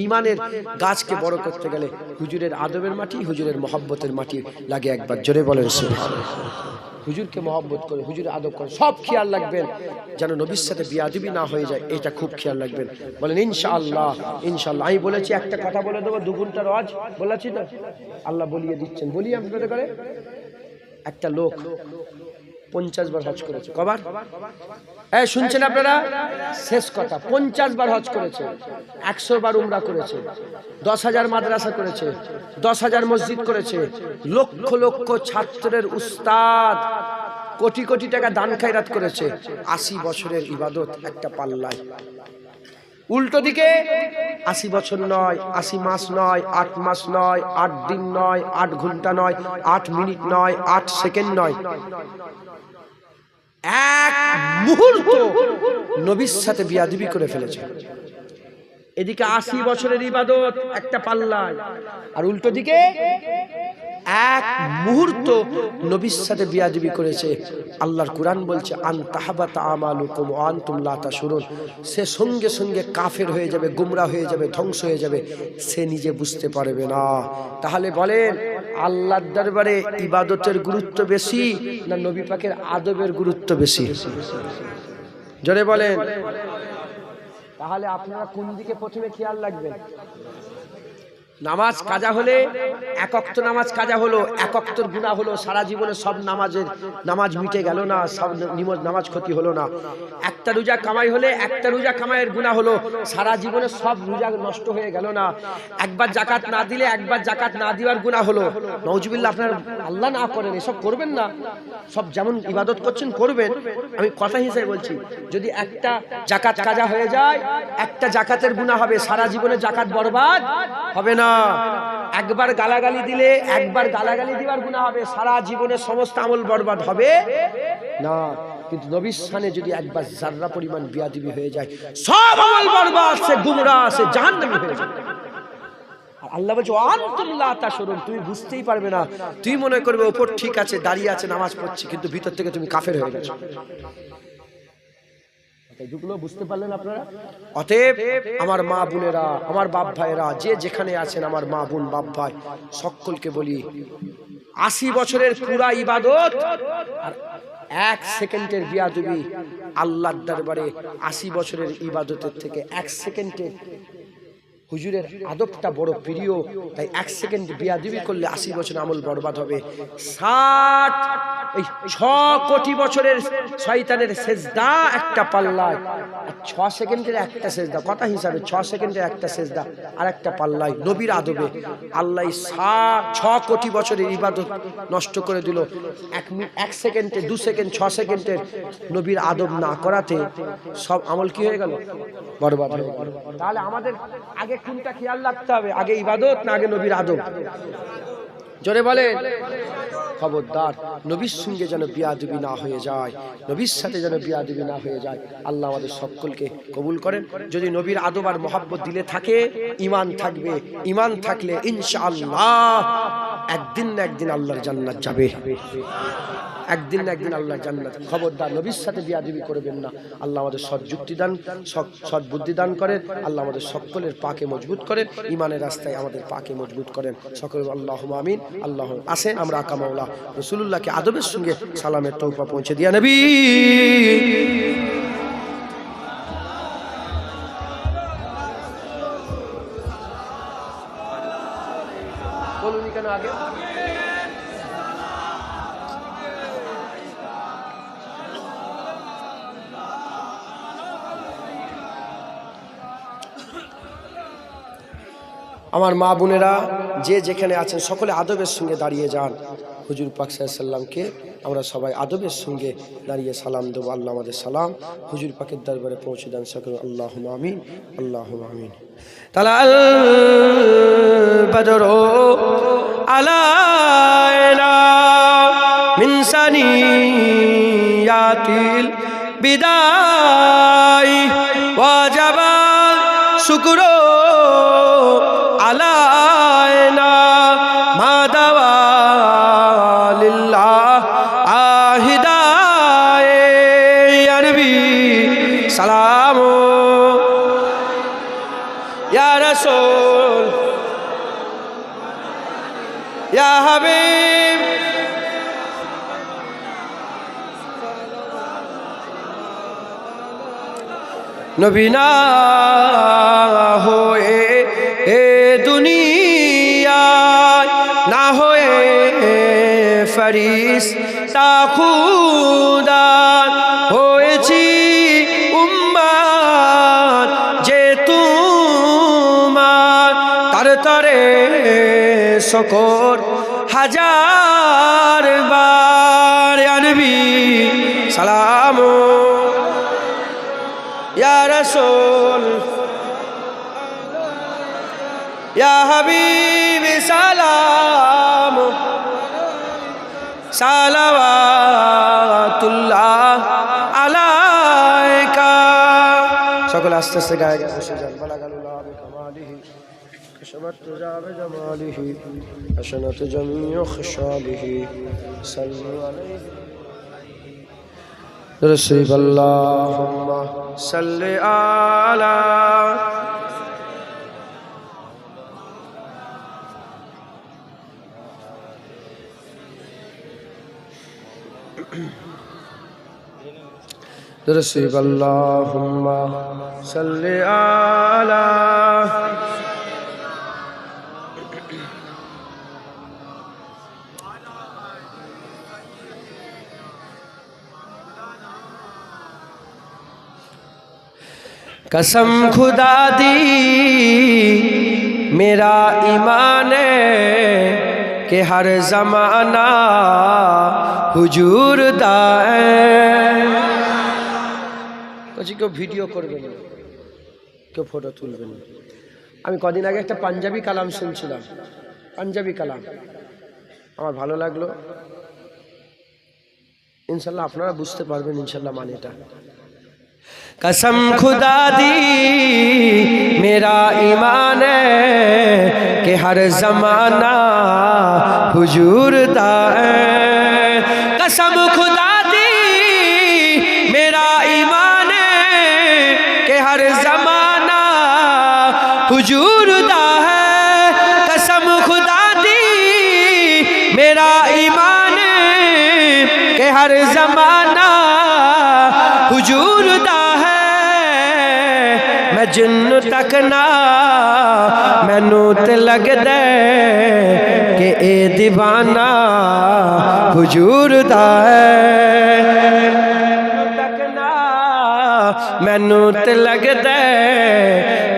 ইমানের গাছকে বড় করতে গেলে হুজুরের আদবের মাটি, হুজুরের মহব্বতের মাটি লাগে, একবার জোরে বলেন সুবহানাল্লাহ। হুজুরকে মহব্বত করে, হুজুরের আদব করে, সব খেয়াল রাখবেন যেন নবীর সাথে বিয়াদবি না হয়ে যায়, এটা খুব খেয়াল রাখবেন। বলেন ইনশাআল্লাহ। আমি বলেছি একটা কথা বলে দেবো, 2 ঘন্টা রজ বলেছি তো, আল্লাহ বলিয়ে দিচ্ছেন, বলি আপনাদের করে। একটা লোক 50 বার হজ করেছে। কবার? শুনছেন আপনারা? শেষ কথা, 50 বার হজ করেছে, 100 বার উমরা করেছে, 10,000 মাদ্রাসা করেছে, 10,000 মসজিদ করেছে, লক্ষ লক্ষ ছাত্রের উস্তাদ, কোটি কোটি টাকা দান খায়রাত করেছে। 80 বছরের ইবাদত একটা পাল্লায়। উল্টো দিকে 80 বছর নয়, 80 মাস নয়, 8 মাস নয়, 8 দিন নয়, 8 ঘন্টা নয়, 8 মিনিট নয়, 8 সেকেন্ড নয়, 1 মুহূর্ত নবীর সাথে বিয়াদবি করে ফেলেছে। এদিকে 80 বছরের ইবাদত একটা পাল্লায়, আর উল্টো দিকে 1 মুহূর্ত নবীর সাথে বিয়াদবি করেছে। আল্লাহর কুরআন বলছে আন তাহাবাতা আমালুকুম ওয়া আনতুম লা তাশউরুন। সে সঙ্গে সঙ্গে কাফের হয়ে যাবে, গুমরাহ হয়ে যাবে, ধ্বংস হয়ে যাবে, সে নিজে বুঝতে পারবে না। তাহলে বলেন আল্লাহর দরবারে ইবাদতের গুরুত্ব বেশি না নবী পাকের আদবের গুরুত্ব বেশি? জোরে বলেন। তাহলে আপনারা কোন দিকে প্রথমে খেয়াল রাখবেন? নামাজ কাজা হলে, 1 ওয়াক্ত নামাজ কাজা হলো, 1 ওয়াক্তর গুনাহ হলো, সারা জীবনে সব নামাজ মিটে গেল না, সব নামাজ ক্ষতি হলো না। একটা রোজা কামাই হলে, একটা রোজা কামাইয়ের গুনাহ হলো, সারা জীবনে সব রোজা নষ্ট হয়ে গেল না। একবার যাকাত না দিলে, একবার যাকাত না দেওয়ার গুনাহ হলো। নাউজুবিল্লাহ, আপনার আল্লাহ না করেন, এসব করবেন না। সব যেমন ইবাদত করছেন করবেন, আমি কথা হিসেবে বলছি। যদি একটা যাকাত কাজা হয়ে যায়, একটা যাকাতের গুনাহ হবে, সারা জীবনে যাকাত বরবাদ হবে না। একবার গালাগালি দিলে, একবার গালাগালি দেওয়ার গুনাহ হবে, সারা জীবনে সমস্ত আমল বরবাদ হবে না। কিন্তু নবীর শানে যদি একবার যাররা পরিমাণ বিয়াদবি হয়ে যায়, সব আমল বরবাদ, সে গুমরাহ, সে জাহান্নামী হয়ে যাবে। আর আল্লাহ বলছে আনতুম লা তাশউরুন, তুমি বুঝতেই পারবে না, তুই মনে করবে উপর ঠিক আছে, দাঁড়িয়ে আছে, নামাজ পড়ছে, কিন্তু ভিতর থেকে তুমি কাফের হয়ে গেছো। এগুলো বুঝতে পারলেন আপনারা? অতএব আমার মা বোনেরা, আমার বাপ ভাইরা, যে যেখানে আছেন, আমার মা বোন বাপ ভাই সকলকে বলি, 80 বছরের পুরা ইবাদত আর 1 সেকেন্ডের বিয়াদবি আল্লাহর দরবারে 80 বছরের ইবাদতের থেকে 1 সেকেন্ডের হুজুরের আদবটা বড় প্রিয়। তাই 1 সেকেন্ড বিয়াদবি করলে 80 বছর আমল বরবাদ হবে। 6 কোটি বছরের শয়তানের সেজদা একটা পাল্লায়, আর 6 সেকেন্ডের একটা সেজদা, কথা হিসাবে 6 সেকেন্ডের একটা সেজদা আর একটা পাল্লায় নবীর আদবে আল্লাহ 6 কোটি বছরের ইবাদত নষ্ট করে দিল 1 সেকেন্ডে, 2 সেকেন্ড, 6 সেকেন্ডের নবীর আদব না করাতে সব আমল কি হয়ে গেল? বরবাদ হয়ে গেল। তাহলে আমাদের আগে কোনটা খেয়াল রাখতে হবে? আগে ইবাদত না আগে নবীর আদব? জোরে বলেন। খবরদার নবীর সঙ্গে যেন বিয়াদবি না হয়ে যায়, নবীর সাথে যেন বিয়াদবি না হয়ে যায়। আল্লাহ আমাদের সকলকে কবুল করেন। যদি নবীর আদব আর মহব্বত দিলে থাকে, ঈমান থাকবে। ঈমান থাকলে ইনশাআল্লাহ একদিন না একদিন আল্লাহর জান্নাত যাবে, একদিন না একদিন আল্লাহর জান্নাত। খবরদার নবীর সাথে বিয়াদবি করবেন না। আল্লাহ আমাদের সৎ যুক্তি দান, সৎ বুদ্ধি দান করেন। আল্লাহ আমাদের সকলের পাকে মজবুত করেন, ঈমানের রাস্তায় আমাদের পাকে মজবুত করেন। সকল আল্লাহুম্মা আমিন। আল্লাহ আসেন আমরা আকা মাওলা রাসূলুল্লাহকে আদবের সঙ্গে সালামের তৌফা পৌঁছে দিয়া নবী। বলুন কেন আগে আমার মা বোনেরা যে যেখানে আছেন সকলে আদবের সঙ্গে দাঁড়িয়ে যান। হুজুর পাক সাল্লাল্লাহু আলাইহি সাল্লামকে আমরা সবাই আদবের সঙ্গে দাঁড়িয়ে সালাম দেবো। আল্লাহ আমাদের সালাম হুজুর পাকের দরবারে পৌঁছে দেন সকলে। আল্লাহুম্মা আমিন, আল্লাহুম্মা আমিন। তালাল বদরু আলাইনা মিন সানিয়াতিল বিদাই ওয়াজাবা শুকরু আলাইনা মাদাওয়া লিল্লাহ আহিদায়ে ইয়া নবী সালাম ইয়া রাসূল ইয়া হাবিব নবী না হয়ে এ দুনিয়ায় না হয়ে ফেরেশতা খুদা হয়েছি উম্মত যে তোমার তার তরে শকর হাজার বার ইয়া নবী সালাম ইয়া রাসূল ইয়া হাবিব সালাম সালাওয়াতুল্লাহ আলাইকা। সকলে আস্তে আস্তে গায়ে গায়ে বসে যান। বালাগালুল্লাহ বিকামালিহি কশমাত তুজা বিজামালিহি হাসানাত জামিউ খিসালিহি সাল্লু আলাইহি رسول اللهم صل على رسول اللهم صل على कसम खुदा दी मेरा ईमान है कि हर ज़माना हुजूर दा है। कुछ क्यों वीडियो करबेन ना, क्यों फोटो तुलबेन ना। আমি কদিন আগে একটা পাঞ্জাবি কালাম শুনছিলাম, পাঞ্জাবি কালাম আমার ভালো লাগলো। ইনশাআল্লাহ আপনারা বুঝতে পারবেন ইনশাআল্লাহ মানেটা। कसम खुदा दी मेरा ईमान है कि हर ज़माना हुजूर दा है। कसम खुदा दी मेरा ईमान है कि हर ज़माना हुजूर दा है। कसम खुदा दी मेरा ईमान है कि हर ज़माना हुजूर दा मैं जिन्न तक ना मैनू ते लगदा कि ए दीवाना हुजूर दा है। तक ना मैनू ते लगदा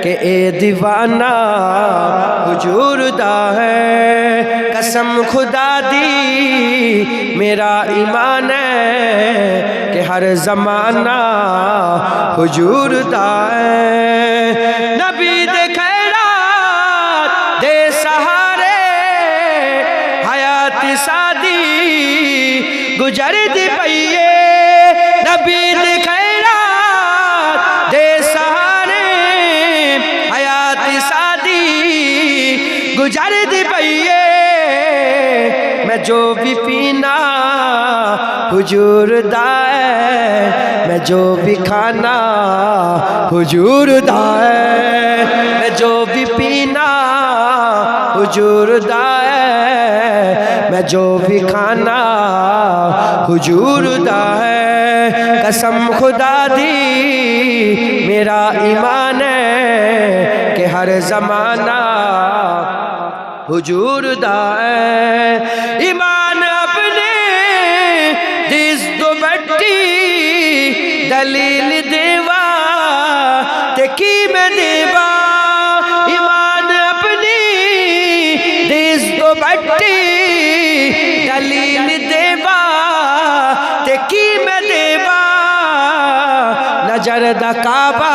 कि ए दीवाना हुजूर दा है। कसम खुदा दी मेरा ईमान है कि हर ज़माना हुजूर दा है। नबी दे खैरात दे सहारे हयात सादी गुजर दी पईए। नबी दे खैरात दे सहारे हयात सादी गुजर दी पईए। मैं जो भी पीना हुजूर दा है, मैं जो भी खाना हुजूर दा है। मैं जो भी पीना हुजूर दा है, मैं जो भी खाना हुजूर दा है। कसम खुदा दी मेरा ईमान है कि हर ज़माना हुजूर दा है। ईमान अपने दिस दो बट्टी दलील देवा ते की मैं देवा। ईमान अपनी नजर द काबा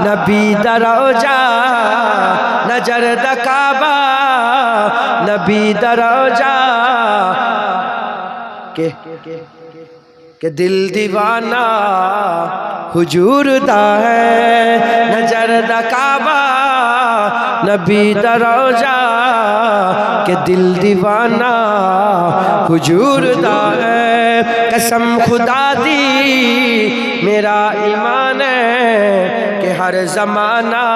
नबी द रोजा नजर द काबा नबी द रोजा के दिल दीवाना हुजूर दा है नजर द काबा नबी द रोजा के दिल दीवाना हुजूर दा है कसम खुदा दी मेरा ईमान है कि हर जमाना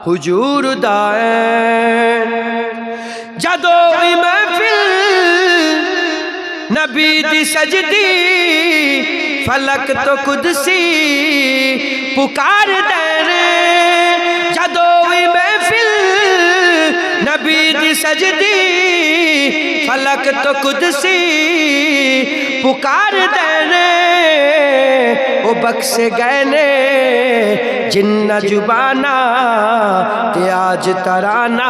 हुजूर दा है जदों महफिल नबी दी सजदी फलक तो कुदसी पुकार देने जदों महफिल नबी दी सजदी फलक तो कुदसी पुकार देने ओ बख्श गए ने जिन्ना जुबाना ते आज तराना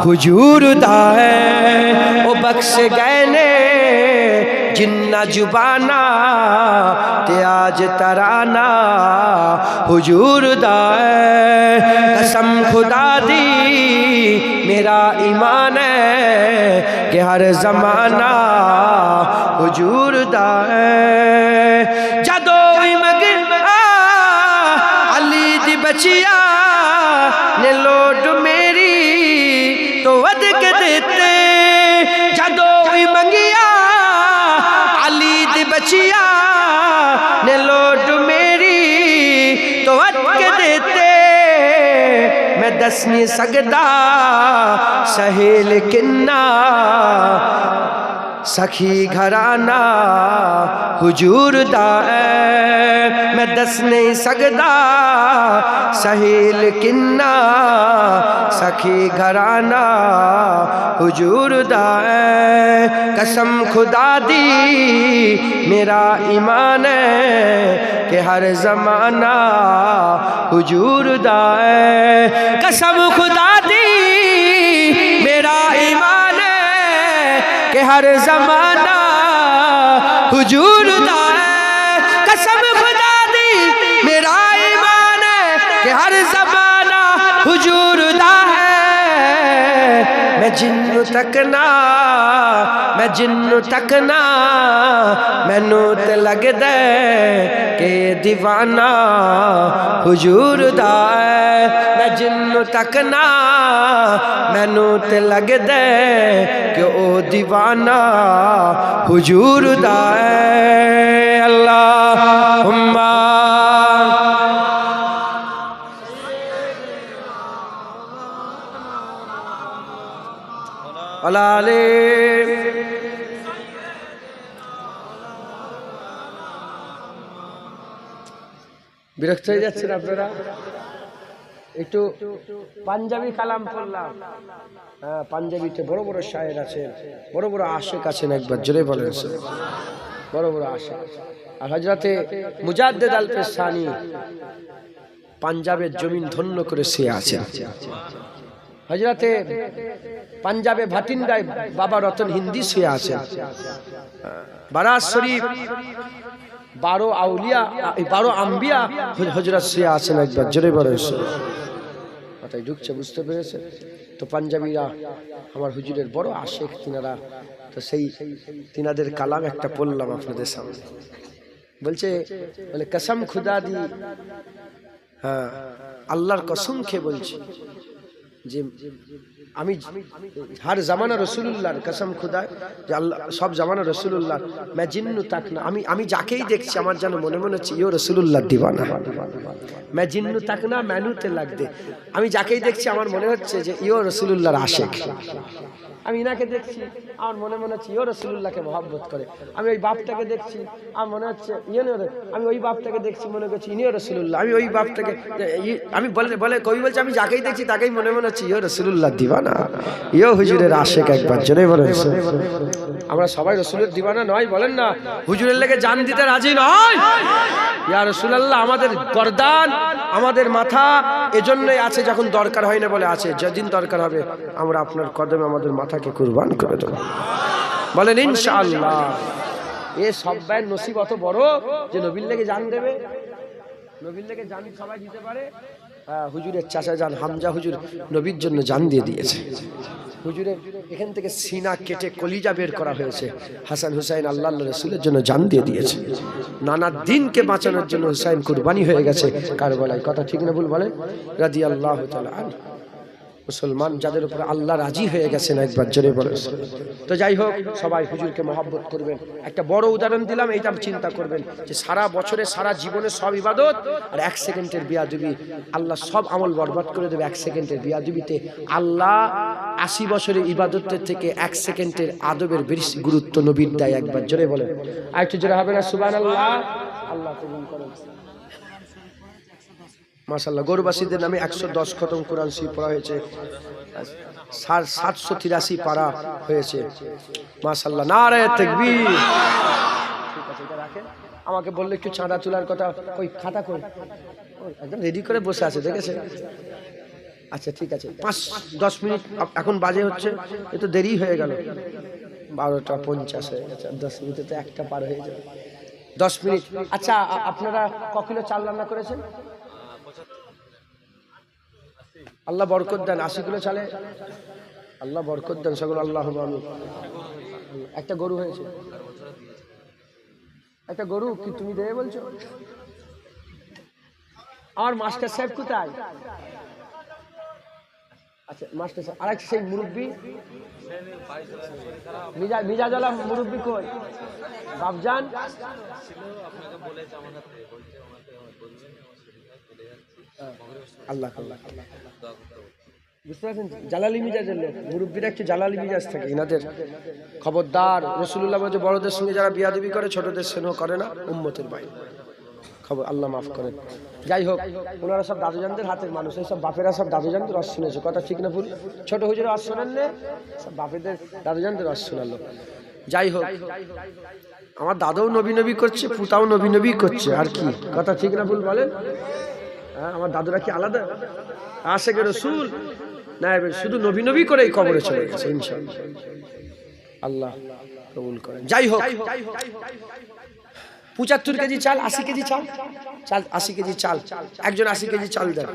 हुजूर दा है ओ बख्श गए ने जिन्ना जुबाना ते आज तराना हुजूर दा है कसम खुदा दी मेरा ईमान है कि हर जमाना हुजूर दा है जदों अली दी बचिया ने लोड मेरी तो वध के देते जदों मंगिया अली दी बचिया ने लोड मेरी तो वध के देते मैं दस नहीं सकदा सहेल किन्ना सखी घराना हुजूर दा है मैं दस नहीं सकदा सहेल किन्ना सखी घराना हुजूर दा है कसम खुदा दी मेरा ईमान है कि हर जमाना हुजूर दा है कसम खुदा दी मेरा ईमान है कि हर जमाना हुजूर दा है कसम खुदा दी मेरा ईमान है कि हर जमाना हुजूर दा है मैं जिन्नू तकना मैनू ते लगदा कि दीवाना हुजूर दा है मैं जिन्नू तकना मैनू ते लगदा कि ओ दीवाना हुजूर दा है अल्लाहुम्मा अलाले বিরক্ত হয়ে যাচ্ছেন আপনারা একটু পাঞ্জাবি কালাম পড়লাম হ্যাঁ পাঞ্জাবিতে বড় বড় শায়ের আছেন বড় বড় আশিক আছেন একবার জোরে বলেন বড় বড় আশিক আর হযরতে মুজাদ্দিদ আল পেশানি পাঞ্জাবের জমিন ধন্য করে শুয়ে আছেন হযরতে পাঞ্জাবে ভাটিন্ডায় বাবা রতন হিন্দি শুয়ে আছেন বারাত শরীফ 12 আউলিয়া 12 আম্বিয়া হযরত শুয়ে আছেন একবার জোরে বলেন কথাই ঢুকছে বুঝতে পেরেছেন তো পাঞ্জাবিরা আমার হুজুরের বড় আশিক তিনারা তো সেই তিনাদের কালাম একটা পড়লাম আপনাদের সামনে বলছে বলে কসম খুদা দি হ্যাঁ আল্লাহর কসম খেয়ে বলছি যে আমি हर जमाना रसूलुल्लाहर कसम खुदा যে আল্লাহ সব জামানা রসুলুল্লাহ मैं जिन्नू तक ना আমি যাকেই দেখছি আমার যেন মনে মনে হচ্ছে ইও রসুলুল্লাহর দিওয়ানা मैं जिन्नू तक ना মেনুতে লাগদে আমি যাকেই দেখছি আমার মনে হচ্ছে যে ইও রসুলুল্লাহর আশিক আমি ইনাকে দেখছি আমার মনে মনে হচ্ছে ইও রসুলুল্লাহকে মহব্বত করে আমি ওই বাপটাকে দেখছি আমার মনে হচ্ছে আমি ওই বাপটাকে দেখছি মনে করছি ইনিও রসুলুল্লাহ আমি ওই বাপটাকে আমি বলে কবি বলছে আমি যাকেই দেখছি তাকেই মনে মনে হচ্ছে ইও রসুলুল্লাহর দিওয়ানা ইও হুজুরের আশিক একবার জোরে বলেন আমরা সবাই রসুলের দিওয়ানা নয় বলেন না হুজুরের লেগে জান দিতে রাজি নয় ইয়া রাসূলুল্লাহ আমাদের গর্দান আমাদের মাথা এজন্যই আছে যখন দরকার হয় না বলে আছে যেদিন দরকার হবে আমরা আপনার কদমে আমাদের মাথাকে কুরবান করে দেব বলেন ইনশাআল্লাহ এ সব ভাইয়ের নসিব অত বড় যে নবীর লেগে জান দেবে, নবীর লেগে জান সবাই দিতে পারে। হুজুরের চাচা জান হামজা হুজুর নবীর জন্য জান দিয়ে দিয়েছে। হুজুরের এখান থেকে সিনা কেটে কলিজা বের করা হয়েছে, হাসান হুসাইন আল্লাহ রসুলের জন্য জান দিয়ে দিয়েছে। নানা দিনকে বাঁচানোর জন্য হুসাইন কুরবানি হয়ে গেছে কারবালায়। কথা ঠিক না ভুল বলেন? রাদিয়াল্লাহু তাআলা আনহু। মুসলমান যাদের উপরে আল্লাহ রাজি হয়ে গেছেন একবার জোরে বলেন। তো যাই হোক, সবাই হুজুরকে মহব্বত করবেন। একটা বড় উদাহরণ দিলাম, এইটা চিন্তা করবেন যে সারা বছরে সারা জীবনে সব ইবাদত আর 1 সেকেন্ডের বিয়াদবি, আল্লাহ সব আমল বরবাদ করে দেবে 1 সেকেন্ডের বিয়াদবিতে। আল্লাহ 80 বছরের ইবাদতের থেকে 1 সেকেন্ডের আদবের বেশি গুরুত্ব নবীর দেয়। একবার জোরে বলেন, আরেকটু জোরে হবে না? সুবহানাল্লাহ। আল্লাহ কবুল করেন। মাশাআল্লাহ, গৌরবাসীদের নামে 110 খতম কোরআন শরীফ পড়া হয়েছে, 783 পারা হয়েছে। মাশাআল্লাহ, নারে তাকবীর। ঠিক আছে, এটা রাখেন। আমাকে বললে একটু চাঁদা তোলার কথা, কই খাতা কই? একদম রেডি করে বসে আছে, দেখেছেন? আচ্ছা ঠিক আছে, 5-10 মিনিট এখন বাজে হচ্ছে, এ তো দেরি হয়ে গেল, 12:50 হয়ে গেছে। 10 মিনিটে তো একটা পার হয়ে যাবে। 10 মিনিট। আচ্ছা, আপনারা ক কিলো চাল রান্না করেছেন? আল্লাহ বরকত দেন। 80 কিলো চালে আল্লাহ বরকত দেন সকল। আল্লাহ আমিন। একটা গরু হয়েছে, একটা গরু কি তুমি দেবে বলছো? আমার মাস্টার সাহেব কোথায়? আচ্ছা মাস্টার সাহেব, আরেক সেই মুরব্বী মিজাজওয়ালা মুরব্বী কই? বাবজান আল্লাহ আল্লাহ বুঝতে পারছেন? জালালি মিজাজের লোক, মুরব্বীরা একটু জালালি মিজাজ থাকে এনাদের। খবরদার, রাসূলুল্লাহ বলেছে বড়দের সঙ্গে যারা বিয়াদবি করে ছোটদের স্নেহ করে না, উম্মতের বাইরে। খবর, আল্লাহ মাফ করেন। যাই হোক, ওনারা সব দাদুজানদের হাতের মানুষ, এই সব বাপেরা সব দাদুজানদের রস শুনেছে। কথা ঠিক না ভুল? ছোট হুজুর রস শোনেন না, সব বাপেদের দাদুজানদের রস শোনালো। যাই হোক, আমার দাদাও নবী নবী করছে, পুতাও নবী নবী করছে, আর কি? কথা ঠিক না ভুল বলেন? হ্যাঁ, আমার দাদুরা কি আলাদা? আশেকে রাসূল না, শুধু নবী নবী করেই কবরে চলে গেছে ইনশাআল্লাহ। আল্লাহ কবুল করেন। যাই হোক, 75 কেজি চাল, 80 কেজি চাল, 80 কেজি চাল, একজন 80 কেজি চাল দেন।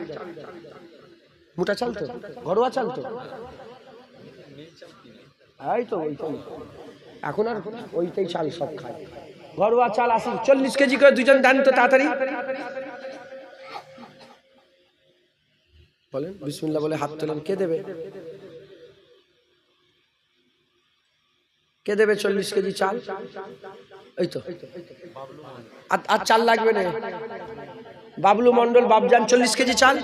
মোটা চাল তো, ঘরোয়া চাল তো, এই তো ওইটাই এখন আর ওইটাই চাল সব খায়। ঘরোয়া চাল 80, 40 কেজি করে দুজন দেন তো তাড়াতাড়ি। বলেন বিসমিল্লাহ বলে হাত তোলেন। কে দেবে? কে দেবে 40 কেজি চাল? এই তো, আর চাল লাগবে না। বাবলু মন্ডল, বাবজান 40 কেজি চাল।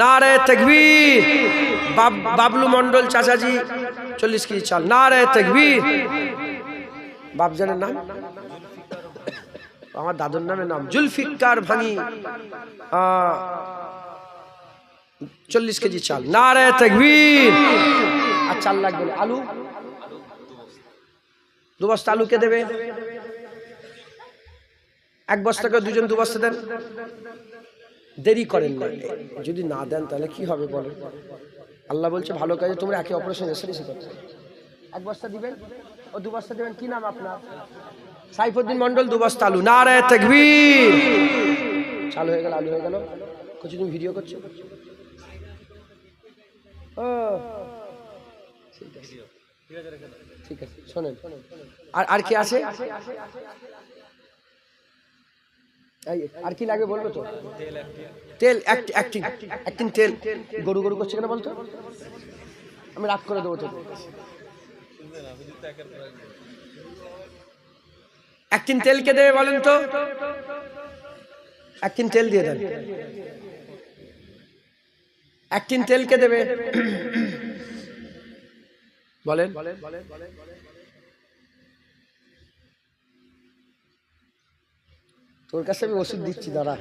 নারে তাকবীর। বাবলু মন্ডল চাচাজি 40 কেজি চাল। নারে তাকবীর। বাবজানের নাম? আমার দাদুর নামের নাম জুলফিকার ভাঙি। 40 কেজি চাল। নারে তাকবীর। আর চাল লাগবে না। আলু 2 বস্তা আলু কে দেবে? 1 বস্তা করে দুজন 2 বস্তা দেন। দেরি করেন না, যদি না দেন তাহলে কি হবে বলেন? আল্লাহ বলছে ভালো কাজে তোমরা একে অপরের সঙ্গে রেসারেসি করছো। 1 বস্তা দিবেন ও 2 বস্তা দেবেন। কি নাম আপনার? সাইফুদ্দিন মন্ডল। 2 বস্তা আলু। নারে তাকবীর। চালু হয়ে গেল, আলু হয়ে গেল। কিছু তুমি ভিডিও করছো? ও ঠিক আছে, শোনেন। আর কি আছে? আর কি লাগে বলবো তো? তেল, একদিন তেল। গরু গরু করছে কেন বলতো? আমি রাগ করে দেবো তো। একদিন তেল কে দেবে বলেন তো? একদিন তেল দিয়ে দেন। একদিন তেল কে দেবে বলেন? তোর কাছে আমি ওষুধ দিচ্ছি, দাঁড়া।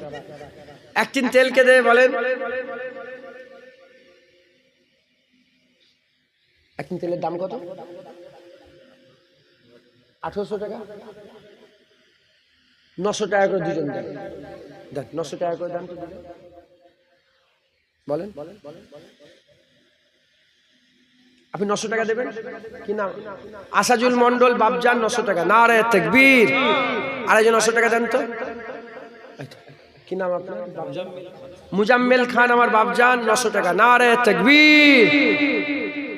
একদিন তেল কে দেবে বলেন? একদিন তেলের দাম কত? 1800 টাকা। 900 টাকা করে দুজন দেন। 900 টাকা করে দাম তো বলেন। আপনি 900 টাকা দেবেন কি নাম? আসাজুল মন্ডল বাবজান 900 টাকা, নারে তাকবীর। আরেকজন 900 টাকা দেন তো, কি নাম আপনার? মুজাম্মেল খান আমার বাবজান 900 টাকা, নারে তাকবীর।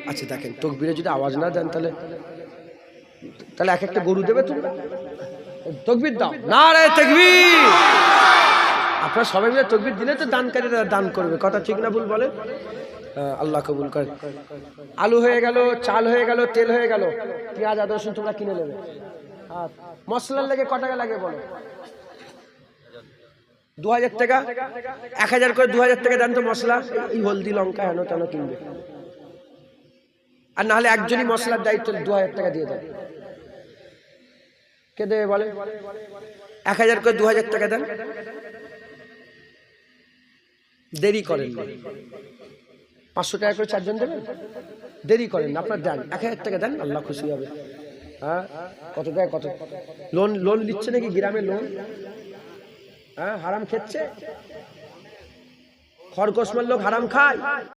আচ্ছা দেখেন, তাকবীরে যদি আওয়াজ না দেন তাহলে এক একটা গরু দেবে তোমরা? তাকবীর দাও, নারে তাকবীর। আপনারা সবাই মিলে তাকবীর দিলে তো দানকারীরা দান করবে, কথা ঠিক না ভুল বলে? আল্লাহ কবুল করে। আলু হয়ে গেল, চাল হয়ে গেল, তেল হয়ে গেল, পেঁয়াজ আদা রসুন তোমরা কিনে নেবে। আর মশলার লেগে ক টাকা লাগে বলো? 2000 টাকা, 1000 করে 2000 টাকা দেন তো মশলা, এই হলদি লঙ্কা হেন তেন কিনবে। আর নাহলে একজনই মশলার দায়িত্ব 2000 টাকা দিয়ে দেন। কে দেবে বলে? 1000 করে 2000 টাকা দেন, দেরি করেন না। 500 টাকা করে 4 জন দেবেন, দেরি করেন না, আপনার দেন 1000 টাকা দেন, আল্লাহ খুশি হবে। হ্যাঁ, কত টাকা? কত লোন দিচ্ছে নাকি গ্রামে? লোন হ্যাঁ, হারাম খেচ্ছে, খরগোশ মারল হারাম খায়।